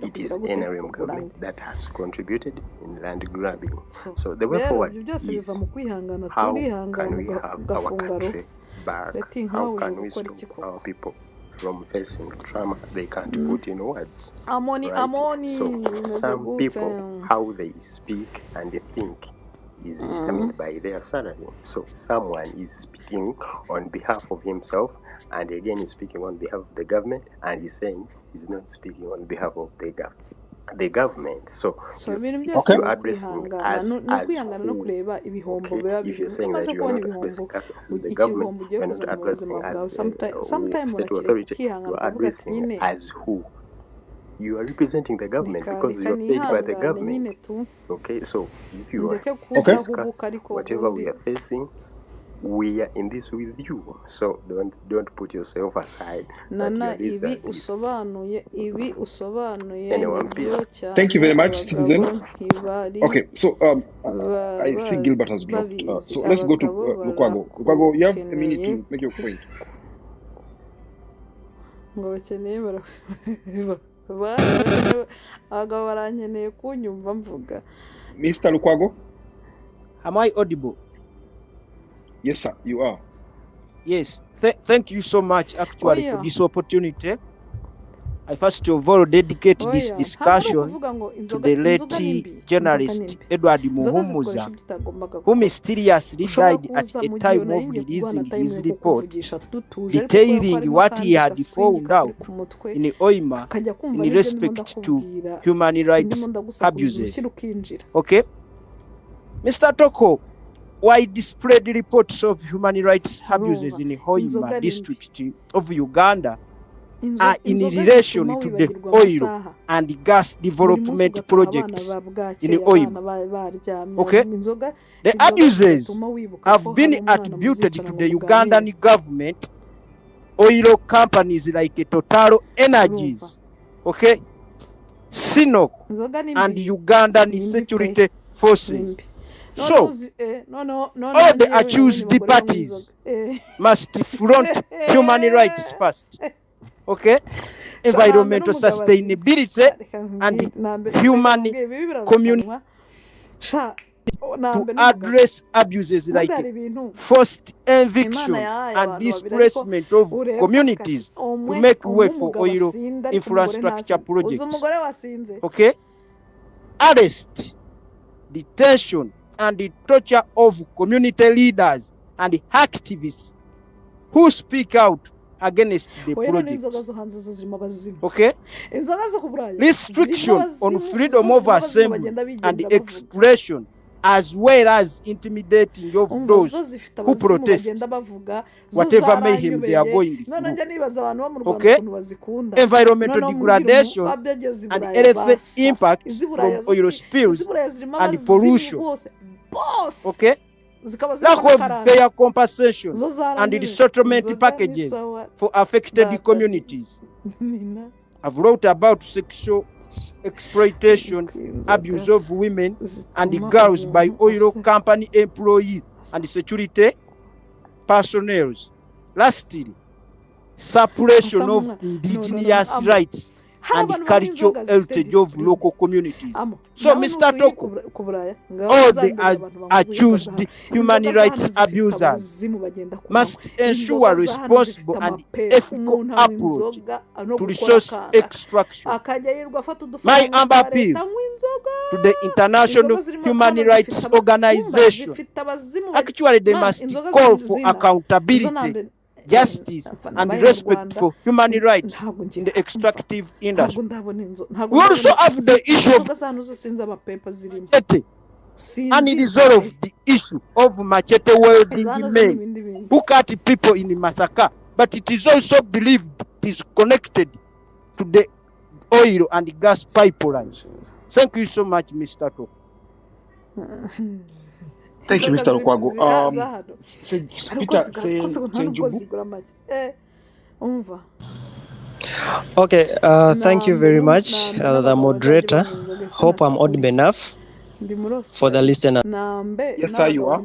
it is NRM government that has contributed in land grabbing. So the way forward is how can we have our country back? How can we stop our people from facing trauma they can't put in words? Right? So some people, how they speak and they think is determined by their salary. So someone is speaking on behalf of himself, and again he's speaking on behalf of the government, and he's saying he's not speaking on behalf of the government. So you're addressing us as who? Okay? If you're saying that you're not addressing us as the government, you're not addressing us state authority, you're addressing as who? You are representing the government because you are paid by the government. Okay, so if you are discuss whatever we are facing, we are in this with you. So don't put yourself aside. Nana ibi usobanuye anyone, please. Thank you very much, Citizen. Okay, so I see Gilbert has dropped. So let's go to Lukwago. Lukwago, you have a minute to make your point. Mr. Lukwago? Am I audible? Yes, sir, you are. Yes, thank you so much actually for this opportunity. I first of all dedicate this discussion to the late journalist Edward Muhumuza, who mysteriously died at a time of releasing his report detailing what he had found out in Hoima in respect to human rights abuses. Okay? Mr. Toko, widespread reports of human rights abuses in Hoima district of Uganda are in relation to the oil and gas development projects in Hoima. Okay? The abuses have been attributed to the Ugandan government, oil companies like Total Energies, okay, Sinok, and Ugandan security forces. So, all the accused parties must front human rights first. Okay, environmental sustainability and human community to address abuses like forced eviction and displacement of communities to make way for oil infrastructure projects. Okay, arrest, detention, and the torture of community leaders and activists who speak out against the project. Okay? Restriction on freedom of assembly and expression as well as intimidating of those who protest whatever mayhem they are going through. Okay? Environmental degradation and health impacts from oil spills and pollution. Okay? Lack of fair compensation and resettlement packages for affected communities. I've wrote about sexual exploitation, abuse of women and girls by oil company employees and security personnel. Lastly, suppression of indigenous rights and cultural heritage of local communities. So, Mr. Toko, all the accused human rights abusers must ensure responsible and ethical approach to resource extraction. My humble appeal to the International Human Rights Organization, actually they must call for accountability, justice and respect for human rights in the extractive industry. We also have the issue of machete, and it resolve the issue of machete wielding men who cut people in Masaka, but it is also believed it is connected to the oil and gas pipelines. Thank you so much, Mr. Toko. Thank you, Mr. Okwago. Okay, thank you very much, the moderator. Hope I'm audible enough for the listener. Yes, sir, you are.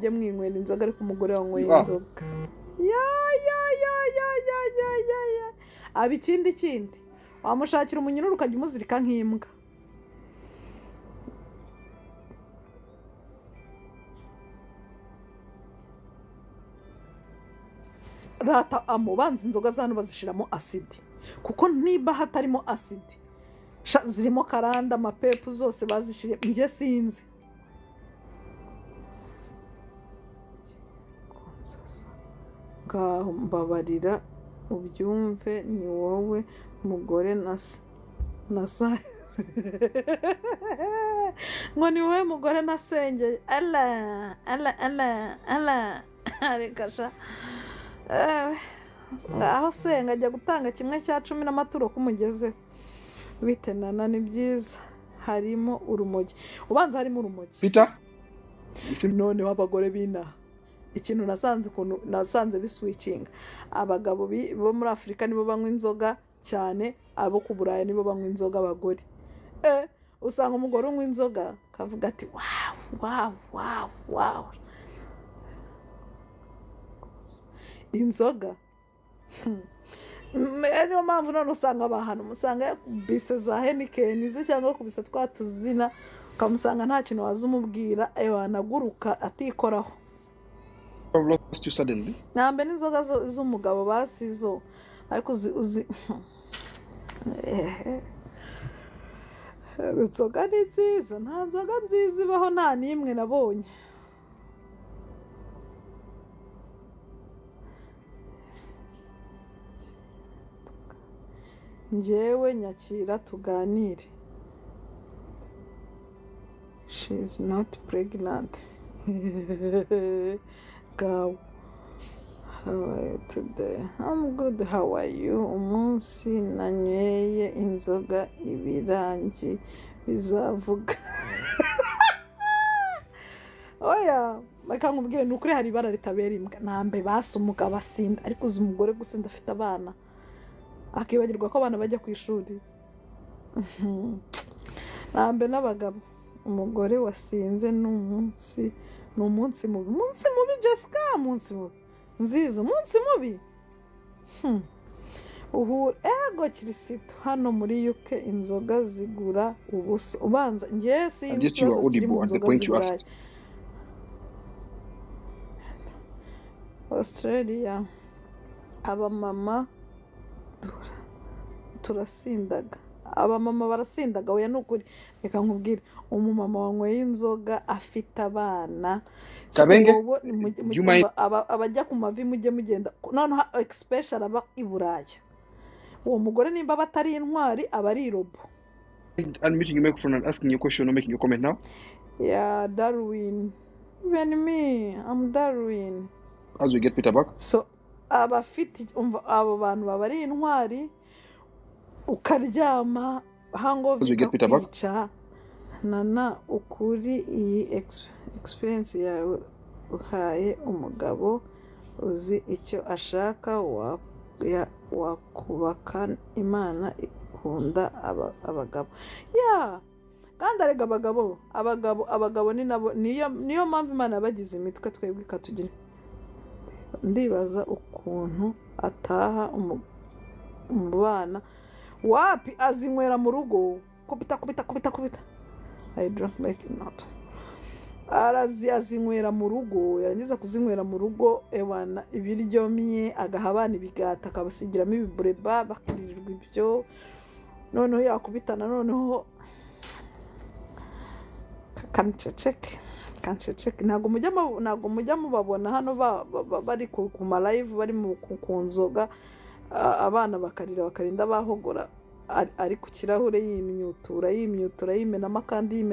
Abikindi wamushakira umunyururu ukajya umuzirika nk'imbwa. Rata amubanza inzoga zano bazishiramo acide, kuko niba hatarimo acide zirimo karanda amapepu zose bazishire nje sinzi. Mbabarira ubyumve ni wowe mugore nasa ngo ni wowe mugore nasengeye ala arekasha ngaho senga ajya gutanga 1/10 n'amaturo kumugeze bitenana ni byiza harimo urumogi ubanza harimo urumogi Peter none w'abagore bina ikintu nasanze biswitchinga abagabo bo muri Afrika nibo banywa inzoga cyane abo ku Buraya nibo banywa inzoga abagore usanga umugore unywa inzoga kavuga ati wow inzoga niyo mpamvu none usanga abantu musanga bise za Heineken ze cyangwa kubisa twatuzina ukamusanga nta kintu waza umubwira wanaguruka atikoraho. I've lost you suddenly. Nambe n'inzoga z'umugabo basizo ariko uzi inzoga ni nziza, nta nzoga nziza ibaho nta n'imwe nabonye. Njyewe nyakira tuganire. She is not pregnant. Go. How are you today? I'm good. How are you? Umunsi nanyweye inzoga ibirangi bizavuga. Oya, bakangubwire nukuri hari ibara ritabera imbwa. Nambe basa umugabo asinda ariko uzi umugore gusinda afite abana. Akibagirwa ko abana bajya ku ishuri. Nambe n'abagabo umugore wasinze n'umunsi mubi. Umunsi mubi Jessica, umunsi mubi. Nziza, umunsi mubi. Ego kirisito hano muri UK inzoga zigura ubusa. Ubanza ngiye sinzi inzoga Australia abamama turasindaga. Abamama barasindaga oya nukuri reka nkubwire umumama wanyweye inzoga afite abana Kabenge abajya ku mavi mujye mugenda none especially aba i Buraya uwo mugore nimba batari intwari aba ari robo. Unmuting your microphone and asking your question or making your comment now. Yeah, Darwin. Even me, I'm Darwin. As we get Peter back. So, abafite abo bantu baba ari intwari ukaryama hangover ikakwica nana ukuri iyi experience yawe uhaye umugabo uzi icyo ashaka wakubaka Imana ikunda abagabo. Yeah. Kandi arega abagabo ni nabo niyo mpamvu Imana yabagize imitwe twebwe ikatugira. Ndibaza ukuntu ataha umubana wapi azinywera mu rugo kubita. I don't like it not. Azinywera mu rugo, yarangiza kuzinywera mu rugo ewana ibiryo mye agaha abana ibigata akabasigiramo ibibureba bakirirwa ibyo noneho yakubitana noneho kanceceke ntago mujya mubabona hano bari ku ma live bari ku nzoga abana bakarinda bahogora ari ku kirahure yimyutura yimenamo kandi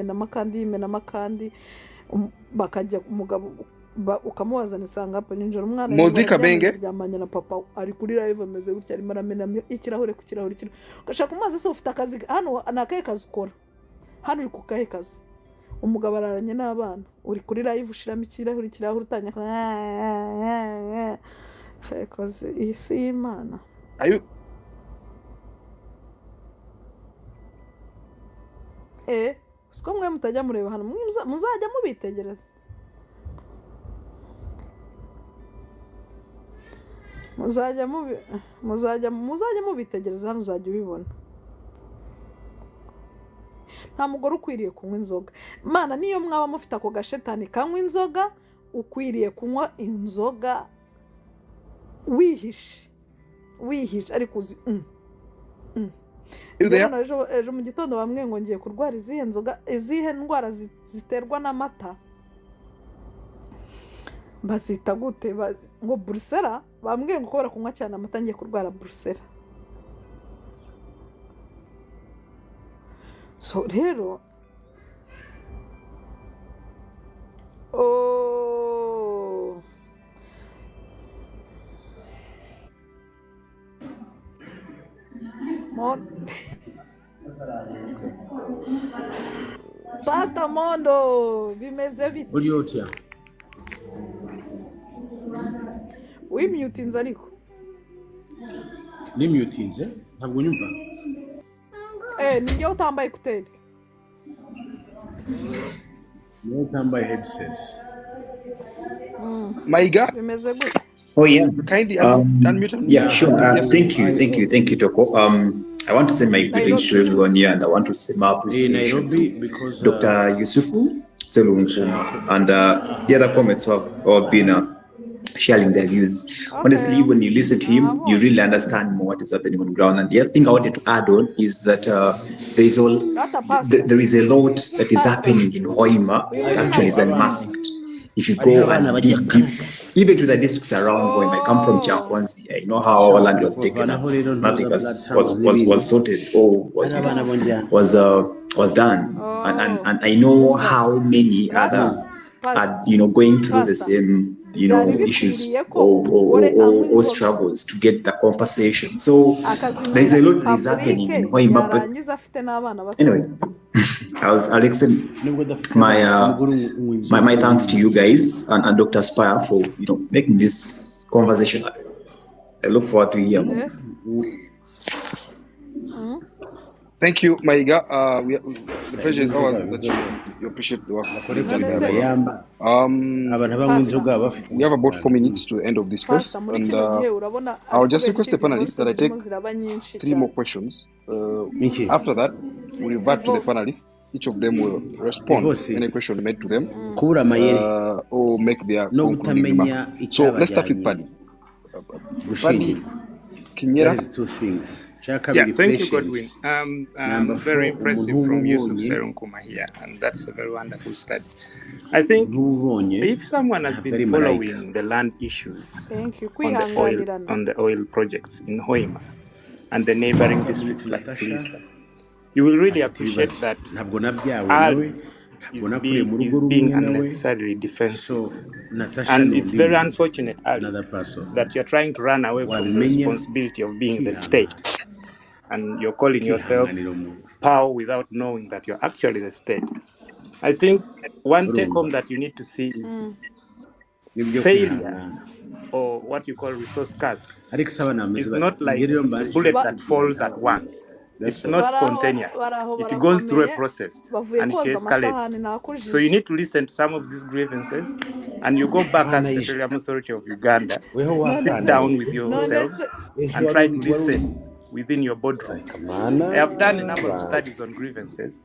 bakajya umugabo ukamubaza nisanga hapo ninjoro umwana muzika benge ryamanye na papa ari kuri live ameze gutya arimo aramena ikirahure ku kirahure ugashaka kumaza se ufite akazi hano nakaye kazi ukora hano uri ku kahe kazi umugabo araranye n'abana uri kuri live ushiramo ikirahure utanya cyakoze isi Imana ayo siko mwe mutajya mureba hano muzajya mubitegereza muzajya mubitegereza hano uzajya ubibona. Nta mugore ukwiriye kunywa inzoga. Mana niyo mwaba mufite ako gashetani kanywa inzoga ukwiriye kunywa inzoga wihishe ariko uzi ejo mu gitondo bamwe ngo ngiye kurwara izihe ndwara ziterwa n'amata bazita gute ngo burusera bambwiye ngo kubera kunywa cyane amata ngiye kurwara burusera. So rero Pastor Mondo bimeze bite? Uri otya? Wimyutinze ariko. Nimyutinze? Ntabwo nyumva. Niyo utambaye kuteri. Niyo utambaye headsets. Maiga? Bimeze gute? Oh yeah. Kindly unmute. Yeah, sure. Thank you, Toko. I want to send my greetings to everyone here, and I want to send my appreciation to Dr. Yusufu Selungu and the other comments who have been sharing their views. Okay. Honestly, when you listen to him, you really understand more what is happening on the ground. And the other thing I wanted to add on is that there is a lot that is happening in Hoima that actually is unmasked. If you go and deep, even to the districts around Hoima, I come from Champonzi. I know how our land was taken up. Nothing was sorted or was done. And I know how many other are going through the same issues or struggles to get the compensation. So there's a lot that is happening in Hoima. But anyway, I'll extend my thanks to you guys and Dr. Spire for making this conversation. I look forward to hear more. Thank you, Maiga. The pleasure is ours that you appreciate the work. We have about 4 minutes to the end of this class, and I'll just request the panelists that I take 3 more questions. After that, we'll revert to the panelists. Each of them will respond to any question made to them or make their concluding remarks. So let's start with Pani. Pani Kinyera. There's 2 things. Yeah, thank you, Godwin. Very impressive from Yusuf Serunkuma here, and that's a very wonderful study. I think if someone has been following the land issues on the oil projects in Hoima and the neighboring districts like Lisa, you will really appreciate that is being unnecessarily defensive. And it's very unfortunate, Ali, that you're trying to run away from the responsibility of being the state. And you're calling yourself power without knowing that you're actually the state. I think one take home that you need to see is failure, or what you call resource curse, is not like a bullet that falls at once. It's not spontaneous. It goes through a process and it escalates. So you need to listen to some of these grievances, and you go back as Petroleum Authority of Uganda, sit down with yourselves and try to listen within your boardrooms. I have done a number of studies on grievances,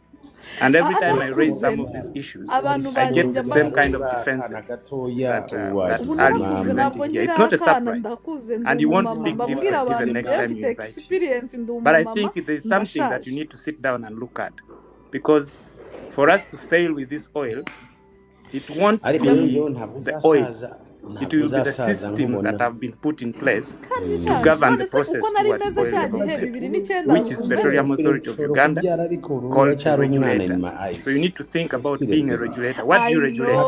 and every time I raise some of these issues, I get the same kind of defenses that Ali is presenting here. It's not a surprise, and you won't speak different even next time you invite him. But I think there's something that you need to sit down and look at, because for us to fail with this oil, it won't be the oil. It will be the systems that have been put in place to govern the process towards oil development, which is Petroleum Authority of Uganda, called a regulator. So you need to think about being a regulator. What do you regulate?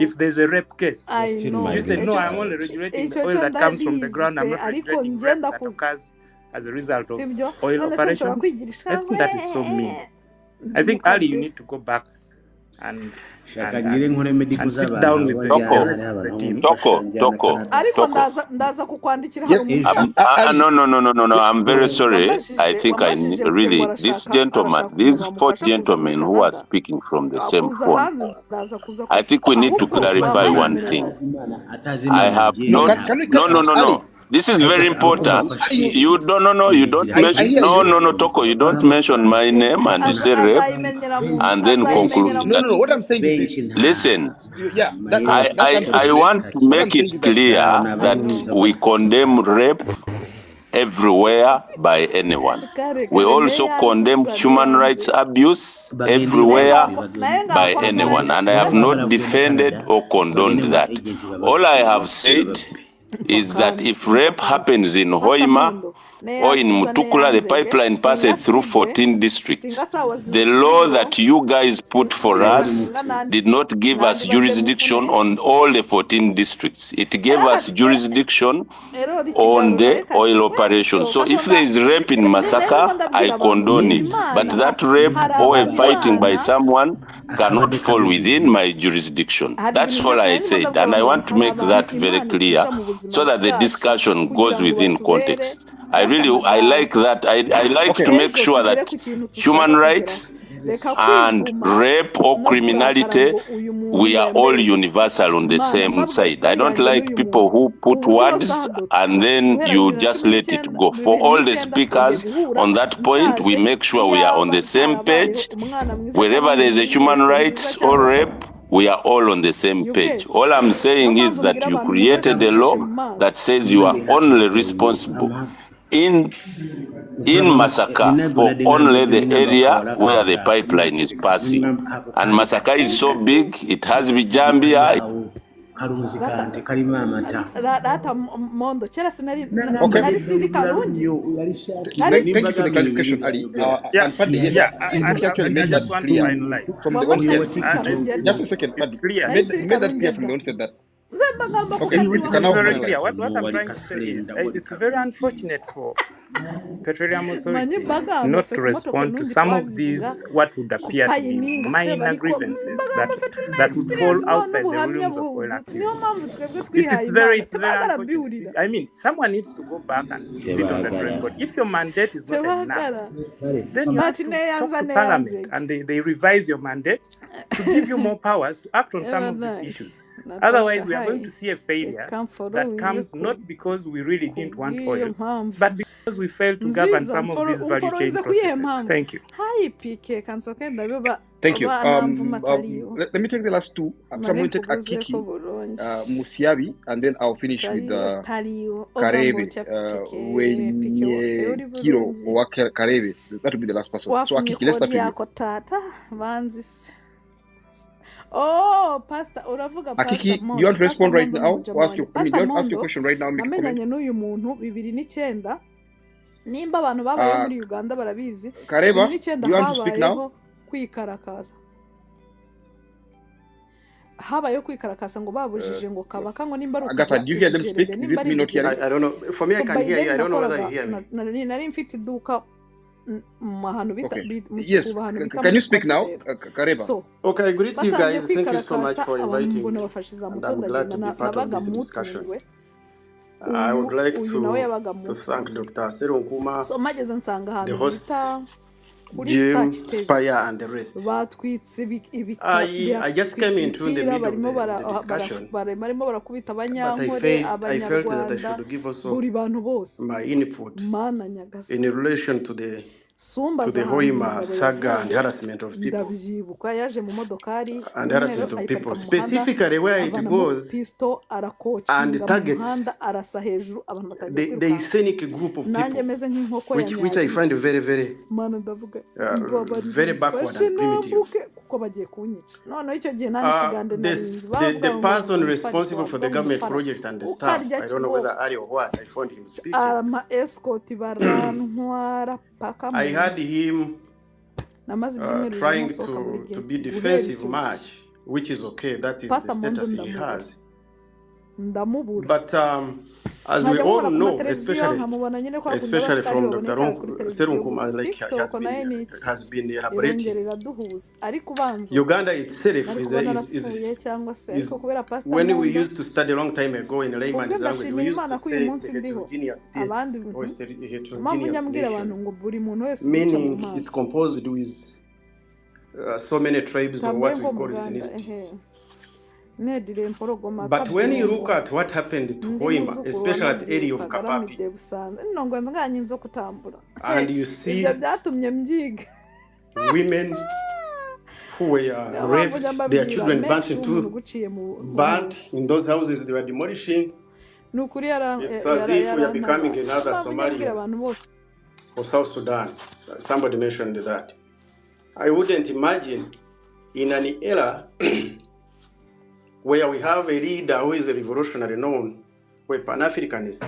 If there's a rape case, you say, no, I'm only regulating the oil that comes from the ground. I'm not regulating rape that occurs as a result of oil operations. I think that is so mean. I think, Ali, you need to go back and sit down with the team. Toko. No. I'm very sorry. I think these four gentlemen who are speaking from the same phone, I think we need to clarify one thing. I have not. No. This is very important. You don't mention. No, Toko. You don't mention my name, and you say rape, and then conclude. No. What I'm saying is this. Listen. I want to make it clear that we condemn rape everywhere by anyone. We also condemn human rights abuse everywhere by anyone, and I have not defended or condoned that. All I have said is that if rape happens in Hoima or in Mutukula, the pipeline passes through 14 districts. The law that you guys put for us did not give us jurisdiction on all the 14 districts. It gave us jurisdiction on the oil operation. So if there is rape in Masaka, I condone it. But that rape or a fighting by someone cannot fall within my jurisdiction. That's all I said. And I want to make that very clear so that the discussion goes within context. I like that. I like to make sure that human rights and rape or criminality, we are all universal on the same side. I don't like people who put words and then you just let it go. For all the speakers on that point, we make sure we are on the same page. Wherever there is a human rights or rape, we are all on the same page. All I'm saying is that you created a law that says you are only responsible in Masaka for only the area where the pipeline is passing. And Masaka is so big, it has Vijambia. Thank you for the clarification, Ali. I just want to finalize. From the onset, just a second, you made that clear from the onset that. Okay, it's very clear. What I'm trying to say is it's very unfortunate for Petroleum Authority not to respond to some of these what would appear to be minor grievances that would fall outside the realms of oil activity. It's very unfortunate. I mean, someone needs to go back and sit on the drawing board. If your mandate is not enough, then you have to talk to Parliament and they revise your mandate to give you more powers to act on some of these issues. Otherwise, we are going to see a failure that comes not because we really didn't want oil, but because we failed to govern some of these value chain processes. Thank you. Thank you. Let me take the last two. So I'm going to take Akiki, Musiabi, and then I'll finish with Karebe, Kiro or Karebe. That will be the last person. So Akiki, let's start with you. Oh, Pastor, Akiki, do you want to respond right now? Or ask you, do you want to ask your question right now? Amenyanye n'uyu muntu 2009 nimba abantu babaye muri Uganda barabizi. Kareba, do you want to speak now? Kwikarakaza. habayo kwikarakasa ngo babujije ngo kabaka ngo nimba Agatha, do you hear them speak? Is it me not hearing? I don't know. For me, I can hear you. I don't know whether you hear me. Nari mfite iduka mahano bita Yes, can you speak now? Kareba. So, okay, I greet you guys. Thank you so much for inviting me. And I'm glad to be part of this discussion. I would like to thank Dr. Serunkuma, the host, Jim, Spire, and the rest. I just came into the middle of the discussion, but I felt that I should give also my input in relation to the Hoima saga and harassment of people. And harassment of people, specifically where it goes and targets the scenic group of people, which I find very, very backward and primitive. The person responsible for the government project and the staff, I don't know whether Ari or what, I found him speaking. I heard him trying to be defensive much, which is okay. That is the status he has. But as we all know, especially from Dr. Serunkuma, like has been elaborating, Uganda itself is when we used to study a long time ago in layman's language, we used to say it's a heterogeneous state or it's a heterogeneous nation, meaning it's composed with so many tribes or what we call ethnicities. But when you look at what happened to Hoima, especially at the area of Kapapi, and you see women who were raped, their children burnt in those houses they were demolishing, it's as if we are becoming another Somalia or South Sudan. Somebody mentioned that. I wouldn't imagine in an era where we have a leader who is a revolutionary known, who is Pan-Africanist,